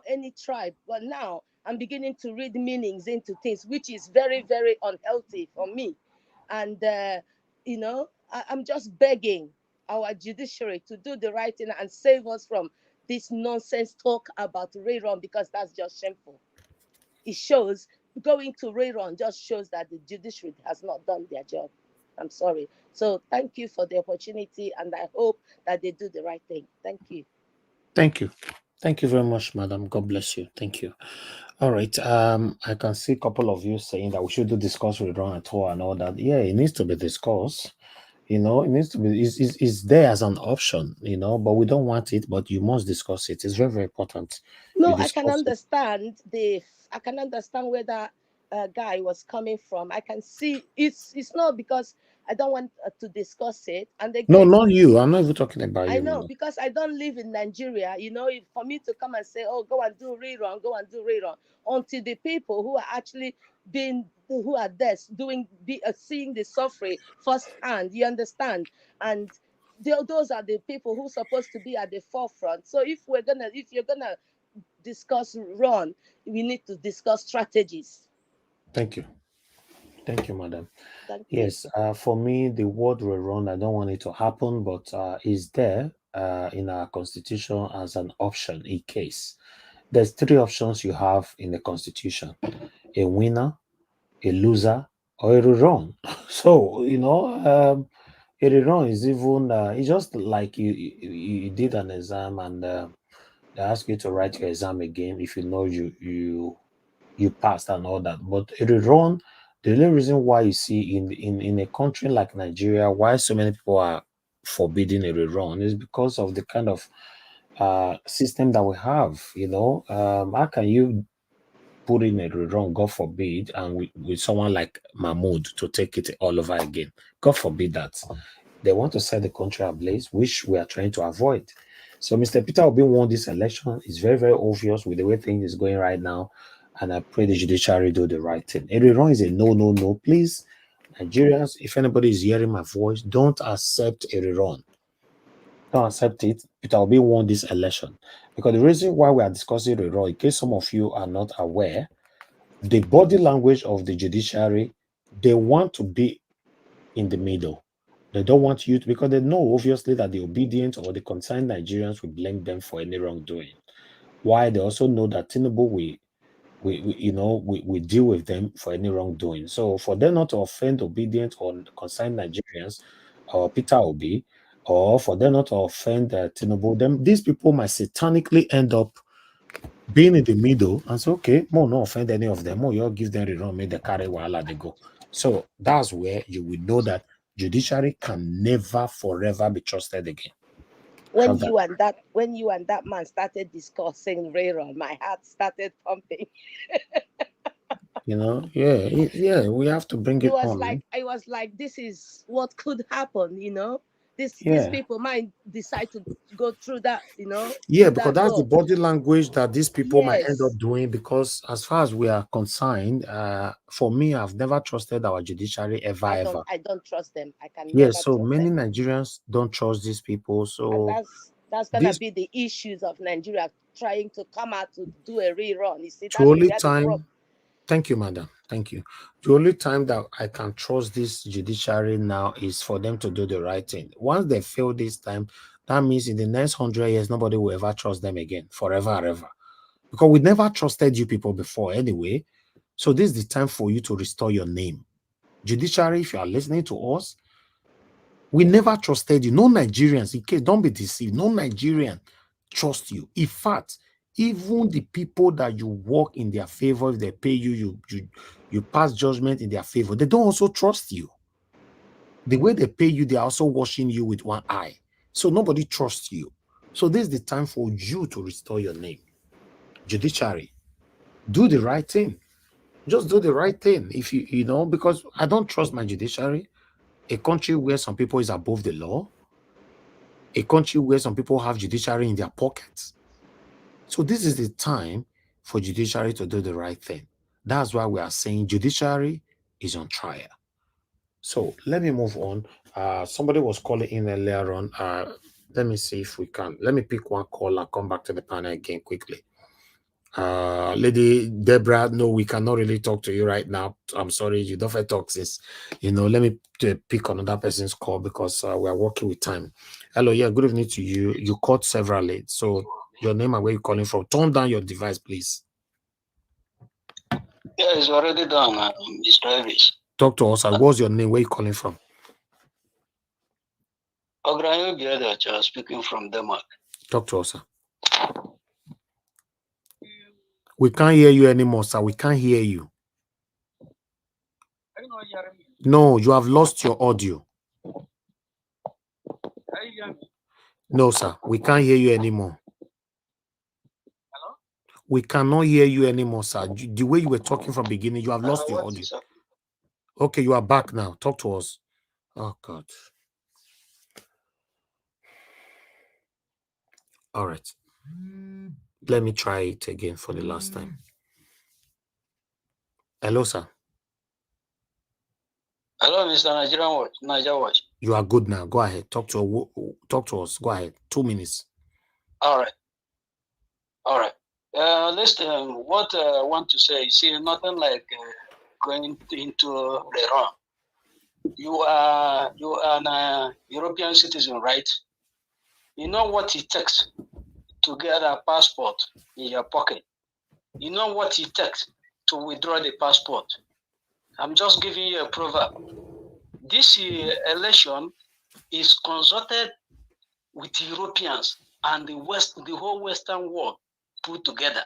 any tribe. But now I'm beginning to read meanings into things, which is very, very unhealthy for me. And I'm just begging our judiciary to do the right thing and save us from this nonsense talk about Rerun, because that's just shameful. It shows, going to Rerun just shows that the judiciary has not done their job. I'm sorry. So thank you for the opportunity, and I hope that they do the right thing. Thank you. Thank you. Thank you very much, madam. God bless you. Thank you. All right. I can see a couple of you saying that we should discuss Rerun at all and all that. Yeah, it needs to be discussed. It needs to be, it's there as an option, but we don't want it, but you must discuss it. It's very, very important. No, I can understand I can understand where that guy was coming from. I can see it's not because I don't want to discuss it. And again, no, not you. I'm not even talking about you. I know, because I don't live in Nigeria. For me to come and say, oh, go and do Rerun, until the people who are actually who are there seeing the suffering firsthand, you understand? And those are the people who are supposed to be at the forefront. So if you're gonna discuss Run, we need to discuss strategies. Thank you. Thank you, madam. Thank yes, for me, the word Rerun, I don't want it to happen, but is there in our constitution as an option in case. There's 3 options you have in the constitution: a winner, a loser, or a rerun. So, a rerun is even, it's just like you did an exam and they ask you to write your exam again if you know you passed and all that. But a rerun, the only reason why you see in a country like Nigeria, why so many people are forbidding a rerun is because of the kind of system that we have. How can you put in a rerun, God forbid, and with someone like Mahmoud to take it all over again? God forbid that. They want to set the country ablaze, which we are trying to avoid. So Mr. Peter Obi won this election. It's very, very obvious with the way things is going right now. And I pray the judiciary do the right thing. A rerun is a no, no, no. Please, Nigerians, if anybody is hearing my voice, don't accept a rerun. Don't accept it. Peter Obi won this election. Because the reason why we are discussing rerun, in case some of you are not aware, the body language of the judiciary, they want to be in the middle. They don't want you to, because they know obviously that the obedient or the concerned Nigerians will blame them for any wrongdoing. Why? They also know that Tinubu we deal with them for any wrongdoing. So for them not to offend obedient or concerned Nigerians or Peter Obi, or for them not to offend Tinubu, these people might satanically end up being in the middle and say, okay, more not offend any of them, more you all give them the wrong, make the carry while they go. So that's where you will know that judiciary can never forever be trusted again. When you and that man started discussing Rerun, my heart started pumping. Yeah, we have to bring it on. I was like, this is what could happen, These people might decide to go through that, Yeah, because that's the body language that these people might end up doing. Because as far as we are concerned, for me, I've never trusted our judiciary ever. I don't trust them. I can never. Yeah, so many Nigerians don't trust these people. So and that's gonna be the issues of Nigeria trying to come out to do a rerun. You see, that's the problem. Thank you, madam. Thank you. The only time that I can trust this judiciary now is for them to do the right thing. Once they fail this time, that means in the next 100 years, nobody will ever trust them again, forever and ever. Because we never trusted you people before anyway. So this is the time for you to restore your name. Judiciary, if you are listening to us, we never trusted you. No Nigerians, in case, don't be deceived. No Nigerian trust you. In fact, even the people that you work in their favor, if they pay you, you pass judgment in their favor, they don't also trust you. The way they pay you, they're also watching you with one eye. So nobody trusts you. So this is the time for you to restore your name. Judiciary, do the right thing. Just do the right thing. If you know, because I don't trust my judiciary. A country where some people is above the law, a country where some people have judiciary in their pockets. So this is the time for judiciary to do the right thing. That's why we are saying judiciary is on trial. So let me move on. Somebody was calling in earlier on. Let me see if we can. Let me pick one call and come back to the panel again quickly. Lady Deborah, no, we cannot really talk to you right now. I'm sorry, you don't have talk this. Let me pick another person's call because we are working with time. Hello, yeah, good evening to you. You called severally. So your name and where you're calling from. Turn down your device, please. Yeah, it's already done, Mr. Elvis. Talk to us. What's your name? Where you calling from? Ograyo Biadacha, speaking from Denmark. Talk to us, sir. We can't hear you anymore, sir. We can't hear you. No, you have lost your audio. No, sir. We can't hear you anymore. We cannot hear you anymore, sir. The way you were talking from the beginning, you have lost your audio. Okay, you are back now. Talk to us. Oh, God. All right. Let me try it again for the last time. Hello, sir. Hello, Mr. Niger Watch. You are good now. Go ahead. Talk to us. Go ahead. 2 minutes. All right. Listen, what I want to say, see, nothing like going into Rerun. You are a European citizen, right? You know what it takes to get a passport in your pocket. You know what it takes to withdraw the passport. I'm just giving you a proverb. This election is consulted with Europeans and the whole Western world put together.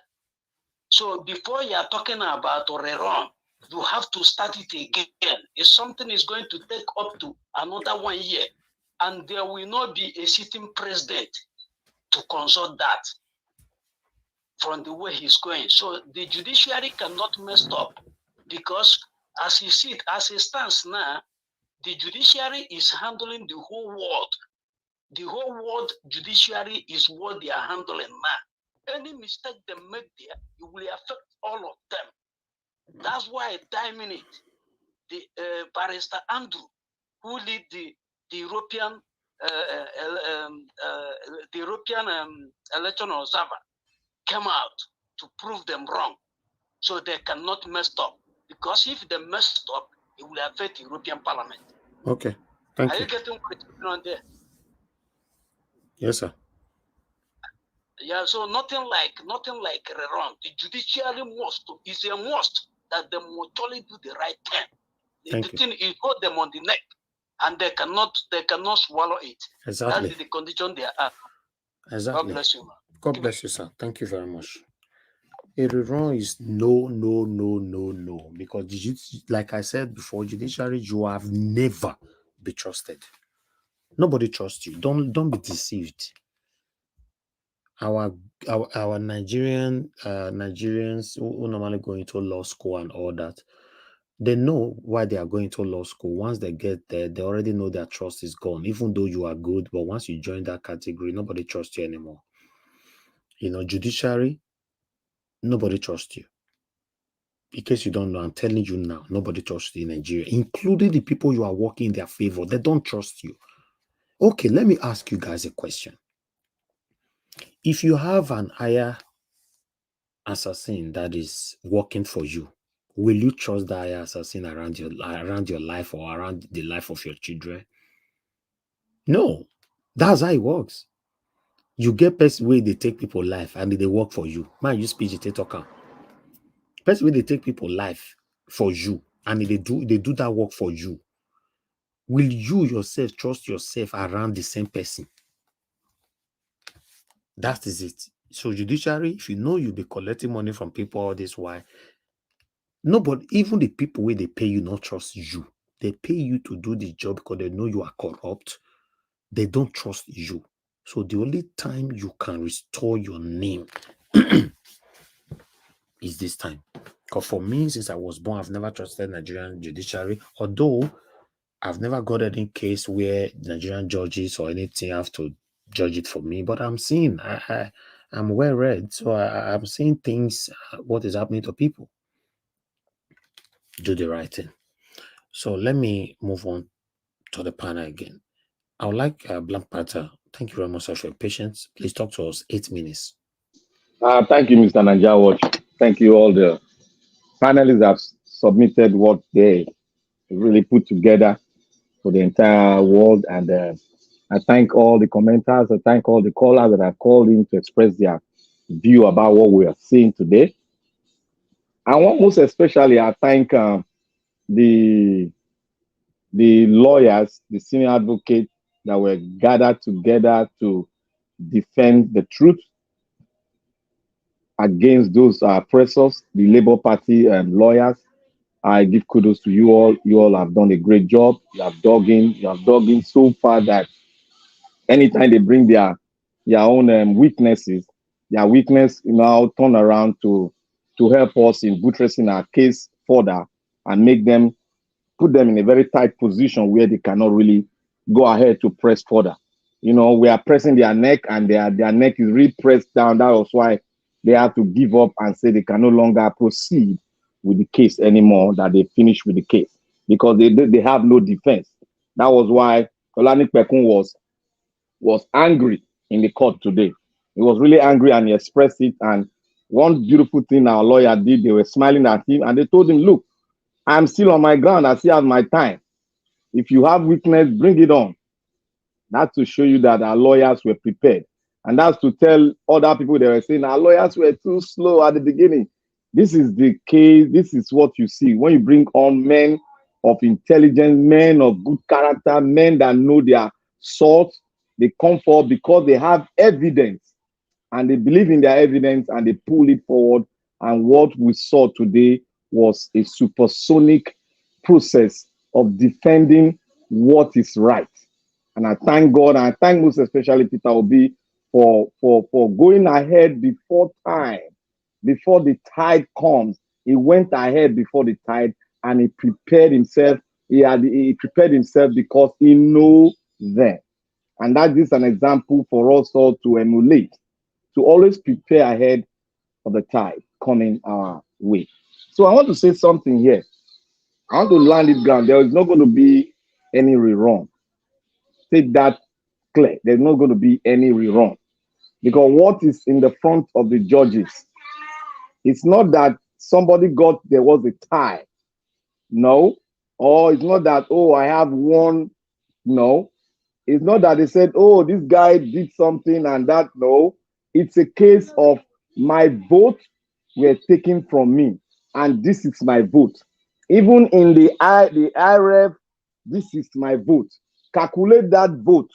So before you are talking about Rerun, you have to start it again. If something is going to take up to another 1 year, and there will not be a sitting president to consult that from the way he's going. So the judiciary cannot mess up because as it stands now, the judiciary is handling the whole world. The whole world judiciary is what they are handling now. Any mistake they make there, it will affect all of them. That's why timing it. The barrister Andrew, who lead the European election observer, came out to prove them wrong, so they cannot mess up. Because if they messed up, it will affect the European Parliament. Okay, thank you. Are you getting what is going on there? Yes, sir. Yeah, so nothing like Rerun. The judiciary is a must that they must totally do the right thing. The thing is hold them on the neck, and they cannot swallow it. Exactly. That's the condition they are. Exactly. God bless you, man. God bless you, sir. Thank you very much. A rerun is no, because like I said before, judiciary, you have never be trusted. Nobody trusts you. Don't be deceived. Our Nigerians who normally go into law school and all that, they know why they are going to law school. Once they get there, they already know their trust is gone, even though you are good. But once you join that category, nobody trusts you anymore. Judiciary, nobody trusts you. In case you don't know, I'm telling you now, nobody trusts you in Nigeria, including the people you are working in their favor. They don't trust you. Okay, let me ask you guys a question. If you have an higher assassin that is working for you, will you trust that assassin around your life or around the life of your children? No. That's how it works. You get person where they take people life and they work for you. Man, you speech they talk. Person where they take people life for you and they do that work for you. Will you yourself trust yourself around the same person? That is it. So judiciary, if you know you'll be collecting money from people all this while, nobody, even the people where they pay you not trust you. They pay you to do the job because they know you are corrupt. They don't trust you. So the only time you can restore your name is this time. Because for me, since I was born, I've never trusted Nigerian judiciary, although I've never got any case where Nigerian judges or anything have to judge it for me. But I'm seeing, I'm well read, so I'm seeing things, what is happening to people. Do the right thing. So let me move on to the panel again. I would like Blank Panther. Thank you very much for your patience. Please talk to us. 8 minutes. Thank you, Mr. Naija Watch. Thank you. All the panelists have submitted what they really put together for the entire world. And I thank all the commenters. I thank all the callers that have called in to express their view about what we are seeing today. And most especially, I thank the lawyers, the senior advocates that were gathered together to defend the truth against those oppressors, the Labour Party lawyers. I give kudos to you all. You all have done a great job. You have dug in so far that anytime they bring their own weaknesses, their weakness now turn around to help us in buttressing our case further and put them in a very tight position where they cannot really go ahead to press further. You know, we are pressing their neck and their neck is really pressed down. That was why they have to give up and say they can no longer proceed with the case anymore, that they finish with the case because they have no defense. That was why Olani Pekun was angry in the court today. He was really angry and he expressed it. And one beautiful thing our lawyer did, they were smiling at him and they told him, look, I'm still on my ground. I still have my time. If you have weakness, bring it on. That's to show you that our lawyers were prepared. And that's to tell other people they were saying our lawyers were too slow at the beginning. This is the case. This is what you see. When you bring on men of intelligence, men of good character, men that know their salt, they come forward because they have evidence and they believe in their evidence and they pull it forward. And what we saw today was a supersonic process of defending what is right. And I thank God, and I thank most especially Peter Obi for going ahead before time, before the tide comes. He went ahead before the tide and he prepared himself. He prepared himself because he knows them. And that is an example for us all to emulate, to always prepare ahead of the tide coming our way. So I want to say something here. I want to land it down. There is not going to be any rerun. Take that clear. There's not going to be any rerun. Because what is in the front of the judges, it's not that somebody there was a tie. No. Or it's not that, oh, I have one. No. It's not that they said, oh, this guy did something and that. No. It's a case of my vote were taken from me. And this is my vote. Even in the IREF, this is my vote. Calculate that vote.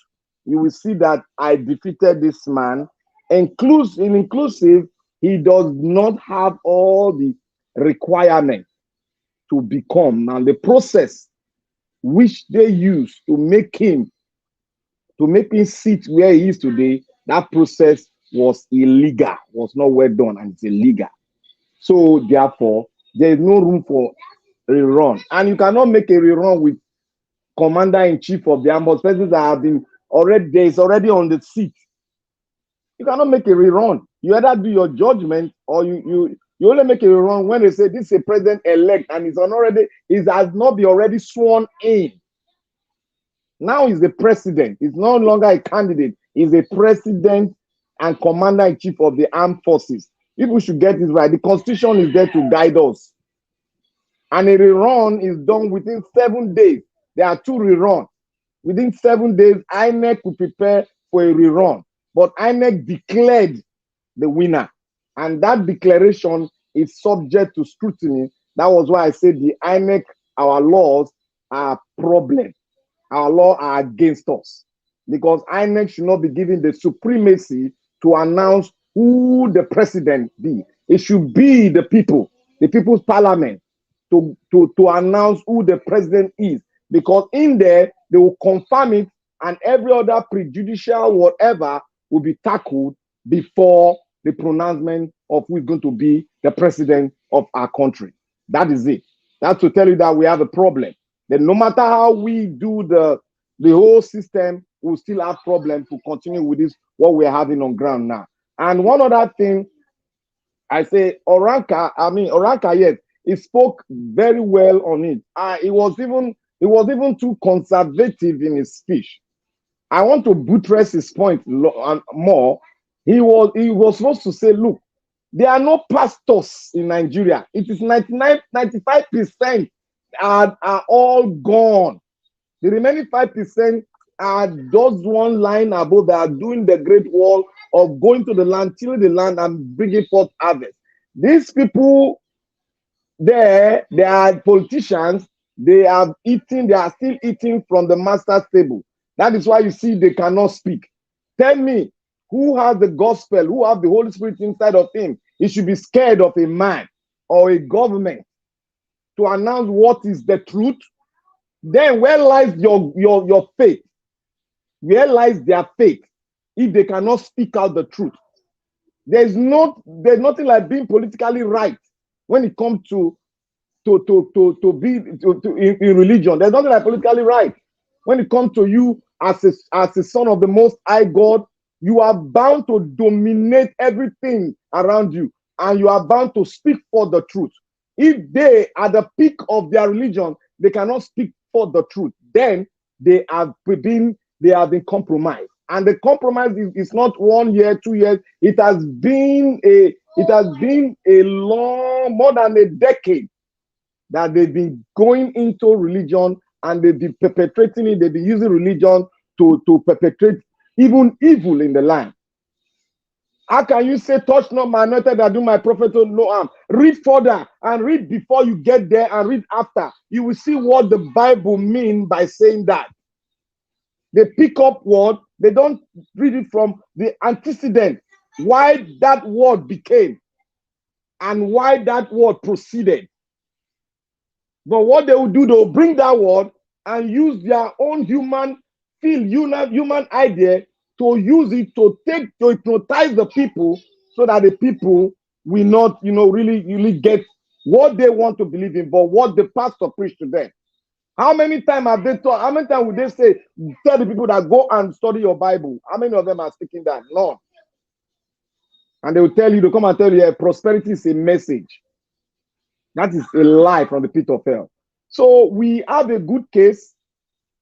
You will see that I defeated this man. Inclusive, he does not have all the requirements to become. And the process which they use to make him sit where he is today, that process was illegal, was not well done, and it's illegal. So therefore, there is no room for a rerun. And you cannot make a rerun with Commander-in-Chief of the Armed Forces, persons that have been already on the seat. You cannot make a rerun. You either do your judgment or you only make a rerun when they say this is a president-elect and he has not been already sworn in. Now he's the president. He's no longer a candidate. He's a president and commander-in-chief of the armed forces. People should get this right. The Constitution is there to guide us. and a rerun is done within 7 days. There are 2 reruns. Within 7 days, INEC will prepare for a rerun. But INEC declared the winner. And that declaration is subject to scrutiny. That was why I said the INEC, our laws are a problem. Our laws are against us. Because INEC should not be given the supremacy to announce who the president be. It should be the people, the people's parliament, to announce who the president is. Because in there, they will confirm it, and every other prejudicial whatever will be tackled before the pronouncement of who is going to be the president of our country. That is it. That's to tell you that we have a problem. That no matter how we do the whole system, we'll still have problems to continue with this, what we're having on ground now. And one other thing, I say, Oranka, yes, he spoke very well on it. He was even too conservative in his speech. I want to buttress his point more. He was supposed to say, look, there are no pastors in Nigeria. It is 95% are all gone. The remaining 5% are just one line above that are doing the great wall of going to the land, tilling the land, and bringing forth harvest. These people there, they are politicians. They are still eating from the master's table. That is why you see they cannot speak. Tell me, who has the gospel, who has the Holy Spirit inside of him? He should be scared of a man or a government to announce what is the truth. Then where lies your faith? Where lies their faith if they cannot speak out the truth? There's nothing like being politically right when it comes to be in religion. There's nothing like politically right. When it comes to you as a son of the Most High God, you are bound to dominate everything around you, and you are bound to speak for the truth. If they, at the peak of their religion, they cannot speak for the truth, then they have been compromised. And the compromise is not 1 year, 2 years. It has been a long, more than a decade that they've been going into religion, and they've been perpetrating it. They've been using religion to perpetrate even evil in the land. How can you say, touch not my anointed and do my prophet no harm? Read further and read before you get there and read after. You will see what the Bible means by saying that. They pick up word, they don't read it from the antecedent, why that word became and why that word proceeded. But what they will do, they will bring that word and use their own human idea to use it to hypnotize the people, so that the people will not, really get what they want to believe in, but what the pastor preached to them. How many times have they taught? How many times would they say, tell the people that go and study your Bible? How many of them are speaking that? None. And they will tell you, they come and tell you, prosperity is a message. That is a lie from the pit of hell. So we have a good case,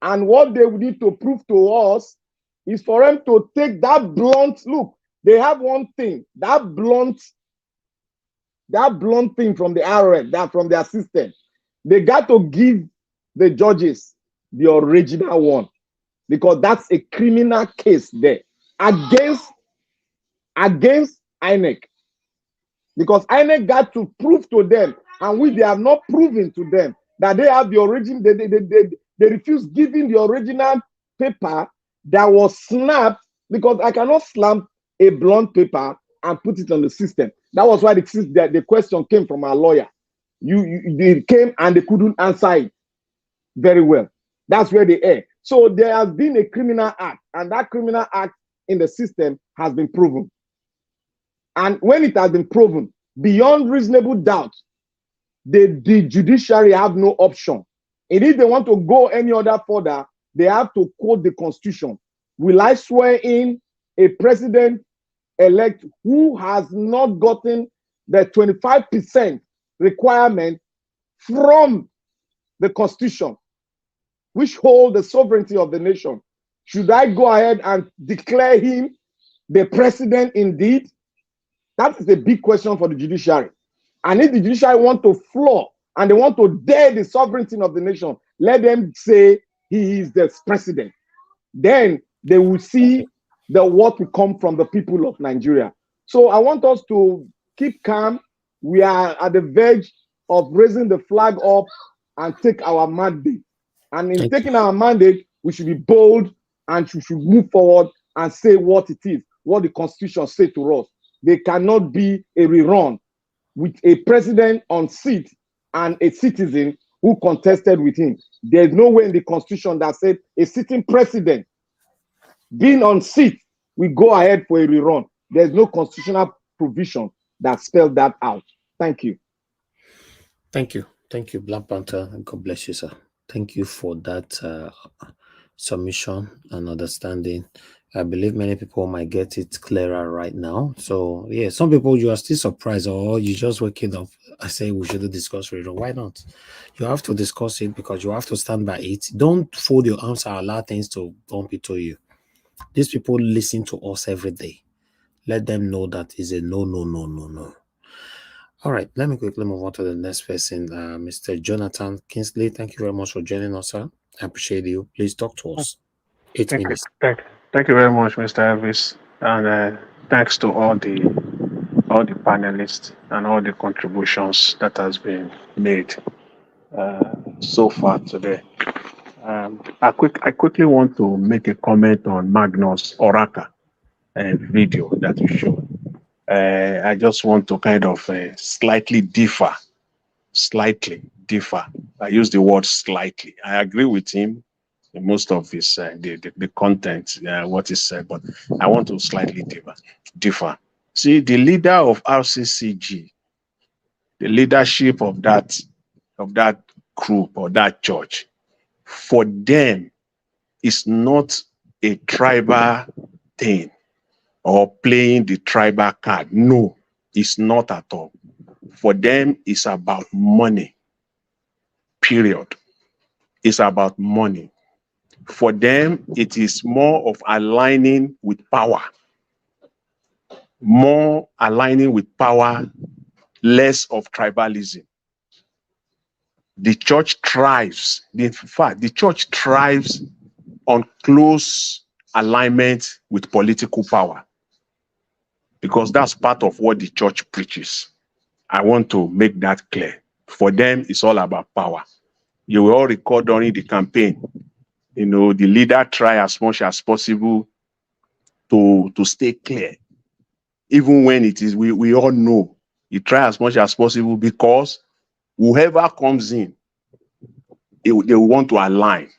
and what they need to prove to us is for them to take that blunt look. They have one thing, that blunt thing from the RF, that from their system. They got to give the judges the original one, because that's a criminal case there against INEC. Because INEC got to prove to them, and they have not proven to them that they have the origin. They refuse giving the original paper that was snapped, because I cannot stamp a blunt paper and put it on the system. That was why the question came from our lawyer. They came and they couldn't answer it very well. That's where they err. So there has been a criminal act, and that criminal act in the system has been proven. And when it has been proven beyond reasonable doubt, the judiciary have no option. And if they want to go any other further, they have to quote the Constitution. Will I swear in a president-elect who has not gotten the 25% requirement from the Constitution, which hold the sovereignty of the nation? Should I go ahead and declare him the president indeed? That is a big question for the judiciary. And if the judiciary want to floor and they want to dare the sovereignty of the nation, let them say he is the president. Then they will see the what will come from the people of Nigeria. So I want us to keep calm. We are at the verge of raising the flag up and take our mandate. And in taking our mandate, we should be bold and we should move forward and say what it is, what the Constitution says to us. There cannot be a rerun with a president on seat and a citizen who contested with him. There's no way in the Constitution that said a sitting president being on seat, we go ahead for a rerun. There's no constitutional provision that spelled that out. Thank you. Thank you. Thank you, Black Panther, and God bless you, sir. Thank you for that submission and understanding. I believe many people might get it clearer right now. So, yeah, some people, you are still surprised, or you just waking up. I say we shouldn't discuss rerun. Why not? You have to discuss it because you have to stand by it. Don't fold your arms and allow things to bump into you. These people listen to us every day. Let them know that is a no, no, no, no, no. All right, let me quickly move on to the next person, Mr. Jonathan Kingsley. Thank you very much for joining us, sir. I appreciate you. Please talk to us. 8 minutes. Thank you very much, Mr. Elvis, and thanks to all the panelists and all the contributions that has been made so far today. I quickly want to make a comment on Magnus Oraka video that you showed. I just want to kind of slightly differ. I use the word slightly. I agree with him in most of his the content, what is said, but I want to slightly differ. See, the leader of RCCG, the leadership of that group or that church, for them, is not a tribal thing or playing the tribal card. No, it's not at all. For them, it's about money. Period. It's about money. For them, it is more of aligning with power. More aligning with power, less of tribalism. The church thrives. In fact, the church thrives on close alignment with political power, because that's part of what the church preaches. I want to make that clear. For them, it's all about power. You will all recall during the campaign, the leader try as much as possible to stay clear. Even when it is, we all know, he try as much as possible, because whoever comes in, they want to align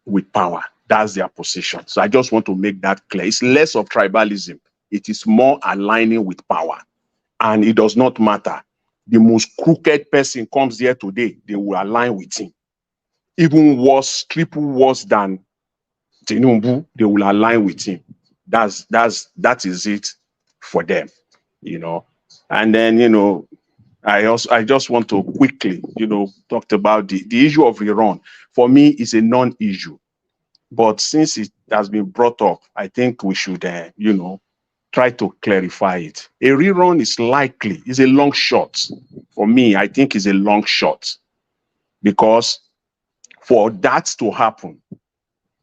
with power. That's their position. So I just want to make that clear. It's less of tribalism. It is more aligning with power. And it does not matter. The most crooked person comes here today, they will align with him. Even worse, triple worse than Tinubu, they will align with him. That is it for them, And then, I just want to quickly, talk about the issue of Iran. For me, it's a non-issue. But since it has been brought up, I think we should, try to clarify it. A rerun is likely, it's a long shot. For me, I think it's a long shot. Because for that to happen,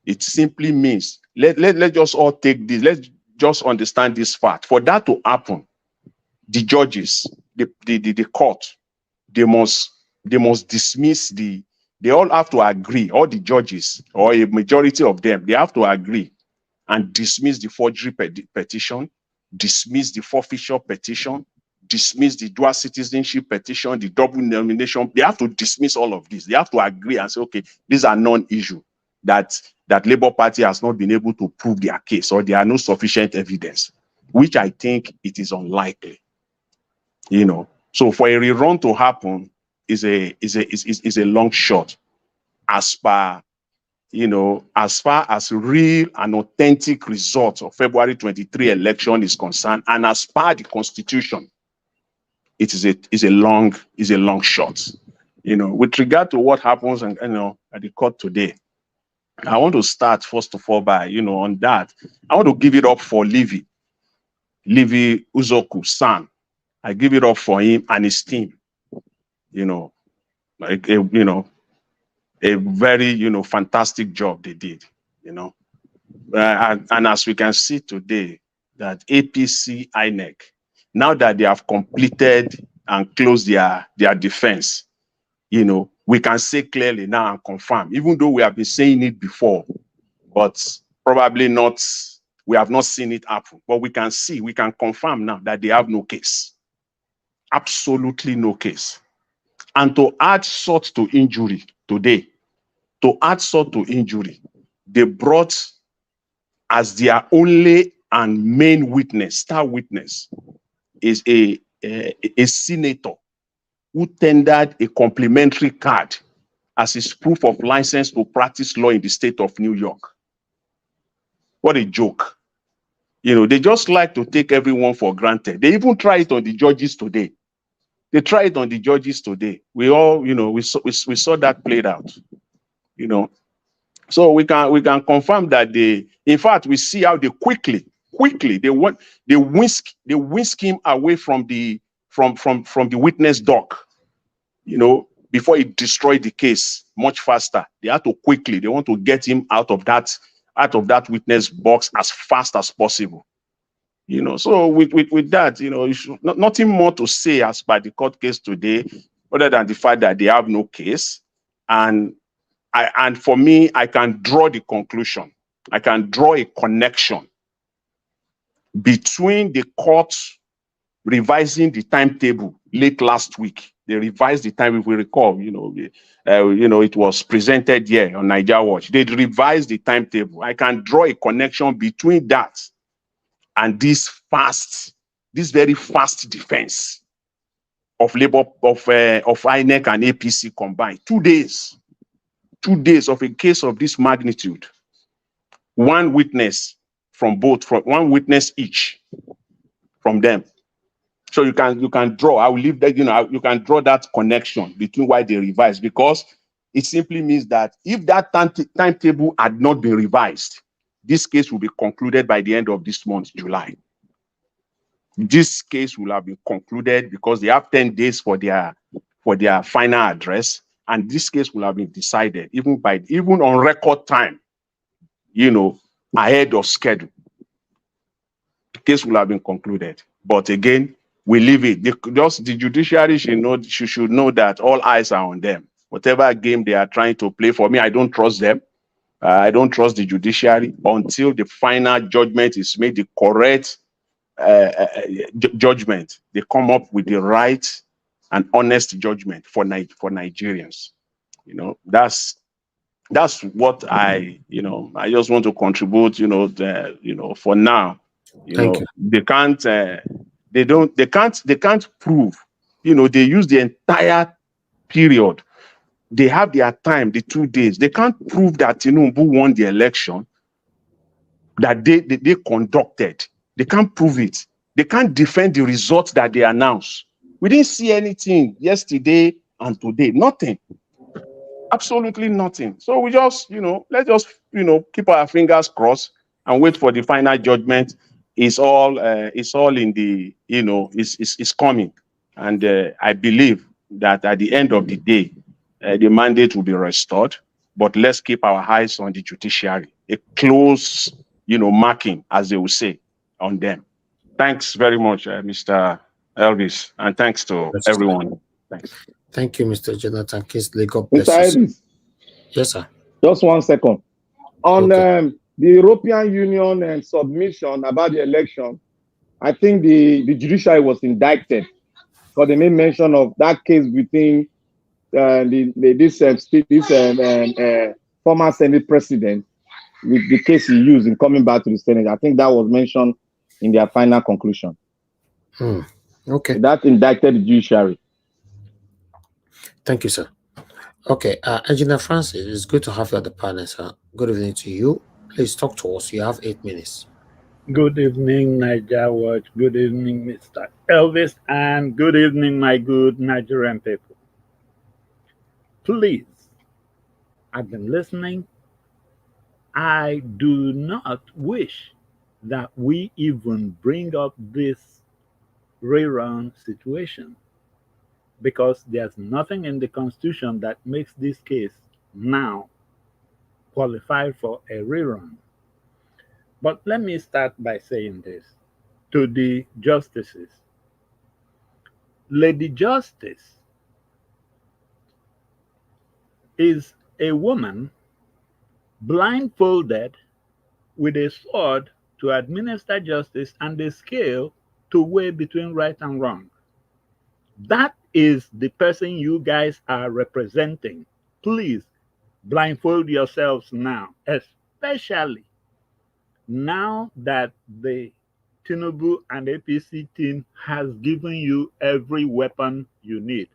it simply means, let's just all take this, let's just understand this fact. For that to happen, the judges, the court, they must dismiss they all have to agree, all the judges, or a majority of them, they have to agree and dismiss the forgery petition, dismiss the forfeiture petition, dismiss the dual citizenship petition, the double nomination. They have to dismiss all of this. They have to agree and say, okay, these are non-issue, that Labour Party has not been able to prove their case, or there are no sufficient evidence, which I think it is unlikely. So for a rerun to happen is a long shot, as far as real and authentic result of February 23 election is concerned, and as per the Constitution, it is a long shot. With regard to what happens at the court today, I want to start first of all by on that. I want to give it up for Livy Uzoku San. I give it up for him and his team. like a very fantastic job they did. And as we can see today, that APC INEC, now that they have completed and closed their defense, we can say clearly now and confirm, even though we have been saying it before, but probably not, we have not seen it happen. But we can confirm now that they have no case. Absolutely no case. And to add salt to injury today, they brought as their only and main witness, star witness, is a senator who tendered a complimentary card as his proof of license to practice law in the state of New York. What a joke. They just like to take everyone for granted. They even try it on the judges today. We all, we saw that played out. So we can confirm that in fact, we see how they quickly they whisk him away from the witness dock, before he destroyed the case much faster. They want to get him out of that witness box as fast as possible. So with that, nothing more to say as by the court case today, other than the fact that they have no case. And for me, I can draw the conclusion. I can draw a connection between the court revising the timetable late last week. They revised the time, if we recall, it was presented here on Niger Watch. They revised the timetable. I can draw a connection between that and this very fast defense of labor of INEC and APC combined. 2 days. 2 days of a case of this magnitude. One witness one witness each from them. So you can draw. I will leave that, you can draw that connection between why they revised, because it simply means that if that timetable had not been revised, this case will be concluded by the end of this month, July. This case will have been concluded because they have 10 days for their final address, and this case will have been decided even on record time, ahead of schedule. The case will have been concluded. But again, we leave it. The judiciary should know that all eyes are on them. Whatever game they are trying to play, for me, I don't trust them. I don't trust the judiciary until the final judgment is made, the correct judgment. They come up with the right and honest judgment for Nigerians. That's what I just want to contribute. For now, they can't prove. They use the entire period. They have their time, the 2 days. They can't prove that Tinubu won the election that they conducted. They can't prove it. They can't defend the results that they announced. We didn't see anything yesterday and today. Nothing. Absolutely nothing. So we just, let's just, keep our fingers crossed and wait for the final judgment. It's all in the, it's coming. And I believe that at the end of the day, the mandate will be restored. But let's keep our eyes on the judiciary, a close, marking, as they will say, on them. Thanks very much, Mr. Elvis, and thanks to everyone. Thanks. Thank you, Mr. Jonathan Kingsley. God bless Mr. you. Elvis. Yes, sir. Just 1 second. On the European Union and submission about the election, I think the judiciary was indicted because they made mention of that case between this former Senate president with the case he used in coming back to the Senate. I think that was mentioned in their final conclusion. Okay. That indicted the judiciary. Thank you, sir. Okay, Engineer Francis, it's good to have you at the panel, sir. Good evening to you. Please talk to us. You have 8 minutes. Good evening, Niger Watch. Good evening, Mr. Elvis, and good evening, my good Nigerian people. Please, I've been listening. I do not wish that we even bring up this Rerun situation, because there's nothing in the Constitution that makes this case now qualify for a rerun. But let me start by saying this to the justices. Lady Justice is a woman blindfolded with a sword to administer justice and a scale to weigh between right and wrong. That is the person you guys are representing. Please blindfold yourselves now, especially now that the Tinubu and APC team has given you every weapon you need.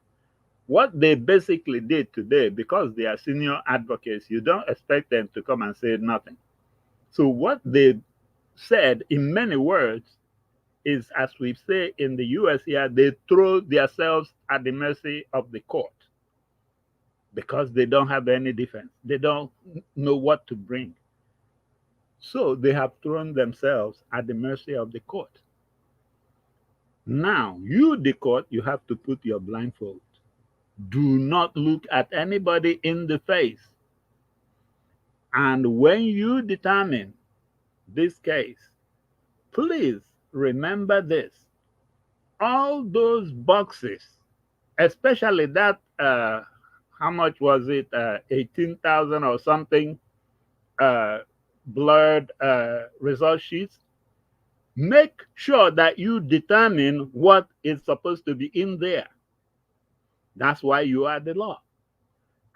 What they basically did today, because they are senior advocates, you don't expect them to come and say nothing. So what they said in many words is, as we say in the US here, they throw themselves at the mercy of the court because they don't have any defense. They don't know what to bring. So they have thrown themselves at the mercy of the court. Now, you, the court, you have to put your blindfold. Do not look at anybody in the face. And when you determine this case, please remember this. All those boxes, especially that, how much was it, 18,000 or something, blurred result sheets, make sure that you determine what is supposed to be in there. That's why you are the law.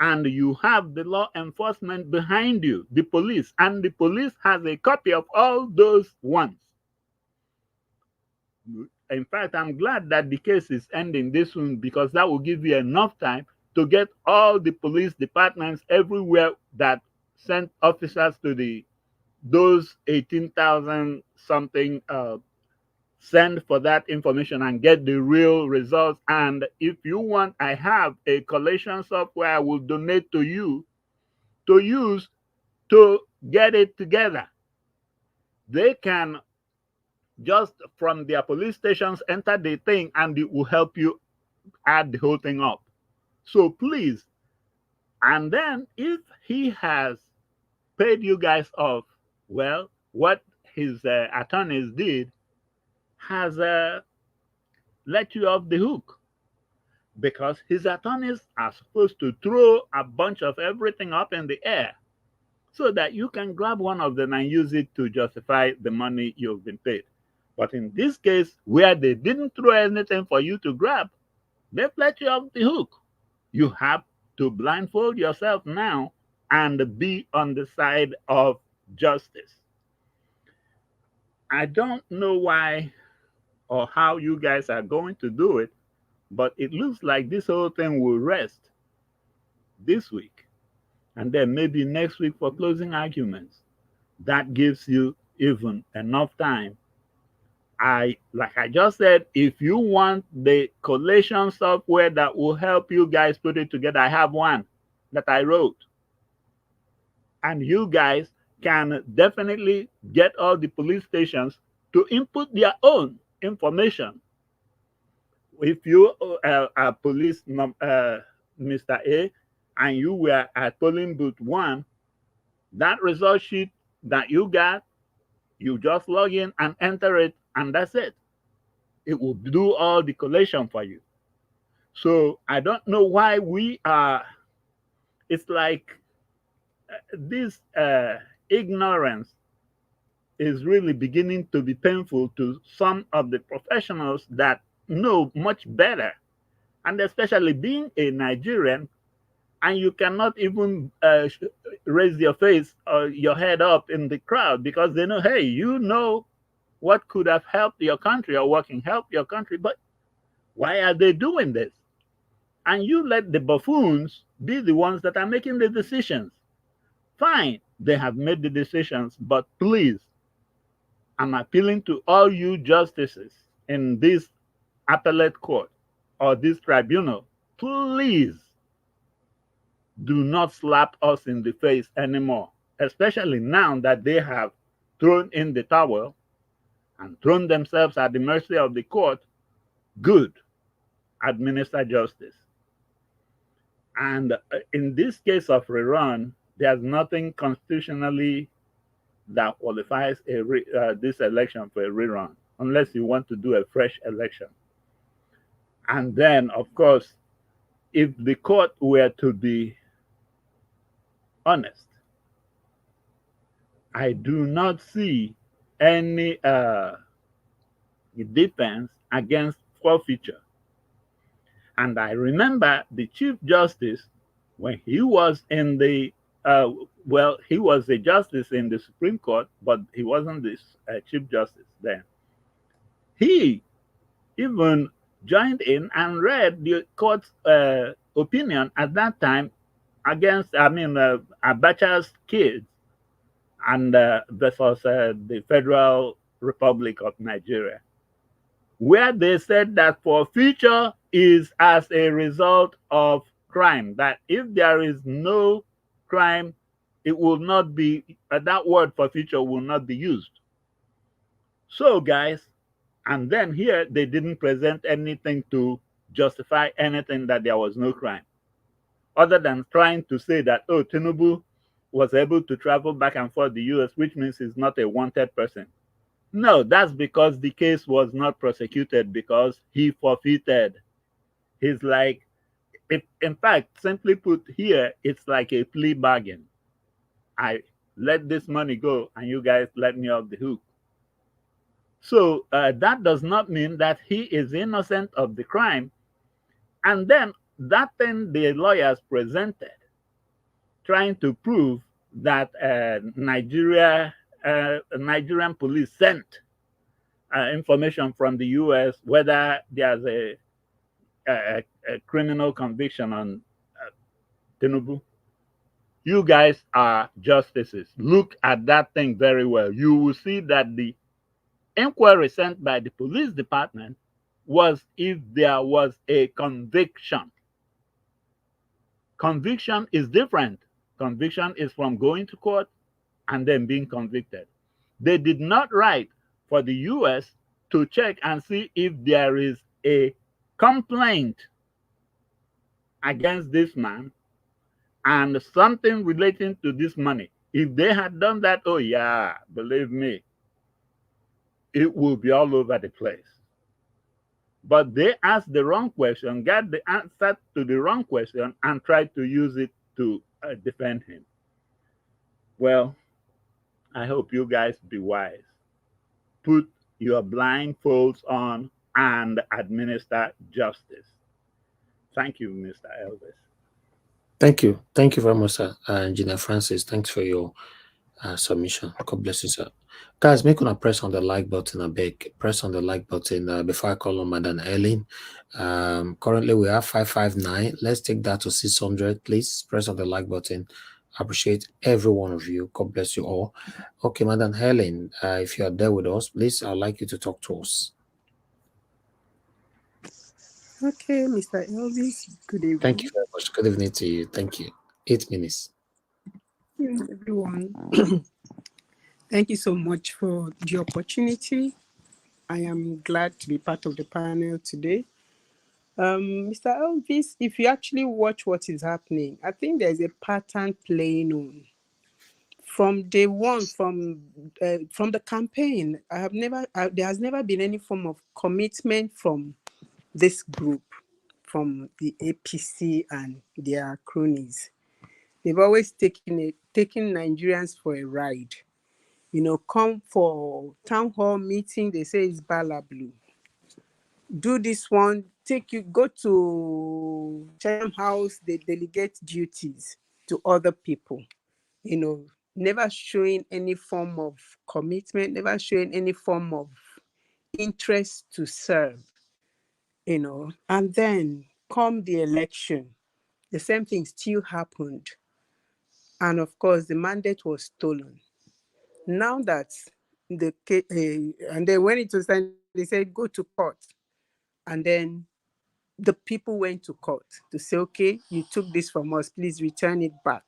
And you have the law enforcement behind you, the police, and the police has a copy of all those ones. In fact, I'm glad that the case is ending this soon, because that will give you enough time to get all the police departments everywhere that sent officers to those 18,000 something, send for that information and get the real results. And if you want, I have a collation software I will donate to you to use to get it together. They can just from their police stations enter the thing and it will help you add the whole thing up. So please, and then if he has paid you guys off, well, what his attorneys did has let you off the hook, because his attorneys are supposed to throw a bunch of everything up in the air so that you can grab one of them and use it to justify the money you've been paid. But in this case, where they didn't throw anything for you to grab, they've let you off the hook. You have to blindfold yourself now and be on the side of justice. I don't know why or how you guys are going to do it, but it looks like this whole thing will rest this week, and then maybe next week for closing arguments. That gives you even enough time. Like I just said, if you want the collation software that will help you guys put it together, I have one that I wrote. And you guys can definitely get all the police stations to input their own information. If you are police Mr. A and you were at polling booth 1, that result sheet that you got, you just log in and enter it, and that's it. It will do all the collation for you. So I don't know why we are, it's like this ignorance is really beginning to be painful to some of the professionals that know much better. And especially being a Nigerian, and you cannot even raise your face or your head up in the crowd because they know, hey, you know what could have helped your country or what can help your country, but why are they doing this? And you let the buffoons be the ones that are making the decisions. Fine, they have made the decisions, but please, I'm appealing to all you justices in this appellate court or this tribunal, please do not slap us in the face anymore, especially now that they have thrown in the towel and thrown themselves at the mercy of the court. Good. administer justice. And in this case of Rerun, there's nothing constitutionally that qualifies this election for a rerun, unless you want to do a fresh election. And then, of course, if the court were to be honest, I do not see any defense against forfeiture. And I remember the Chief Justice, when he was in the, well, he was a justice in the Supreme Court, but he wasn't the Chief Justice then. He even joined in and read the court's opinion at that time against, Abacha's kids and versus the Federal Republic of Nigeria, where they said that forfeiture is as a result of crime, that if there is no crime, it will not be, that word forfeiture will not be used. So, guys, and then here they didn't present anything to justify anything that there was no crime, other than trying to say that, oh, Tinubu was able to travel back and forth the US, which means he's not a wanted person. No, that's because the case was not prosecuted because he forfeited. He's like, in fact, simply put here, it's like a plea bargain. I let this money go and you guys let me off the hook. So that does not mean that he is innocent of the crime. And then that thing the lawyers presented, trying to prove that Nigerian police sent information from the US, whether there's a criminal conviction on Tinubu. You guys are justices. Look at that thing very well. You will see that the inquiry sent by the police department was if there was a conviction. Conviction is different. Conviction is from going to court and then being convicted. They did not write for the US to check and see if there is a complaint against this man and something relating to this money. If they had done that, oh yeah, believe me, it will be all over the place. But they asked the wrong question, got the answer to the wrong question, and tried to use it to defend him. Well, I hope you guys be wise. Put your blindfolds on and administer justice. Thank you, Mr. Elvis. Thank you. Thank you very much, sir. Engineer Francis, thanks for your submission. God bless you, sir. Guys, make una press on the like button, I beg. Press on the like button before I call on Madam Ellen. Currently, we have 559. Let's take that to 600, please. Press on the like button. I appreciate every one of you. God bless you all. Okay, Madam Helen, if you are there with us, please, I'd like you to talk to us. Okay, Mr. Elvis, good evening. Thank you very much. Good evening to you. Thank you. 8 minutes. Yes, everyone. Thank you so much for the opportunity. I am glad to be part of the panel today. Mr. Elvis, if you actually watch what is happening, I think there's a pattern playing on. From day one, from the campaign, there has never been any form of commitment from this group, from the APC and their cronies. They've always taken Nigerians for a ride. You know, come for town hall meeting, they say it's Bala Blue. Do this one, go to Chatham House, they delegate duties to other people. You know, never showing any form of commitment, never showing any form of interest to serve. You know, and then come the election, the same thing still happened. And of course, the mandate was stolen. Now that and then when it was time, they said, go to court. And then the people went to court to say, okay, you took this from us, please return it back.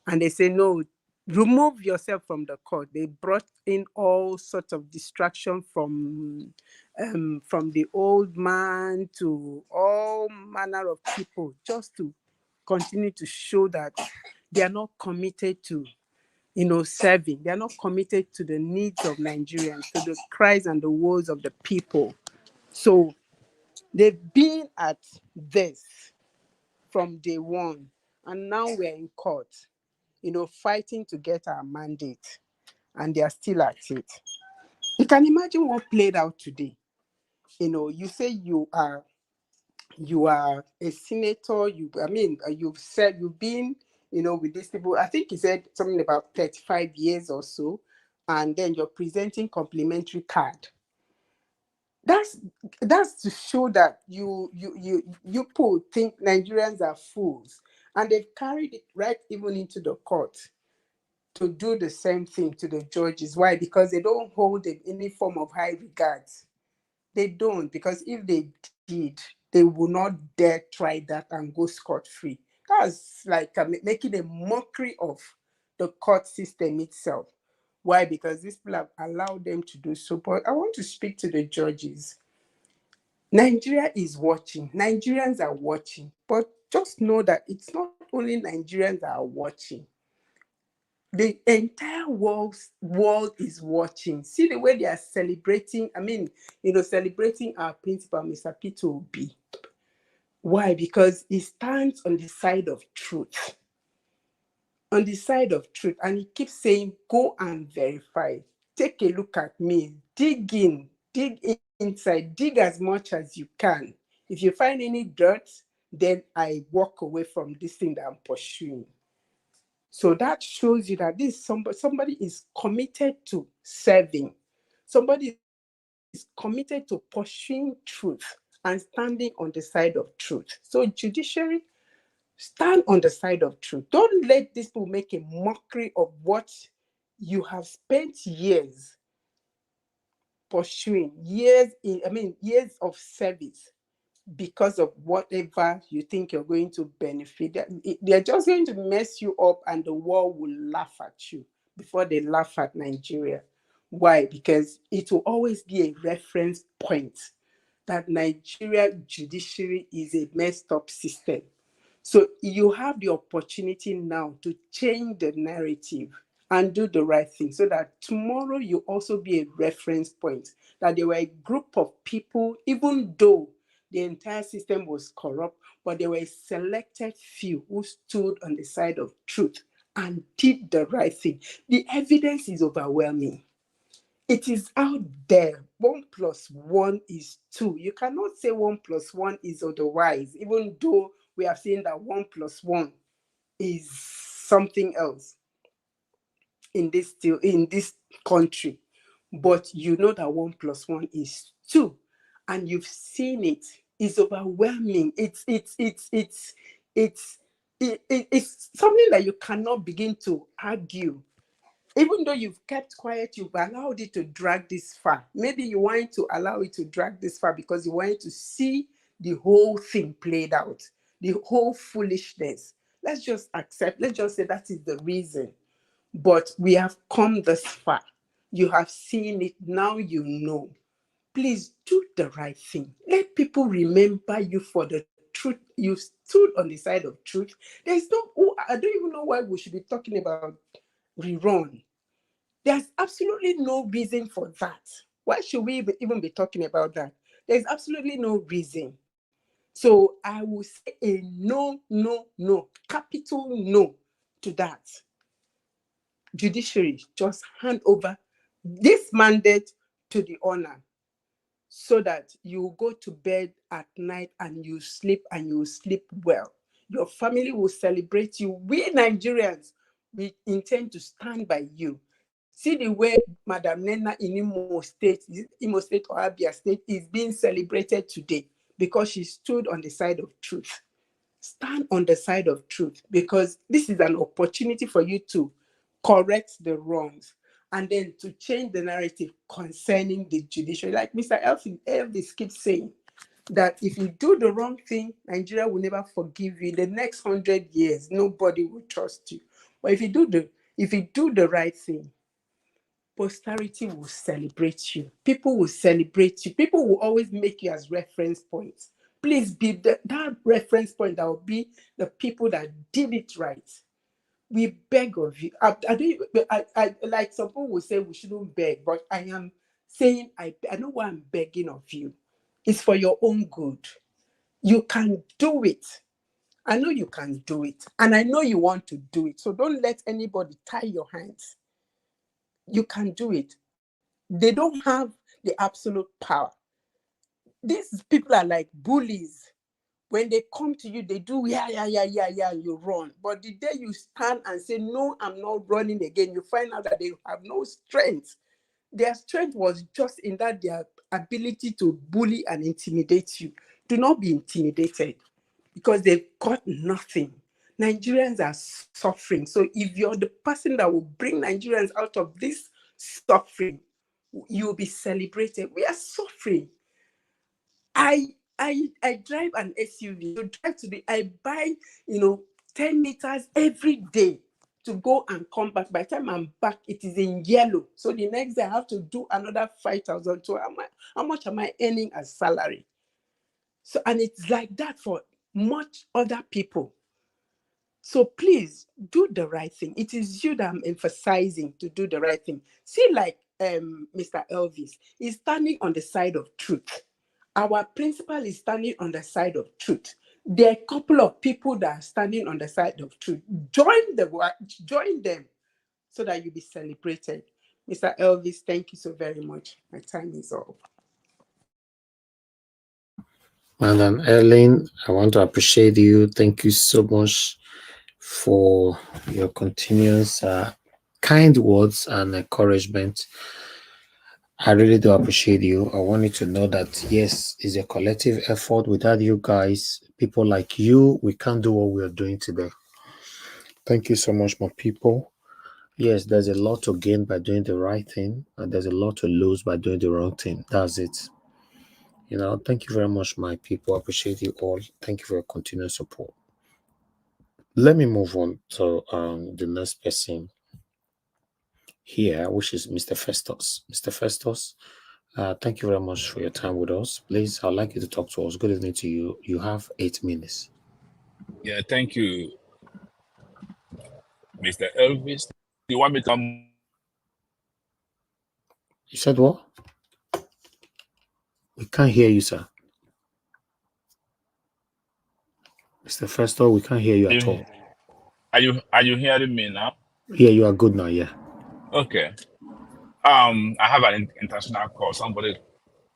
And they say, no, remove yourself from the court. They brought in all sorts of distraction from from the old man to all manner of people, just to continue to show that they are not committed to, serving. They are not committed to the needs of Nigerians, to the cries and the woes of the people. So they've been at this from day one, and now we're in court, fighting to get our mandate, and they are still at it. You can imagine what played out today. You say you are a senator. You've said you've been, with these people. I think he said something about 35 years or so, and then you're presenting complimentary card. That's to show that you people think Nigerians are fools, and they've carried it right even into the court to do the same thing to the judges. Why? Because they don't hold any form of high regards. They don't, because if they did, they would not dare try that and go scot-free. That's like making a mockery of the court system itself. Why? Because these people have allowed them to do so. But I want to speak to the judges. Nigeria is watching. Nigerians are watching. But just know that it's not only Nigerians that are watching. The entire world is watching. See the way they are celebrating. Celebrating our principal, Mr. Peter Obi. Why? Because he stands on the side of truth. On the side of truth. And he keeps saying, go and verify. Take a look at me. Dig inside. Dig as much as you can. If you find any dirt, then I walk away from this thing that I'm pursuing. So that shows you that this somebody is committed to serving. Somebody is committed to pursuing truth and standing on the side of truth. So judiciary, stand on the side of truth. Don't let these people make a mockery of what you have spent years pursuing, years of service, because of whatever you think you're going to benefit. They're just going to mess you up, and the world will laugh at you before they laugh at Nigeria. Why? Because it will always be a reference point that Nigeria judiciary is a messed up system. So you have the opportunity now to change the narrative and do the right thing, so that tomorrow you also be a reference point, that there were a group of people, even though the entire system was corrupt, but there were a selected few who stood on the side of truth and did the right thing. The evidence is overwhelming. It is out there. 1 + 1 is 2. You cannot say 1 + 1 is otherwise, even though we have seen that 1 + 1 is something else in this country. But you know that 1 + 1 is 2, and you've seen it. It's overwhelming. It's something that you cannot begin to argue. Even though you've kept quiet, you've allowed it to drag this far. Maybe you wanted to allow it to drag this far because you wanted to see the whole thing played out, the whole foolishness. Let's just say that is the reason. But we have come this far. You have seen it. Now you know. Please do the right thing. Let people remember you for the truth. You stood on the side of truth. I don't even know why we should be talking about Rerun. There's absolutely no reason for that. Why should we even be talking about that? There's absolutely no reason. So I will say a no, capital no to that. Judiciary, just hand over this mandate to the owner, so that you go to bed at night and you sleep well. Your family will celebrate you. We Nigerians, we intend to stand by you. See the way Madam Nena in Imo State or Abia State is being celebrated today because she stood on the side of truth. Stand on the side of truth, because this is an opportunity for you to correct the wrongs and then to change the narrative concerning the judiciary. Like Mr. Elvis keeps saying, that if you do the wrong thing, Nigeria will never forgive you. The next 100 years, nobody will trust you. But if you do the right thing, posterity will celebrate you. People will celebrate you. People will always make you as reference points. Please be that reference point that will be the people that did it right. We beg of you. I like some people will say we shouldn't beg, but I am saying I know what I'm begging of you. It's for your own good. You can do it. I know you can do it, and I know you want to do it. So don't let anybody tie your hands. You can do it. They don't have the absolute power. These people are like bullies. When they come to you, they do yeah, you run. But the day you stand and say, no, I'm not running again, you find out that they have no strength. Their strength was just in that their ability to bully and intimidate you. Do not be intimidated because they've got nothing. Nigerians are suffering. So if you're the person that will bring Nigerians out of this suffering, you'll be celebrated. We are suffering. I drive an SUV. To drive to I buy 10 liters every day to go and come back. By the time I'm back, it is in yellow. So the next day I have to do another 5,000. So how much am I earning as salary? So, and it's like that for much other people. So please do the right thing. It is you that I'm emphasizing to do the right thing. See, like Mr. Elvis is standing on the side of truth. Our principal is standing on the side of truth. There are a couple of people that are standing on the side of truth. Join them so that you'll be celebrated. Mr. Elvis, thank you so very much. My time is up. Madam Ellen, I want to appreciate you. Thank you so much for your continuous kind words and encouragement. I really do appreciate you. I want you to know that, yes, it's a collective effort. Without you guys, people like you, we can't do what we are doing today. Thank you so much, my people. Yes, there's a lot to gain by doing the right thing, and there's a lot to lose by doing the wrong thing. That's it. Thank you very much, my people. I appreciate you all. Thank you for your continued support. Let me move on to the next person here, which is Mr. Festus. Mr. Festus, thank you very much for your time with us. Please, I'd like you to talk to us. Good evening to you. You have 8 minutes. Yeah, thank you, Mr. Elvis. You want me to come? You said what? We can't hear you, sir. Mr. Festus, we can't hear you at all. Are you hearing me now? Yeah, you are good now, yeah. Okay. I have an international call. Somebody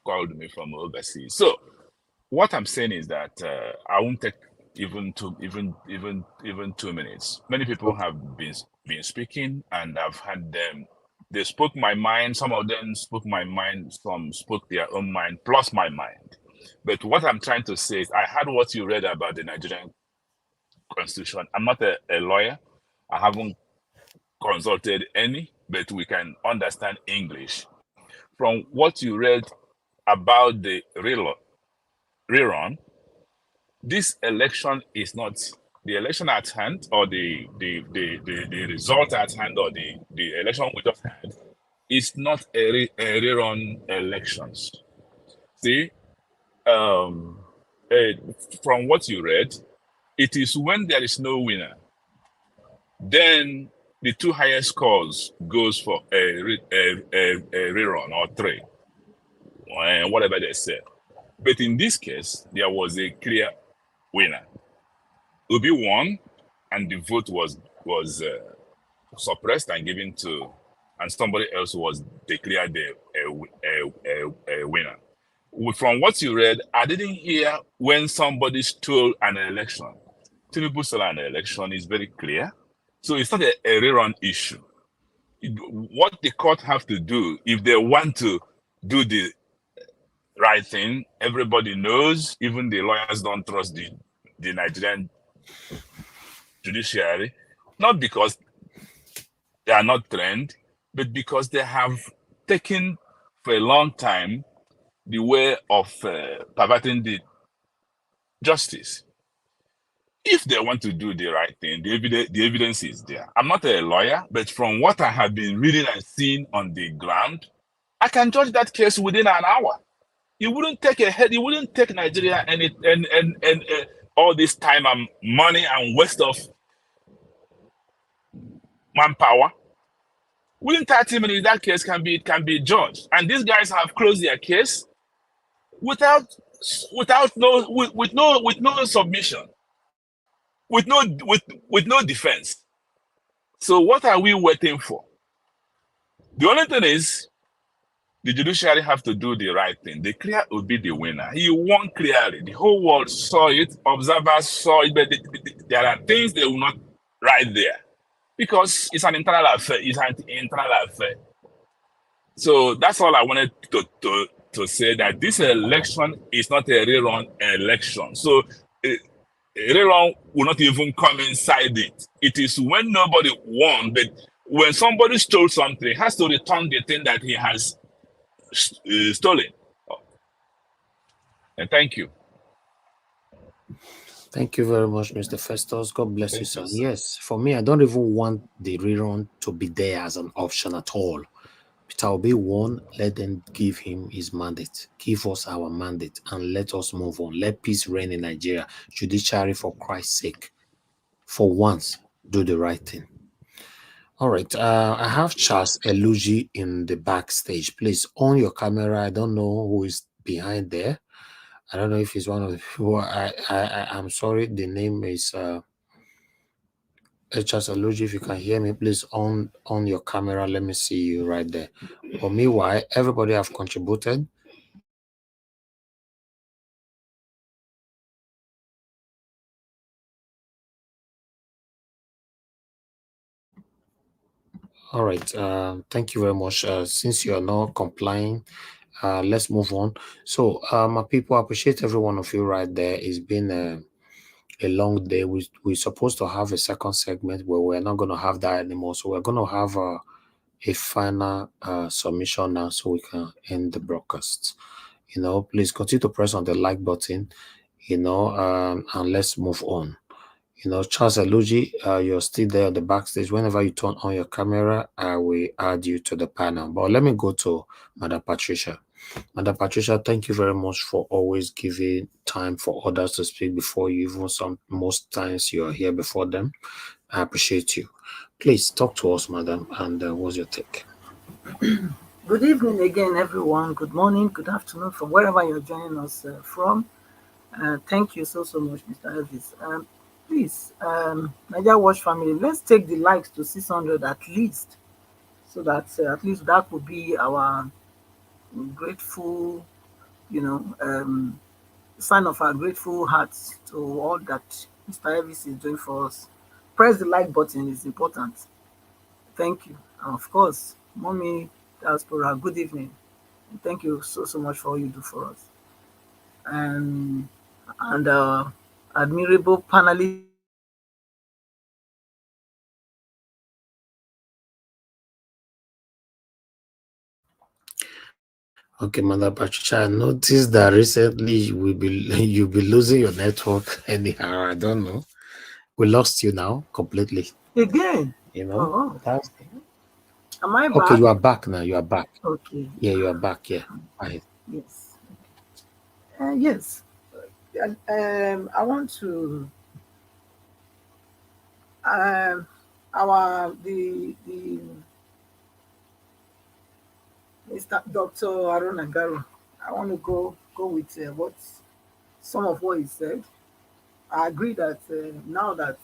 called me from overseas. So what I'm saying is that I won't take even 2 minutes. Many people have been speaking, and I've had them. They spoke my mind. Some of them spoke my mind. Some spoke their own mind plus my mind. But what I'm trying to say is, I heard what you read about the Nigerian Constitution. I'm not a lawyer. I haven't consulted any, but we can understand English. From what you read about the Rerun, this election is not the election at hand, or the result at hand, or the election we just had is not a rerun elections. See, from what you read, it is when there is no winner, then the 2 highest scores goes for a rerun or 3, whatever they say. But in this case, there was a clear winner. Obi won, and the vote was suppressed and given to, and somebody else was declared a winner. From what you read, I didn't hear when somebody stole an election. Tinubu stole an election is very clear. So it's not a rerun issue. What the court have to do, if they want to do the right thing, everybody knows, even the lawyers don't trust the Nigerian judiciary, not because they are not trained, but because they have taken for a long time the way of perverting the justice. if they want to do the right thing, the evidence is there. I'm not a lawyer, but from what I have been reading and seeing on the ground, I can judge that case within an hour. It wouldn't take it wouldn't take Nigeria and all this time and money and waste of manpower. Within 30 minutes, that case can be judged. And these guys have closed their case with no submission, with no defense. So what are we waiting for? The only thing is, the judiciary have to do the right thing. The clear will be the winner. He won clearly. The whole world saw it. Observers saw it. But there are things they will not write there because it's an internal affair. It's an internal affair. So that's all I wanted to say, that this election is not a rerun election. So a rerun will not even come inside it. It is when nobody won, but when somebody stole something, he has to return the thing that he has stolen. And thank you. Thank you very much, Mr. Festus. God bless you, sir. Yes, for me, I don't even want the rerun to be there as an option at all. Peter Obi won, let them give him his mandate. Give us our mandate and let us move on. Let peace reign in Nigeria. Judiciary, for Christ's sake, for once, do the right thing. All right, I have Charles Eluji in the backstage. Please, on your camera. I don't know who is behind there. I don't know if he's one of the people. I'm sorry, the name is Charles Eluji. If you can hear me, please on your camera. Let me see you right there. But meanwhile, everybody have contributed. All right. Thank you very much. Since you are not complying, let's move on. So, my people, I appreciate every one of you right there. It's been a long day. We're supposed to have a second segment where we're not going to have that anymore. So we're going to have a final submission now so we can end the broadcast. Please continue to press on the like button, and let's move on. Charles Eluji, you're still there on the backstage. Whenever you turn on your camera, I will add you to the panel. But let me go to Madam Patricia. Madam Patricia, thank you very much for always giving time for others to speak before you. Even most times you are here before them. I appreciate you. Please talk to us, madam, and what's your take? Good evening again, everyone. Good morning, good afternoon, from wherever you're joining us from. Thank you so much, Mr. Elvis. Please, Nigeria Watch family, let's take the likes to 600 at least, so that at least that would be our grateful, sign of our grateful hearts to all that Mr. Elvis is doing for us. Press the like button, is important. Thank you. And of course, Mommy Diaspora, good evening. And thank you so much for all you do for us. And admirable panelists. Okay, Mother Patricia, I noticed that recently you'll be losing your network anyhow. I don't know. We lost you now completely. Again? Oh. That's... Am I back? Okay, you are back now. You are back. Okay. Yeah, you are back. Yeah. Yes. Yes. I want to Mr. Dr. Aruna Garu. I want to go with some of what he said. I agree that now that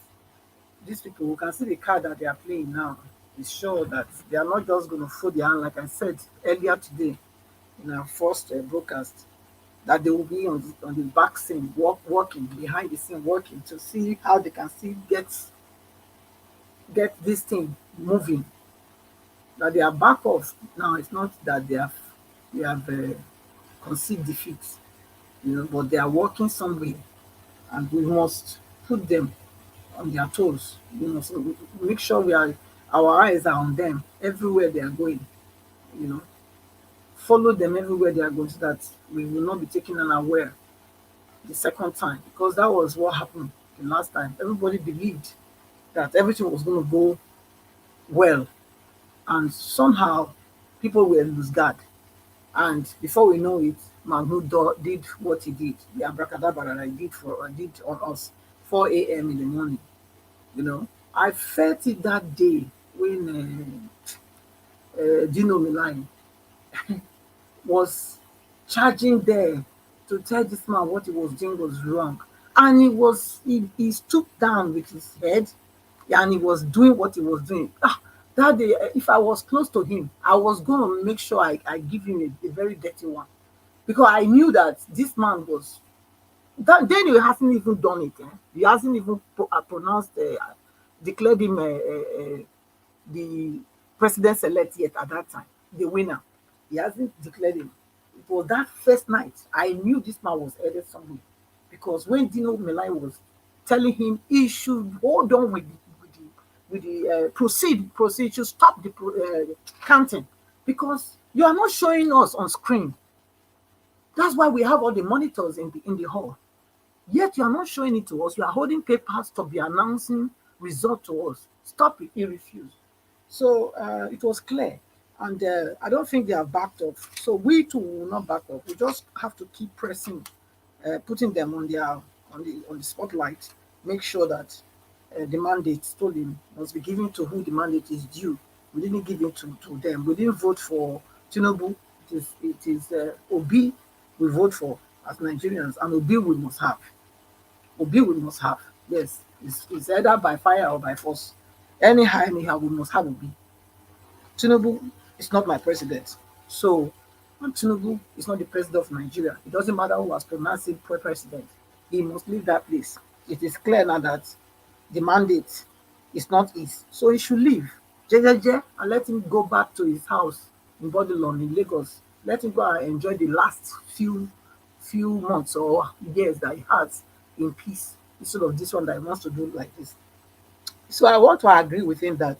these people who can see the card that they are playing now, is sure that they are not just going to fold their hand, like I said earlier today in our first broadcast, that they will be on the back scene, working behind the scene, working to see how they can still get this thing moving. That they are back off now. It's not that they have conceded defeat, but they are working somewhere, and we must put them on their toes. So make sure our eyes are on them everywhere they are going. Follow them everywhere they are going, so that we will not be taken unaware the second time, because that was what happened the last time. Everybody believed that everything was going to go well, and somehow people were lose guard. And before we know it, Mahmoud did what he did, the abracadabra that he did on us, 4 a.m. in the morning. You know, I felt it that day when Dino Milan was charging there to tell this man what he was doing was wrong. And he stooped down with his head and he was doing what he was doing. That day, if I was close to him, I was going to make sure I give him a very dirty one. Because I knew that this man was, then he hasn't even done it. He hasn't even declared him the president-elect yet at that time, the winner. He hasn't declared him. It was that first night I knew this man was headed somewhere. Because when Dino Melai was telling him he should hold on with the proceed, to stop the counting, because you are not showing us on screen. That's why we have all the monitors in the hall. Yet you are not showing it to us. You are holding papers to be announcing result to us. Stop it. He refused. So it was clear. And I don't think they have backed up. So we too will not back up. We just have to keep pressing, putting them on the spotlight. Make sure that the mandate stolen must be given to who the mandate is due. We didn't give it to them. We didn't vote for Tinubu. It is Obi we vote for as Nigerians, and Obi we must have. Obi we must have. Yes, it's either by fire or by force. Anyhow, we must have Obi. Tinubu is not my president. So, Tinubu is not the president of Nigeria. It doesn't matter who was pronounced president. He must leave that place. It is clear now that the mandate is not his. So he should leave. And let him go back to his house in Bodilon in Lagos. Let him go and enjoy the last few months or years that he has in peace, instead of this one that he wants to do like this. So I want to agree with him that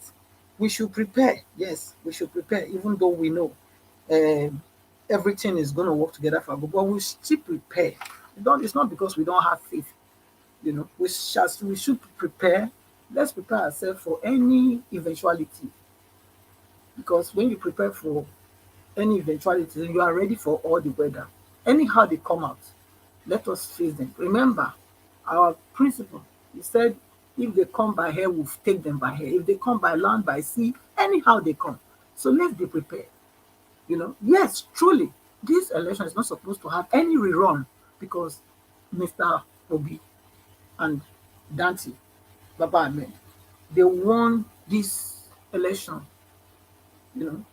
we should prepare. Yes, we should prepare, even though we know everything is going to work together for good, but we still prepare. It's not because we don't have faith. You know, we should prepare. Let's prepare ourselves for any eventuality. Because when you prepare for any eventuality, you are ready for all the weather. Anyhow they come out, let us face them. Remember our principle. He said, if they come by air, we'll take them by air. If they come by land, by sea, anyhow they come. So let's be prepared. You know, yes, truly, this election is not supposed to have any rerun, because Mr. Obi and Dante, Baba Ahmed, they won this election, you know,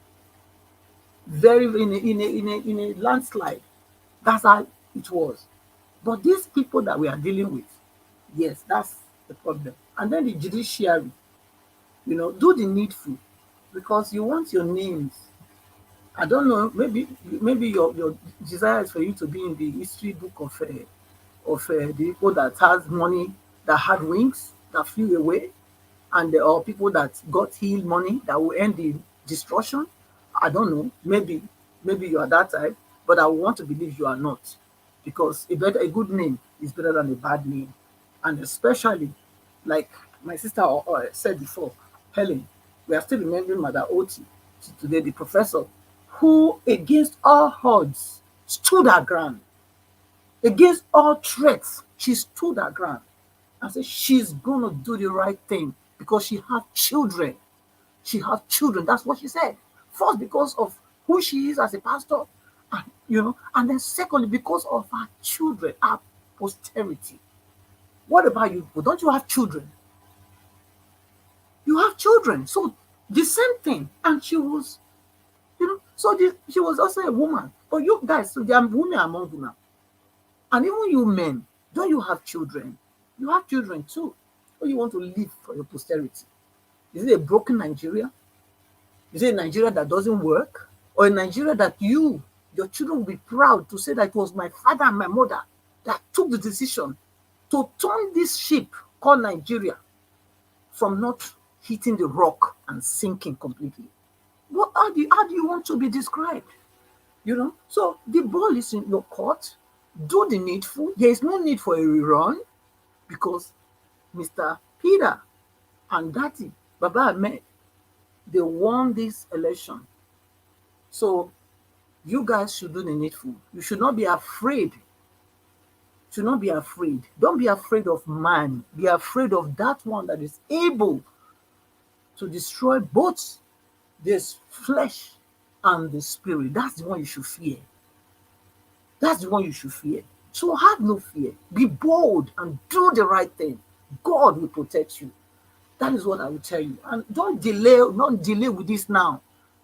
very in a landslide. That's how it was. But these people that we are dealing with, yes, that's the problem. And then the judiciary, you know, do the needful, because you want your names. I don't know, maybe your desire is for you to be in the history book of the people that has money, that had wings, that flew away, and there are people that got healed money that will end in destruction. I don't know. Maybe you are that type, but I want to believe you are not, because a good name is better than a bad name, and especially like my sister said before, Helen. We are still remembering Mother Oti today, the professor who, against all odds, stood her ground. Against all threats, she stood her ground and said she's going to do the right thing because she has children. She has children. That's what she said. First, because of who she is as a pastor, and, you know, and then secondly, because of her children, her posterity. What about you? Well, don't you have children? You have children. So the same thing. And she was, you know, she was also a woman. But you guys, so there are women among you now. And even you men, don't you have children? You have children too. Or you want to live for your posterity? Is it a broken Nigeria? Is it a Nigeria that doesn't work? Or a Nigeria that your children will be proud to say that it was my father and my mother that took the decision to turn this ship called Nigeria from not hitting the rock and sinking completely? How do you want to be described? You know, so the ball is in your court. Do the needful. There is no need for a rerun, because Mr. Peter and Dati, Baba Ahmed, they won this election. So you guys should do the needful. You should not be afraid. Should not be afraid. Don't be afraid of man. Be afraid of that one that is able to destroy both this flesh and the spirit. That's the one you should fear. That's the one you should fear. So have no fear. Be bold and do the right thing. God will protect you. That is what I will tell you. And don't delay with this now.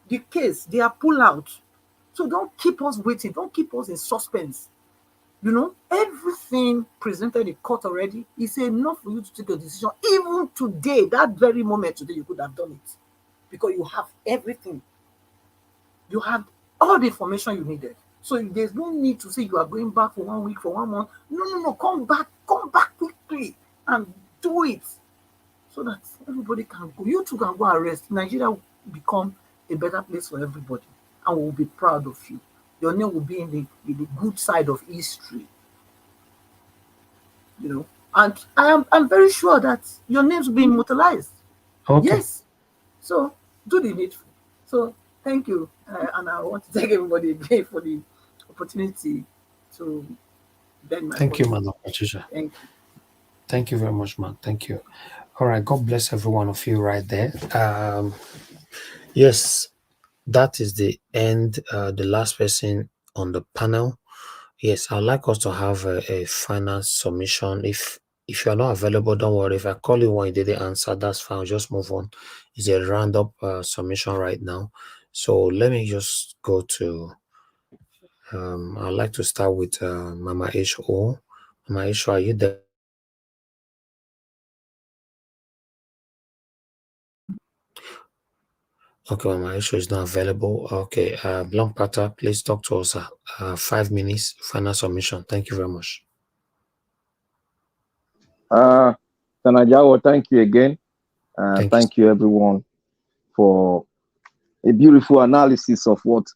The case, they are pull out. So don't keep us waiting. Don't keep us in suspense. You know, everything presented in court already is enough for you to take a decision. Even today, that very moment today, you could have done it. Because you have everything. You have all the information you needed. So there's no need to say you are going back for 1 week, for 1 month. No. Come back quickly and do it. So that everybody can go. You too can go and rest. Nigeria will become a better place for everybody. And we'll be proud of you. Your name will be in the good side of history. You know. And I'm very sure that your names will be immortalized. Okay. Yes. So do the needful. So thank you. And I want to thank everybody again for the opportunity to bend my Thank you, voice. man. Patricia. Thank you. Thank you very much, man. Thank you. All right. God bless every one of you right there. Yes, that is the end. The last person on the panel. Yes, I'd like us to have a final submission. If you are not available, don't worry. If I call you when you didn't answer, that's fine. Just move on. It's a roundup submission right now. So let me just go to. I'd like to start with Mama H.O. Mama H.O., are you there? Okay, Mama H.O. is not available. Okay, Blanc Pata, please talk to us. 5 minutes, final submission. Thank you very much. Sanajawo, thank you again. Thank you, everyone, for a beautiful analysis of what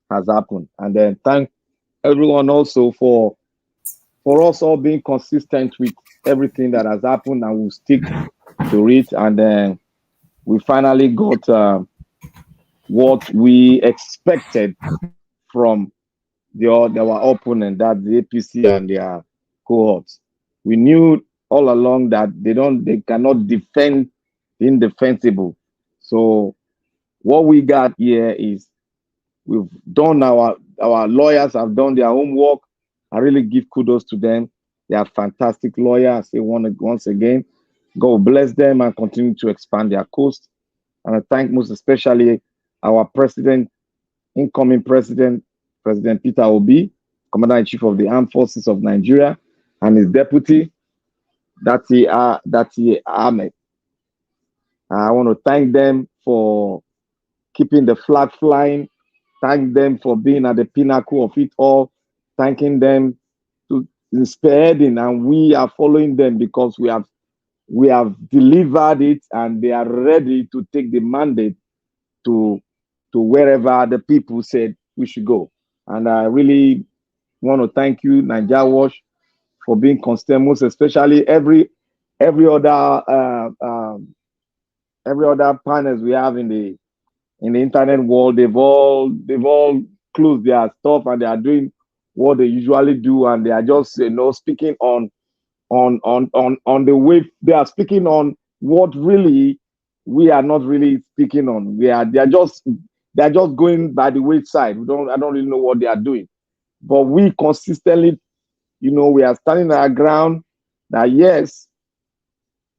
has happened. And then thank everyone also for us all being consistent with everything that has happened, and we'll stick to it. And then we finally got what we expected from our opponent, that the APC and their cohorts. We knew all along that they cannot defend the indefensible. So what we got here is we've done our lawyers have done their homework. I really give kudos to them. They are fantastic lawyers. I say once again, God bless them and continue to expand their coast. And I thank most especially our president, incoming president, President Peter Obi, Commander-in-Chief of the Armed Forces of Nigeria, and his deputy, Dati Ahmed. I want to thank them for keeping the flag flying, thank them for being at the pinnacle of it all, thanking them to spearheading, and we are following them because we have delivered it, and they are ready to take the mandate to wherever the people said we should go. And I really want to thank you, Nigeria Watch, for being consistent, most especially every other panels we have in the internet world. They've all closed their stuff, and they are doing what they usually do, and they are just speaking on the way they are speaking on what really we are not really speaking on. They are just going by the wayside. I don't really know what they are doing, but we consistently, we are standing our ground that yes,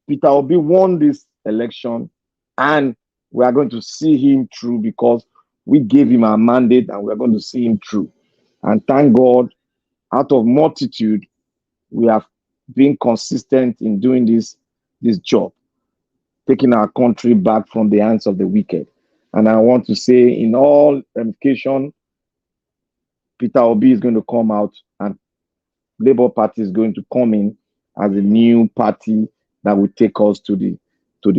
Peter Obi won this election, and we are going to see him through because we gave him our mandate, and we are going to see him through. And thank God, out of multitude, we have been consistent in doing this job, taking our country back from the hands of the wicked. And I want to say, in all ramification, Peter Obi is going to come out, and Labour Party is going to come in as a new party that will take us to the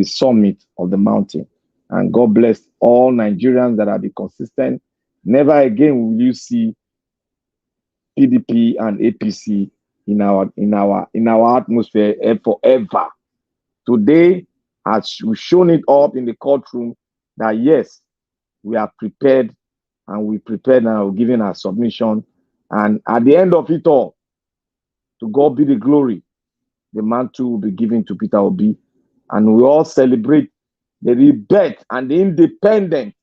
summit of the mountain. And God bless all Nigerians that have been consistent. Never again will you see PDP and APC in our atmosphere forever. Today, as we've shown it up in the courtroom, that yes, we are prepared, and we prepared and we're giving our submission. And at the end of it all, to God be the glory, the mantle will be given to Peter Obi, and we all celebrate the rebirth and the independence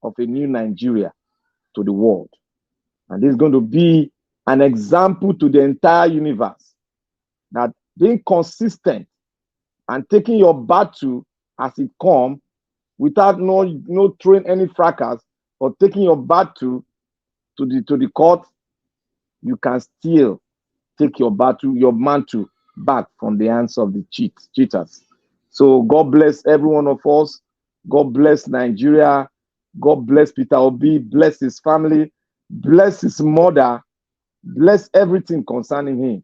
of a new Nigeria to the world. And this is going to be an example to the entire universe that being consistent and taking your battle as it comes without no throwing any fracas, or taking your battle to the court, you can still take your mantle back from the hands of the cheaters. So God bless every one of us. God bless Nigeria. God bless Peter Obi. Bless his family. Bless his mother. Bless everything concerning him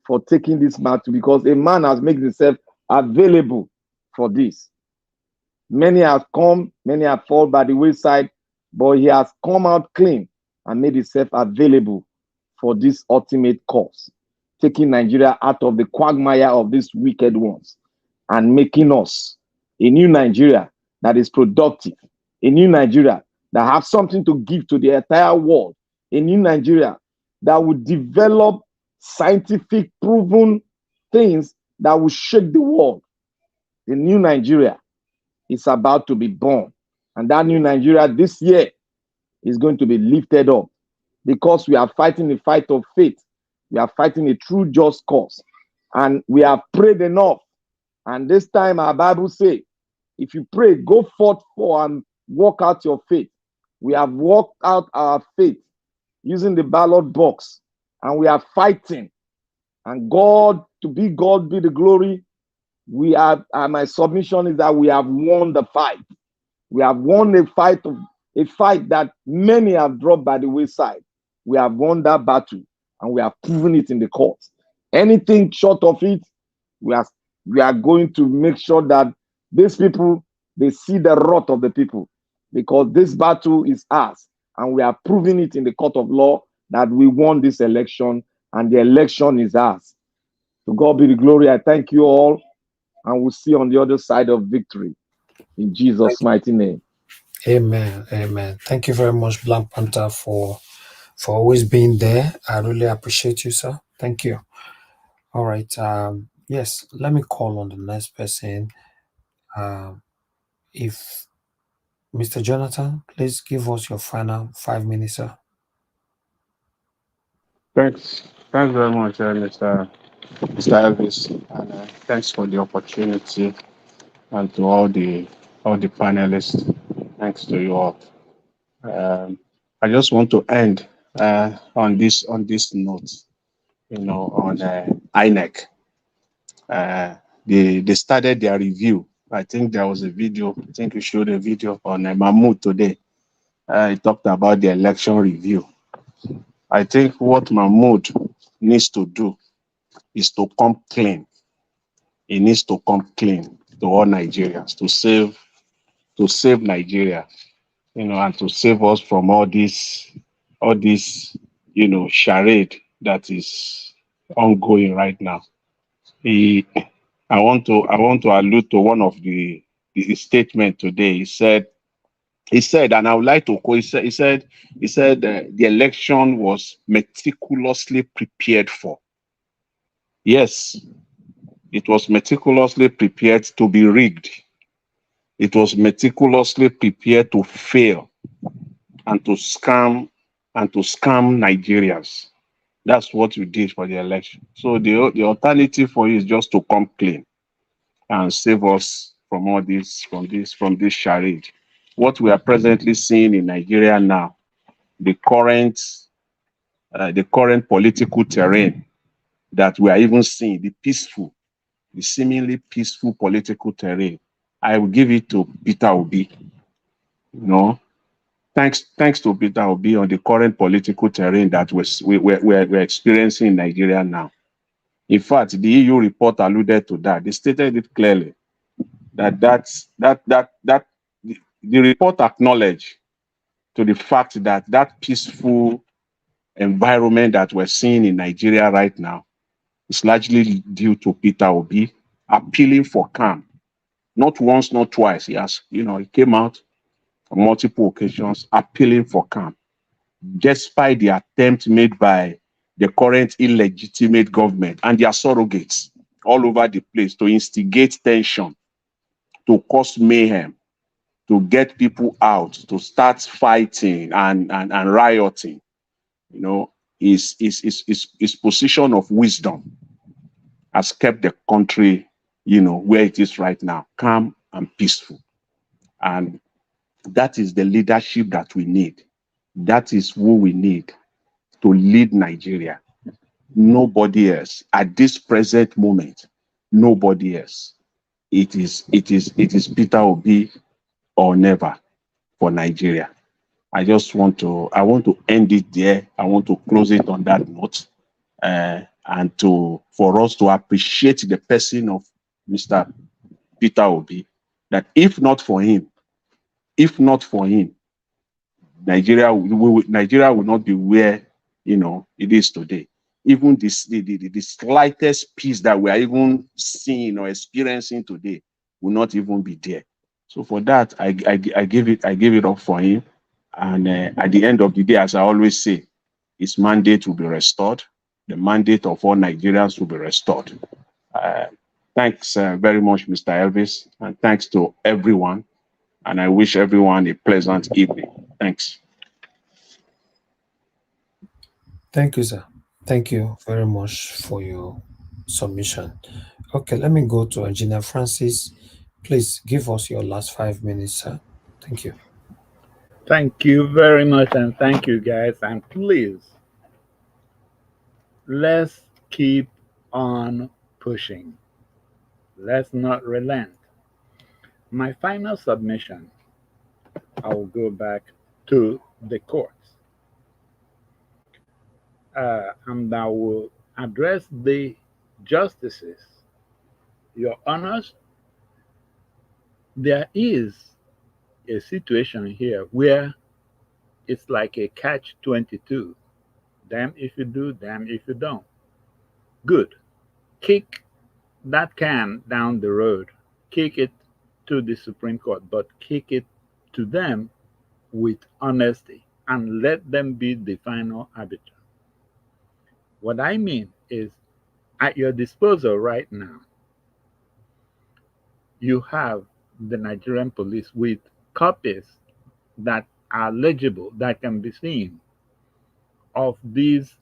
for taking this battle, because a man has made himself available for this. Many have come, many have fallen by the wayside, but he has come out clean and made himself available for this ultimate cause, taking Nigeria out of the quagmire of these wicked ones and making us a new Nigeria that is productive, a new Nigeria that has something to give to the entire world, a new Nigeria that will develop scientific proven things that will shake the world. The new Nigeria is about to be born. And that new Nigeria this year is going to be lifted up, because we are fighting a fight of faith. We are fighting a true just cause. And we have prayed enough. And this time our Bible says, if you pray, go forth for and walk out your faith. We have walked out our faith using the ballot box. And we are fighting. And God be the glory. We have, my submission is that we have won the fight. We have won a fight that many have dropped by the wayside. We have won that battle, and we have proven it in the court. Anything short of it, we are going to make sure that these people, they see the wrath of the people, because this battle is ours, and we are proving it in the court of law that we won this election, and the election is ours. To God be the glory. I thank you all, and we'll see you on the other side of victory. In Jesus' mighty name. Amen. Amen. Thank you very much, Black Panther, for always being there. I really appreciate you, sir. Thank you. All right. Yes, let me call on the next person. If Mr. Jonathan, please give us your final 5 minutes, sir. Thanks very much, Mr. Elvis, and thanks for the opportunity, and to all the panelists. Thanks to you all. I just want to end on this note, on INEC. They started their review. I think there was a video. I think we showed a video on Mahmoud today. He talked about the election review. I think what Mahmoud needs to do is to come clean. He needs to come clean to all Nigerians, to save Nigeria, and to save us from all this, charade that is ongoing right now. I want to allude to one of the statement today. He said, and I would like to quote. He said, the election was meticulously prepared for. Yes, it was meticulously prepared to be rigged. It was meticulously prepared to fail and to scam Nigerians. That's what we did for the election. So the alternative for you is just to come clean and save us from all this, from this charade. What we are presently seeing in Nigeria now, the current political terrain that we are even seeing, the seemingly peaceful political terrain, I will give it to Peter Obi. Thanks to Peter Obi on the current political terrain that we're experiencing in Nigeria now. In fact, the EU report alluded to that. They stated it clearly that the report acknowledged to the fact that peaceful environment that we're seeing in Nigeria right now is largely due to Peter Obi appealing for calm. Not once, not twice. He came out on multiple occasions appealing for calm, despite the attempt made by the current illegitimate government and their surrogates all over the place to instigate tension, to cause mayhem, to get people out, to start fighting and rioting. His position of wisdom has kept the country, where it is right now, calm and peaceful. And that is the leadership that we need. That is who we need to lead Nigeria. Nobody else. At this present moment, nobody else. It is Peter Obi or never for Nigeria. I want to end it there. I want to close it on that note. And for us to appreciate the person of Mr. Peter Obi, that if not for him, Nigeria will not be where it is today. Even the slightest peace that we are even seeing or experiencing today will not even be there. So for that, I give it up for him. And at the end of the day, as I always say, his mandate will be restored. The mandate of all Nigerians will be restored. Thanks very much, Mr. Elvis, and thanks to everyone. And I wish everyone a pleasant evening. Thanks. Thank you, sir. Thank you very much for your submission. Okay, let me go to Engineer Francis. Please give us your last 5 minutes, sir. Thank you. Thank you very much, and thank you, guys. And please, let's keep on pushing. Let's not relent. My final submission, I will go back to the courts. And I will address the justices. Your Honors, there is a situation here where it's like a catch-22. Damn if you do, damn if you don't. Good. Kick that can down the road. Kick it to the Supreme Court, but kick it to them with honesty and let them be the final arbiter. What I mean is, at your disposal right now, you have the Nigerian police with copies that are legible, that can be seen, of these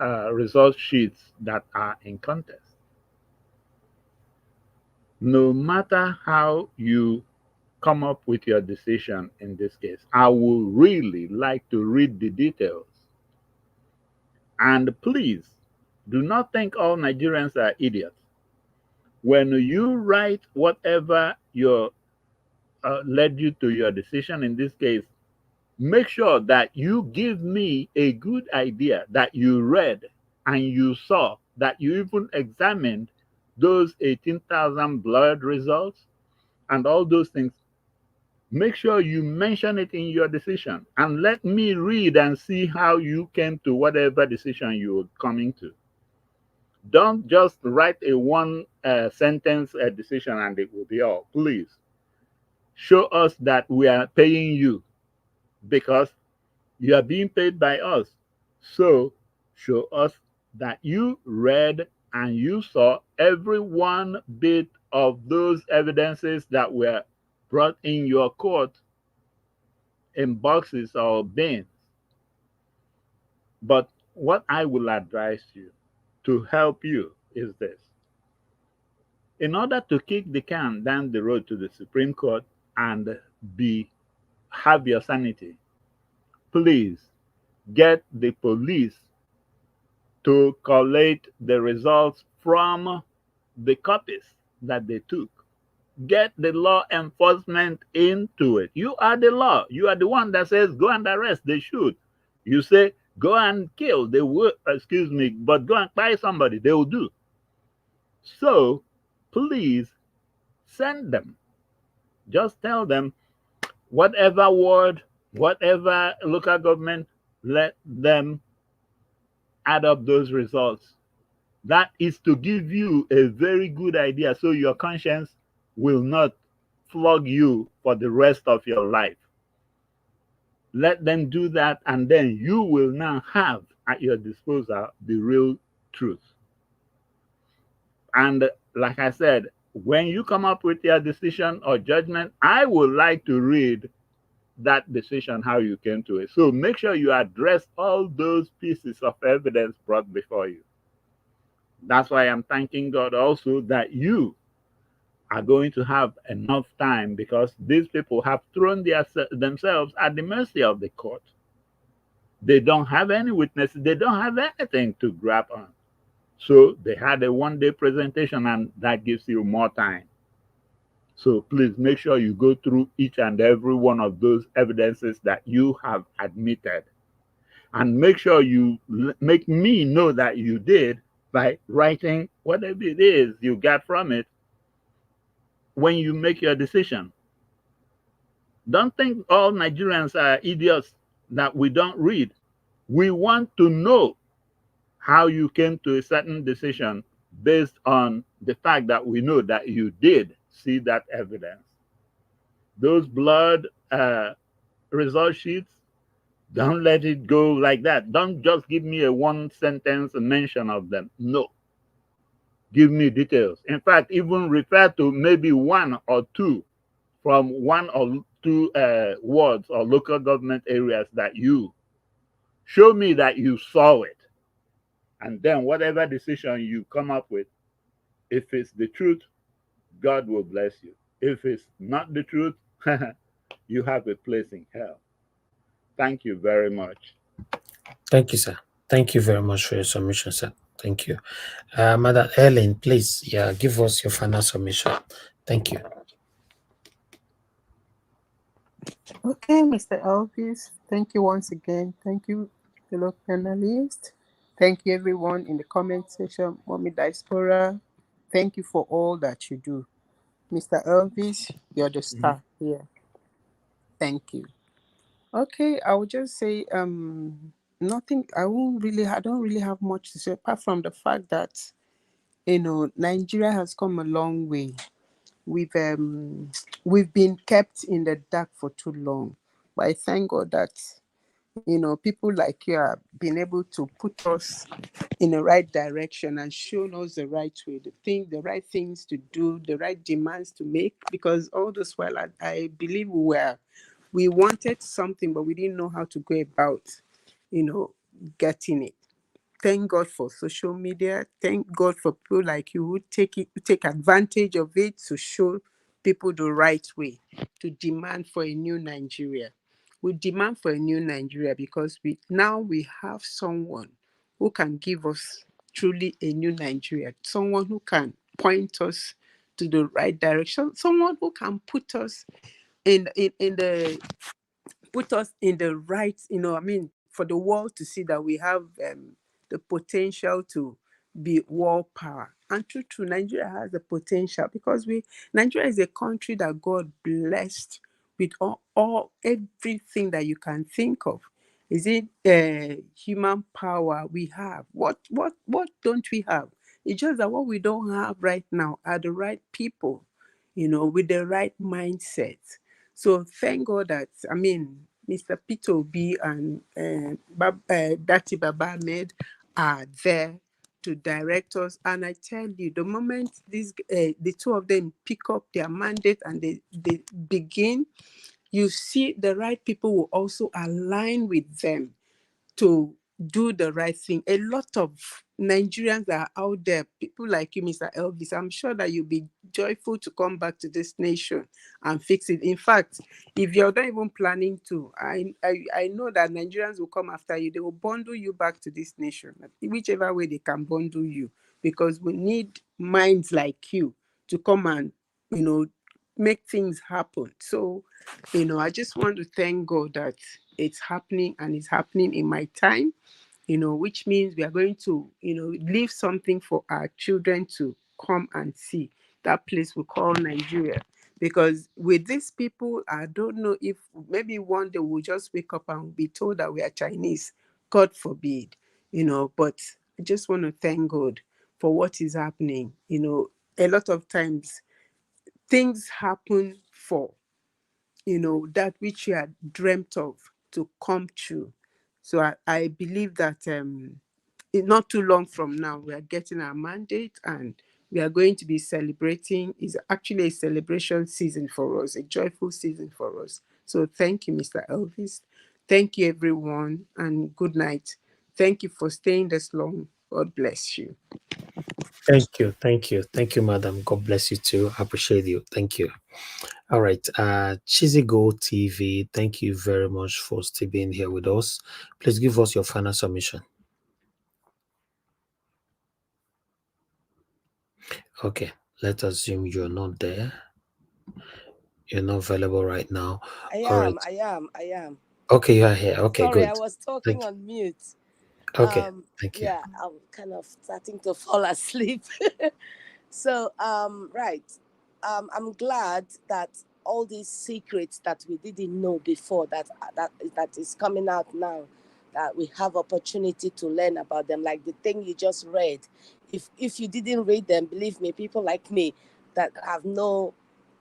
result sheets that are in contest. No matter how you come up with your decision in this case, I would really like to read the details. And please, do not think all Nigerians are idiots. When you write whatever led you to your decision in this case, make sure that you give me a good idea that you read and you saw, that you even examined those 18,000 blurred results and all those things. Make sure you mention it in your decision and let me read and see how you came to whatever decision you were coming to. Don't just write a one sentence decision and it will be all. Please show us that we are paying you, because you are being paid by us. So show us that you read and you saw every one bit of those evidences that were brought in your court in boxes or bins. But what I will advise you to help you is this. In order to kick the can down the road to the Supreme Court and have your sanity, please get the police to collate the results from the copies that they took. Get the law enforcement into it. You are the law. You are the one that says go and arrest. They should. You say go and kill. They will, but go and buy somebody. They will do. So please send them. Just tell them whatever ward, whatever local government, let them add up those results That is to give you a very good idea so your conscience will not flog you for the rest of your life. Let them do that, and then you will now have at your disposal the real truth. And like I said, when you come up with your decision or judgment, I would like to read that decision, how you came to it. So make sure you address all those pieces of evidence brought before you. That's why I'm thanking God also that you are going to have enough time, because these people have thrown themselves at the mercy of the court. They don't have any witnesses. They don't have anything to grab on. So they had a one-day presentation, and that gives you more time. So please make sure you go through each and every one of those evidences that you have admitted. And make sure you make me know that you did by writing whatever it is you got from it when you make your decision. Don't think all Nigerians are idiots that we don't read. We want to know how you came to a certain decision based on the fact that we know that you did see that evidence. Those blood result sheets, don't let it go like that. Don't just give me a one sentence mention of them. No. Give me details. In fact, even refer to maybe one or two from one or two wards or local government areas that you show me that you saw it. And then whatever decision you come up with, if it's the truth, God will bless you. If it's not the truth, you have a place in hell. Thank you very much. Thank you, sir. Thank you very much for your submission, sir. Thank you. Madam Ellen, please, give us your final submission. Thank you. Okay, Mr. Elvis, thank you once again. Thank you, fellow panelists. Thank you, everyone in the comment section. Mommy Diaspora, thank you for all that you do. Mr. Elvis, you're the star here. Thank you. Okay, I would just say nothing. I don't really have much to say apart from the fact that Nigeria has come a long way. We've been kept in the dark for too long, but I thank God that people like you have been able to put us in the right direction and shown us the right way, the right things to do, the right demands to make. Because all this while, I believe we wanted something, but we didn't know how to go about, getting it. Thank God for social media. Thank God for people like you who take advantage of it to show people the right way to demand for a new Nigeria. We demand for a new Nigeria because we have someone who can give us truly a new Nigeria, someone who can point us to the right direction, someone who can put us in the right, for the world to see that we have the potential to be world power. And true, Nigeria has the potential because Nigeria is a country that God blessed with everything that you can think of. Is it human power we have? What don't we have? It's just that what we don't have right now are the right people, with the right mindset. So thank God that, Mr. Peter Obi and Dati Baba Ahmed are there to direct us. And I tell you, the moment the two of them pick up their mandate and they begin, you see the right people will also align with them to do the right thing. A lot of Nigerians are out there, people like you, Mr. Elvis. I'm sure that you'll be joyful to come back to this nation and fix it. In fact, if you're not even planning to, I know that Nigerians will come after you. They will bundle you back to this nation, whichever way they can bundle you, because we need minds like you to come and, make things happen. So, I just want to thank God that it's happening and it's happening in my time, which means we are going to, leave something for our children to come and see, that place we call Nigeria. Because with these people, I don't know if maybe one day we'll just wake up and be told that we are Chinese. God forbid, but I just want to thank God for what is happening. You know, a lot of times things happen for, you know, that which you had dreamt of to come true. So I believe that not too long from now, we are getting our mandate and we are going to be celebrating. It's actually a celebration season for us, a joyful season for us. So thank you, Mr. Elvis. Thank you, everyone, and good night. Thank you for staying this long. God bless you. Thank you. Thank you. Thank you, madam. God bless you too. I appreciate you. Thank you. All right. Cheesy Go TV, thank you very much for still being here with us. Please give us your final submission. Okay. Let's assume you're not there. You're not available right now. I All right. I am. Okay, you are here. Okay, Sorry, good. I was Thank talking on mute. Okay, thank you. Yeah, I'm kind of starting to fall asleep. So, right. I'm glad that all these secrets that we didn't know before that is coming out now, that we have opportunity to learn about them. Like the thing you just read. If you didn't read them, believe me, people like me that have no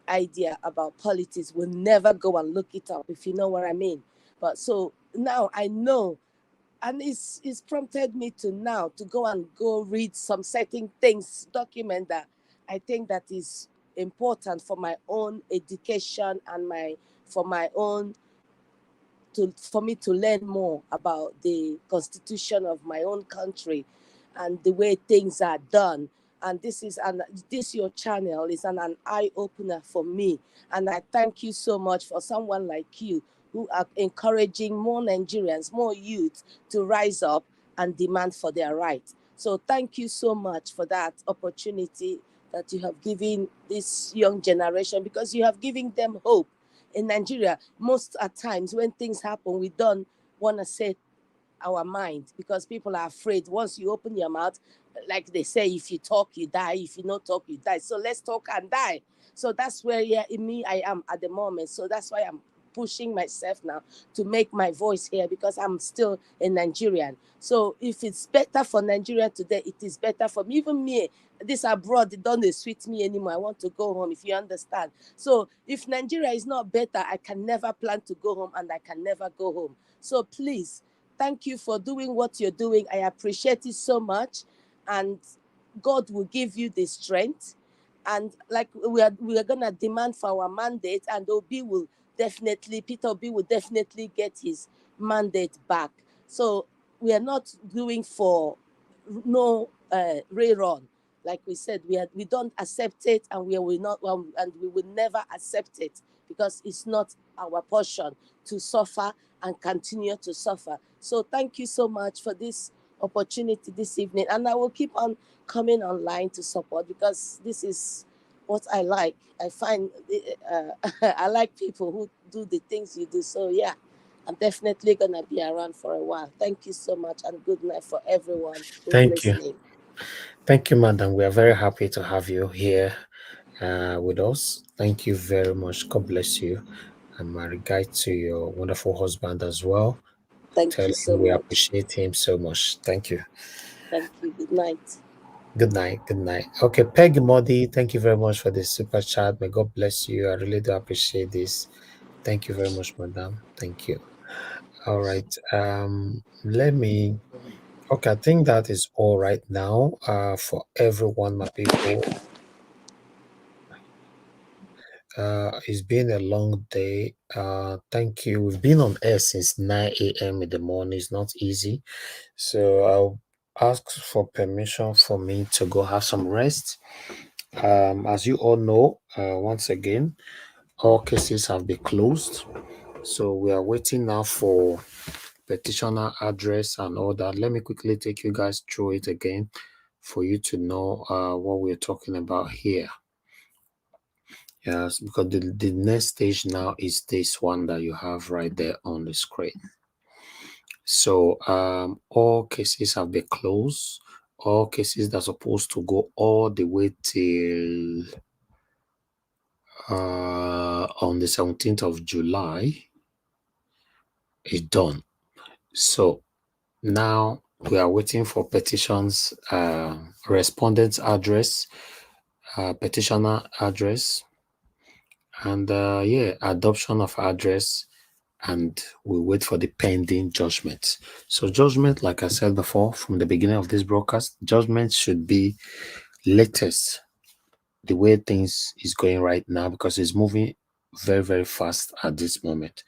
idea about politics will never go and look it up, if you know what I mean. But so now I know, and it's prompted me to now to go read some certain things, document that I think that is important for my own education and for my own for me to learn more about the constitution of my own country and the way things are done. And this your channel is an eye opener for me. And I thank you so much for someone like you who are encouraging more Nigerians, more youth to rise up and demand for their rights. So thank you so much for that opportunity that you have given this young generation, because you have given them hope. In Nigeria, most at times when things happen, we don't want to say our mind because people are afraid. Once you open your mouth, like they say, if you talk, you die. If you not talk, you die. So let's talk and die. So that's where in me I am at the moment. So that's why I'm pushing myself now to make my voice here, because I'm still a Nigerian. So if it's better for Nigeria today, it is better for me. Even me, this abroad, it don't suit me anymore. I want to go home, if you understand. So if Nigeria is not better, I can never plan to go home, and I can never go home. So please, thank you for doing what you're doing. I appreciate it so much. And God will give you the strength. And like we are gonna demand for our mandate, and Peter Obi will definitely get his mandate back. So we are not doing for no rerun. Like we said, we don't accept it, and we will not, and we will never accept it, because it's not our portion to suffer and continue to suffer. So thank you so much for this opportunity this evening, and I will keep on coming online to support, because this is what I like. I find I like people who do the things you do. So yeah, I'm definitely gonna be around for a while. Thank you so much, and good night for everyone who's Thank you. listening. Thank you, madam. We are very happy to have you here with us. Thank you very much. God bless you. And my regard to your wonderful husband as well. Thank Tell you him so we much. appreciate him so much. Thank you. Thank you. Good night. Good night. Good night. Okay, Peggy Modi, thank you very much for the super chat. May God bless you. I really do appreciate this. Thank you very much, madam. Thank you. All right. Let me. Okay, I think that is all right now. For everyone, my people. It's been a long day. Thank you. We've been on air since 9 a.m. in the morning. It's not easy. So I'll ask for permission for me to go have some rest. As you all know, once again, all cases have been closed. So we are waiting now for petitioner address and all that. Let me quickly take you guys through it again for you to know what we're talking about here. Yes, because the next stage now is this one that you have right there on the screen. So all cases have been closed. All cases that are supposed to go all the way till on the 17th of July is done. So now We are waiting for petitions, respondent's address, petitioner address, and yeah, adoption of address, and we wait for the pending judgment. So judgment, like I said before, from the beginning of this broadcast, judgment should be latest the way things is going right now, because it's moving very, very fast at this moment.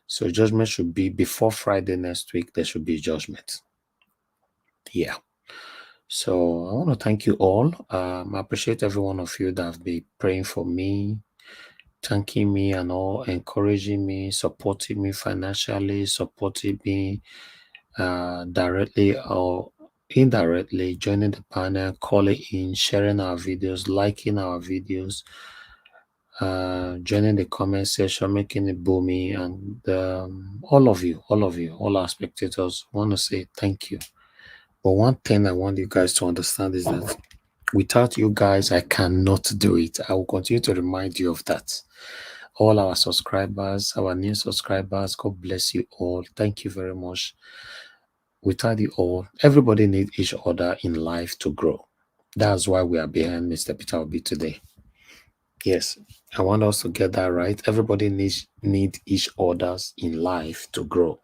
So judgment should be before Friday next week. There should be judgment. Yeah. So I want to thank you all. I appreciate every one of you that have been praying for me, thanking me and all, encouraging me, supporting me financially, supporting me directly or indirectly, joining the panel, calling in, sharing our videos, liking our videos, joining the comment section, making it boomy, and all of you, all our spectators, want to say thank you. But one thing I want you guys to understand is that without you guys, I cannot do it. I will continue to remind you of that. All our subscribers, our new subscribers, God bless you all. Thank you very much. Without you all, everybody needs each other in life to grow. That's why we are behind Mr. Peter Obi today. Yes, I want us to get that right. Everybody needs each other's in life to grow.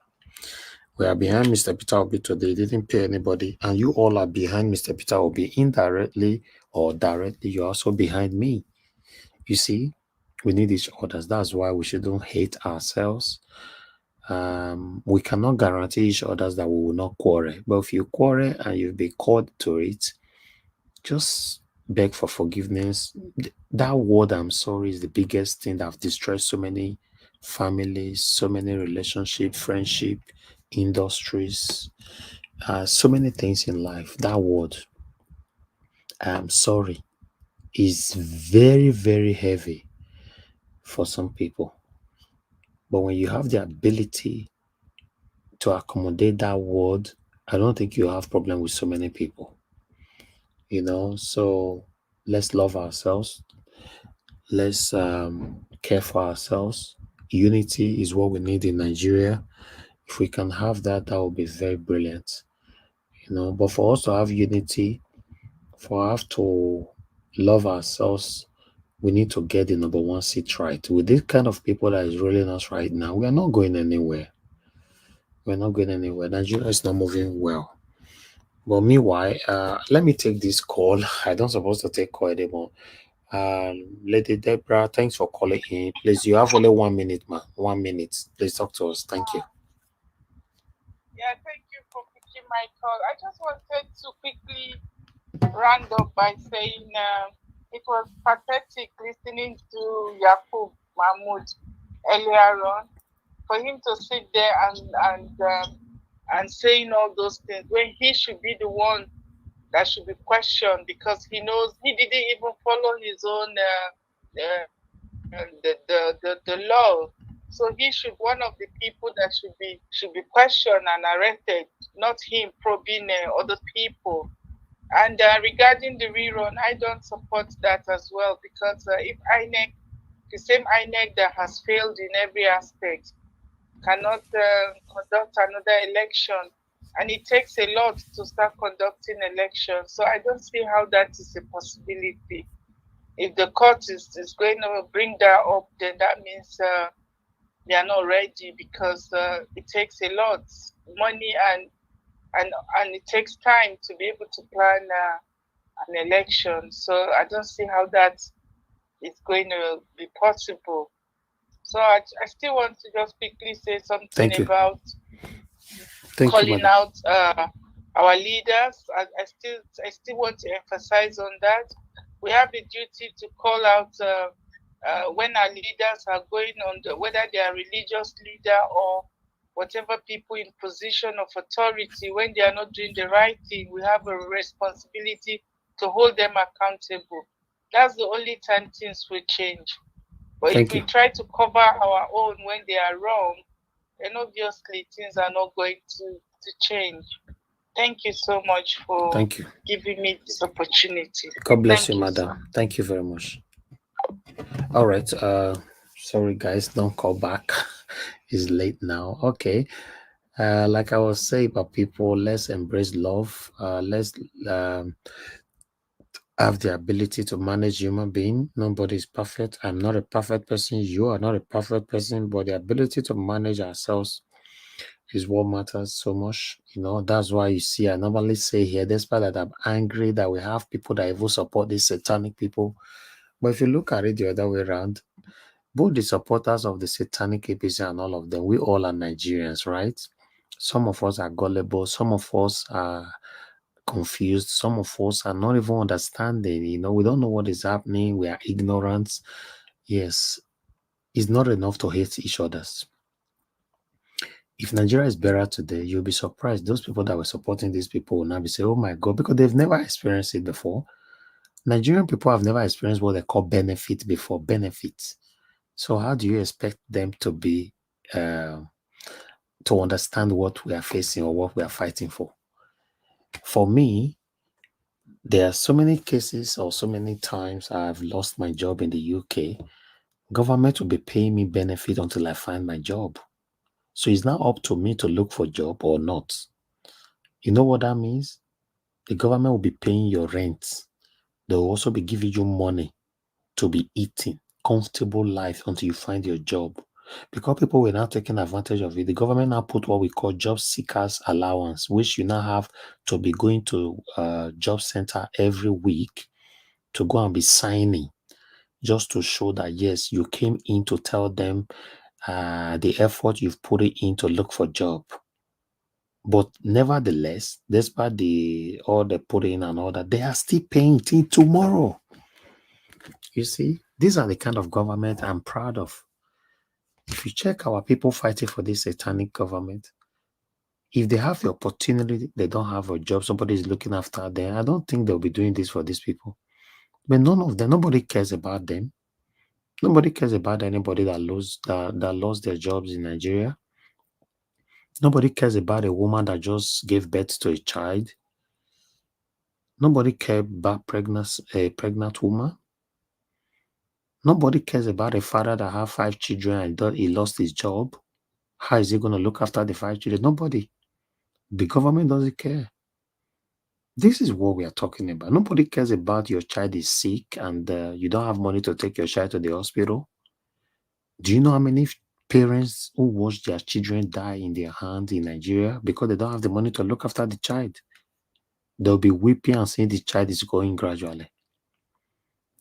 We are behind Mr. Peter Obi today. He didn't pay anybody, and you all are behind Mr. Peter Obi indirectly or directly. You're also behind me. You see, we need each other. That's why we shouldn't hate ourselves. We cannot guarantee each other that we will not quarrel. But if you quarrel and you've been called to it, just beg for forgiveness. That word "I'm sorry" is the biggest thing that have destroyed so many families, so many relationships, friendship, industries, so many things in life. That word "I'm sorry" is very, very heavy for some people. But when you have the ability to accommodate that word, I don't think you have problem with so many people. You know, so let's love ourselves. Let's care for ourselves. Unity is what we need in Nigeria. If we can have that, that will be very brilliant. You know, but for us to have unity, for us to love ourselves, we need to get the number one seat right. With this kind of people that is ruling us right now, we are not going anywhere. We're not going anywhere. Nigeria is not moving well. But meanwhile, let me take this call. I don't supposed to take call anymore. Lady Deborah, thanks for calling in. Please, you have only 1 minute, man. 1 minute. Please talk to us. Thank you. Yeah, thank you for picking my call. I just wanted to quickly round up by saying it was pathetic listening to Yakub Mahmoud earlier on, for him to sit there and saying all those things when he should be the one that should be questioned, because he knows he didn't even follow his own the law. So he should one of the people that should be questioned and arrested, not him probing other people. And regarding the rerun, I don't support that as well, because if INEC, the same INEC that has failed in every aspect, cannot conduct another election, and it takes a lot to start conducting elections. So I don't see how that is a possibility. If the court is going to bring that up, then that means they are not ready, because it takes a lot money and it takes time to be able to plan an election. So I don't see how that is going to be possible. So I still want to just quickly say something about calling out our leaders. I still want to emphasize on that. We have the duty to call out when our leaders are going on, whether they are religious leader or whatever people in position of authority, when they are not doing the right thing, we have a responsibility to hold them accountable. That's the only time things will change. But if we try to cover our own when they are wrong, then obviously things are not going to change. Thank you so much for giving me this opportunity. God bless you, madam. Sir. Thank you very much. All right. Sorry, guys, don't call back. It's late now. Okay. Like I was saying, but people, let's embrace love. Let's have the ability to manage human being. Nobody is perfect. I'm not a perfect person. You are not a perfect person, but the ability to manage ourselves is what matters so much. You know, that's why you see, I normally say here, despite that I'm angry that we have people that even support these satanic people. But if you look at it the other way around, both the supporters of the satanic APC and all of them, we all are Nigerians, right? Some of us are gullible. Some of us are confused. Some of us are not even understanding. You know, we don't know what is happening. We are ignorant. Yes, it's not enough to hate each other's. If Nigeria is better today, you'll be surprised. Those people that were supporting these people will now be saying, oh my God, because they've never experienced it before. Nigerian people have never experienced what they call benefit before, benefits. So how do you expect them to be, to understand what we are facing or what we are fighting for? For me, there are so many cases or so many times I've lost my job in the UK. Government will be paying me benefit until I find my job. So it's now up to me to look for a job or not. You know what that means? The government will be paying your rent. They will also be giving you money to be eating, comfortable life until you find your job. Because people were now taking advantage of it, the government now put what we call job seekers allowance, which you now have to be going to a job center every week to go and be signing, just to show that yes, you came in to tell them the effort you've put it in to look for a job. But nevertheless, despite all the putting and all that, they are still paying till tomorrow. You see, these are the kind of government I'm proud of. If you check our people fighting for this satanic government, if they have the opportunity, they don't have a job, somebody is looking after them, I don't think they'll be doing this for these people. But none of them, nobody cares about them. Nobody cares about anybody that lost their jobs in Nigeria. Nobody cares about a woman that just gave birth to a child. Nobody cares about a pregnant woman. Nobody cares about a father that has 5 children and he lost his job. How is he going to look after the 5 children? Nobody. The government doesn't care. This is what we are talking about. Nobody cares about your child is sick and you don't have money to take your child to the hospital. Do you know how many parents who watch their children die in their hands in Nigeria because they don't have the money to look after the child? They'll be weeping and saying the child is going gradually.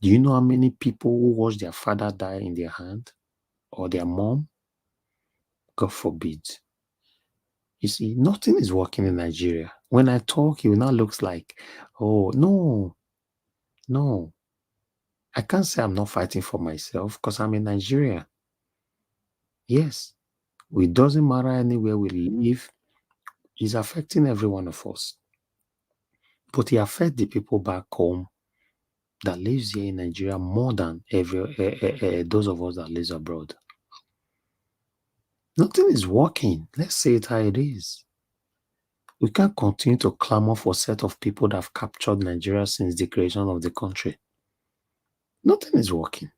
Do you know how many people who watch their father die in their hand or their mom? God forbid. You see, nothing is working in Nigeria. When I talk, it now looks like, oh, no. I can't say I'm not fighting for myself because I'm in Nigeria. Yes, it doesn't matter anywhere we live. It's affecting every one of us. But it affects the people back home that lives here in Nigeria more than those of us that live abroad. Nothing is working. Let's say it how it is. We can't continue to clamor for a set of people that have captured Nigeria since the creation of the country. Nothing is working.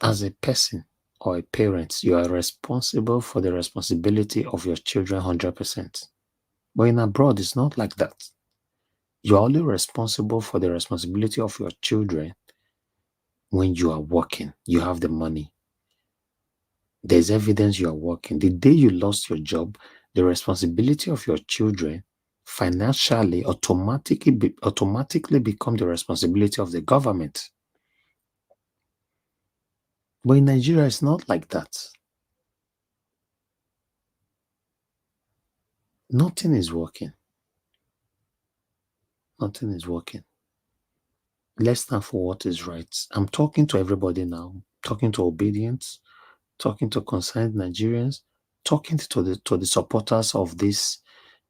As a person or a parent, you are responsible for the responsibility of your children 100%. But in abroad, it's not like that. You're only responsible for the responsibility of your children when you are working. You have the money. There's evidence you are working. The day you lost your job, the responsibility of your children financially automatically become the responsibility of the government. But in Nigeria, it's not like that. Nothing is working. Nothing is working. Let's stand for what is right. I'm talking to everybody now, talking to obedience, talking to concerned Nigerians, talking to the supporters of these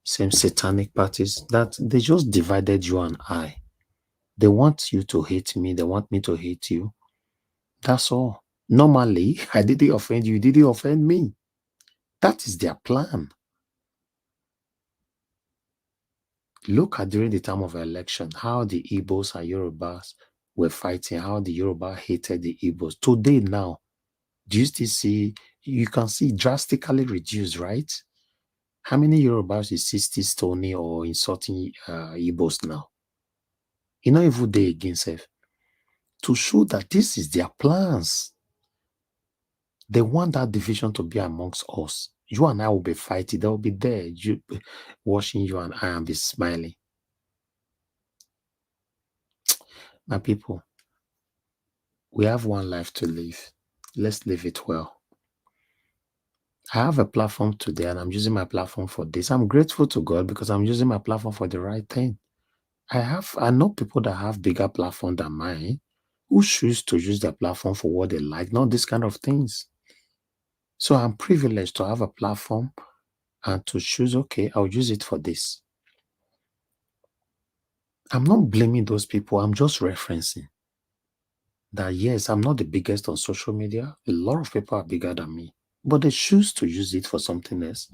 same satanic parties that they just divided you and I. They want you to hate me. They want me to hate you. That's all. Normally, I didn't offend you. You didn't offend me. That is their plan. Look at during the time of election, how the Igbos and Yorubas were fighting, how the Yoruba hated the Igbos. Today now, Do you still see? You can see drastically reduced, right? How many Yorubas you see still stoning or insulting Igbos now? You know, even they against it to show that this is their plans. They want that division to be amongst us. You and I will be fighting. They will be there, you watching you and I and be smiling. My people, we have one life to live. Let's live it well. I have a platform today and I'm using my platform for this. I'm grateful to God because I'm using my platform for the right thing. I know people that have bigger platform than mine who choose to use their platform for what they like, not this kind of things. So I'm privileged to have a platform and to choose, okay, I'll use it for this. I'm not blaming those people. I'm just referencing that, yes, I'm not the biggest on social media. A lot of people are bigger than me, but they choose to use it for something else.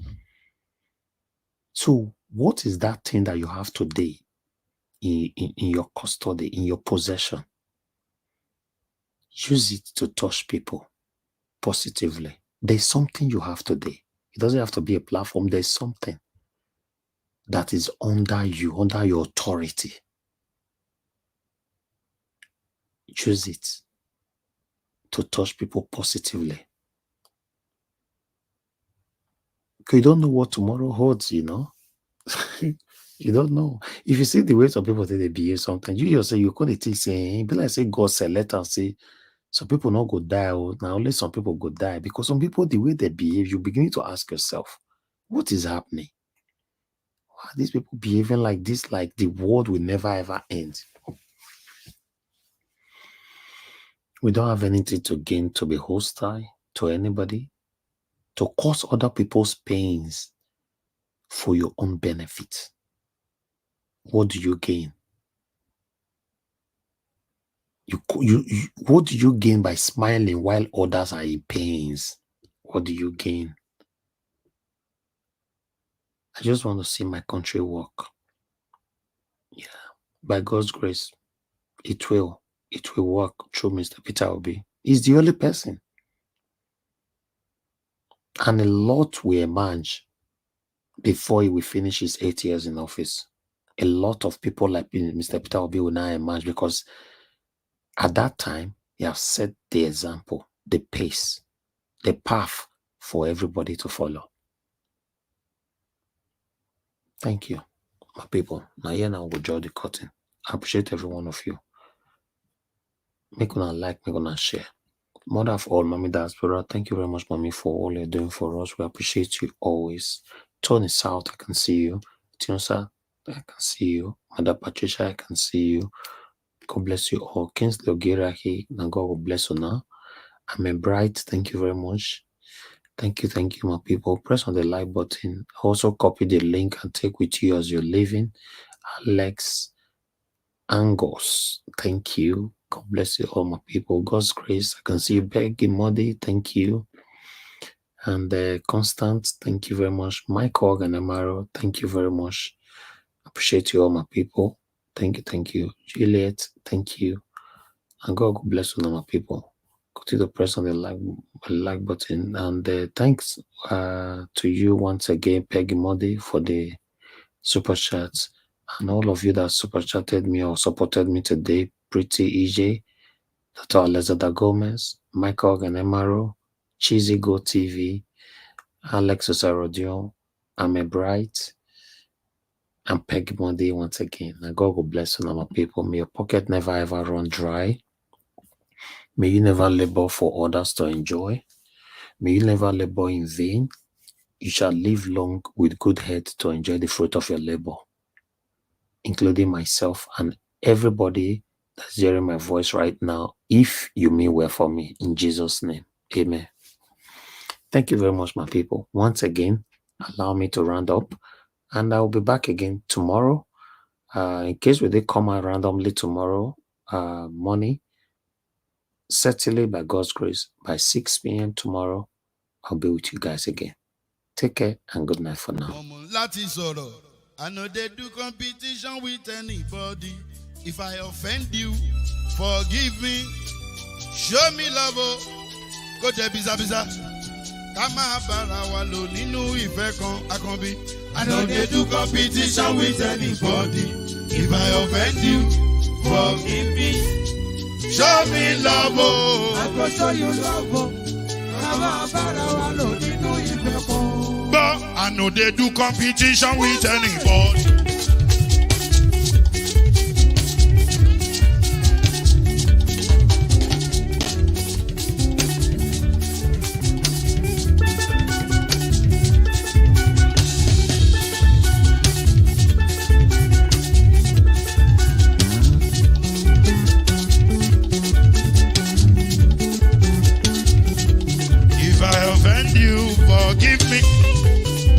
So what is that thing that you have today in your custody, in your possession? Use it to touch people positively. There's something you have today. It doesn't have to be a platform. There's something that is under you, under your authority. Use it to touch people positively. You don't know what tomorrow holds, you know. You don't know. If you see the way some people they behave sometimes, you yourself, you couldn't think, say, be like, say, God select and say, some people not go die. Now only some people go die. Because some people, the way they behave, you begin to ask yourself, what is happening? Why are these people behaving like this? Like the world will never ever end. We don't have anything to gain to be hostile to anybody, to cause other people's pains for your own benefit. What do you gain? What do you gain by smiling while others are in pains? What do you gain? I just want to see my country work. Yeah, by God's grace, it will work through Mr. Peter Obi. He's the only person. And a lot will emerge before he will finish his 8 years in office. A lot of people like Mr. Peter Obi will now emerge because at that time, he has set the example, the pace, the path for everybody to follow. Thank you, my people. Now here now we'll draw the curtain. I appreciate every one of you. Make una like, make una share. Mother of all, Mommy Diaspora, thank you very much, Mommy, for all you're doing for us. We appreciate you always. Tony South, I can see you. Tionsa, I can see you. Mother Patricia, I can see you. God bless you all. Kingsley Ogiraki, and God will bless you now. I'm bright. Thank you very much. Thank you, my people. Press on the like button. Also copy the link and take with you as you're leaving. Alex Angos, thank you. God bless you all, my people. God's grace. I can see you, Becky Modi. Thank you. And Constant, thank you very much. Mike Organ Amaro, thank you very much. Appreciate you all, my people. Thank you. Juliet, thank you. And God bless you all, my people. Continue to press on the like button. And thanks to you once again, Peggy Modi, for the super chats. And all of you that super chatted me or supported me today, Pretty EJ, Dr. Alexander Gomez, Michael Ganemaro, Cheesy Go TV, Alex Osarodion, Ame Bright, and Peggy Monday once again. And God will bless you, my people. May your pocket never ever run dry. May you never labor for others to enjoy. May you never labor in vain. You shall live long with good health to enjoy the fruit of your labor, including myself and everybody that's hearing my voice right now, if you mean well for me, in Jesus' name. Amen. Thank you very much, my people. Once again, allow me to round up, and I'll be back again tomorrow. In case we did come out randomly tomorrow morning, certainly by God's grace, by 6 p.m. tomorrow, I'll be with you guys again. Take care and good night for now. I know they do competition with anybody. If I offend you, forgive me. Show me love. kó jẹ bizabiza. Ká máa bára wa lò nínú ìfẹ́ kan Akànbí. I no dey do competition with anybody. If I offend you, forgive me. Show me love, oh. I go show you love, oh. Ká máa bára wa lò nínú ìfẹ́ kan. But I no dey do competition with anybody. Forgive me,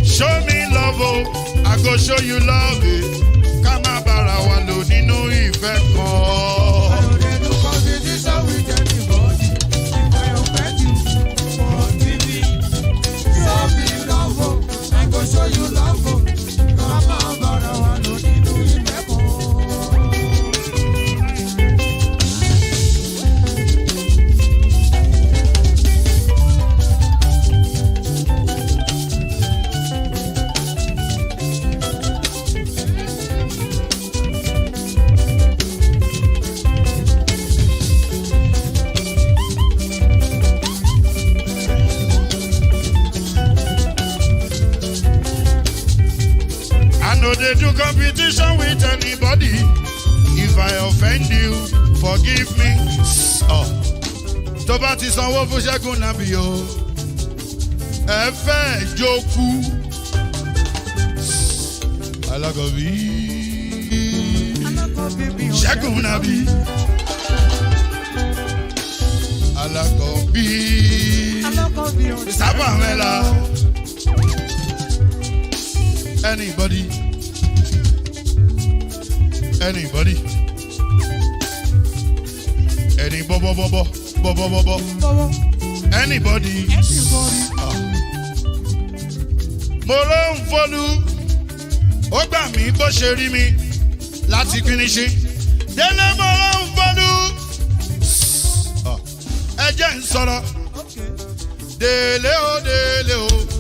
show me love, oh, I go show you love, eh. Ká má bára wa lò nínú ìfẹ́ kan. I don't dey do competition with anybody. If I offend you, forgive me. Show me love, oh, I go show you love, oh. Ká má bára wa lò nínú ìfẹ́ kan. They do competition with anybody. If I offend you, forgive me. Oh, tó bá ti sanwó fún Ṣẹ́gun Nàbí o, ẹ fẹ́ jókù. Alákọ̀bí Ṣẹ́gun Nàbí. Alákọ̀bí Sábàmẹ́là. Anybody? Anybody? Any bobo. Anybody? Mo ló ń folú, ó gbà mí bó ṣe rí mi láti finishi. Délé mo ló ń folú, ẹ jẹ́ ń sọ̀rọ̀. Délé o.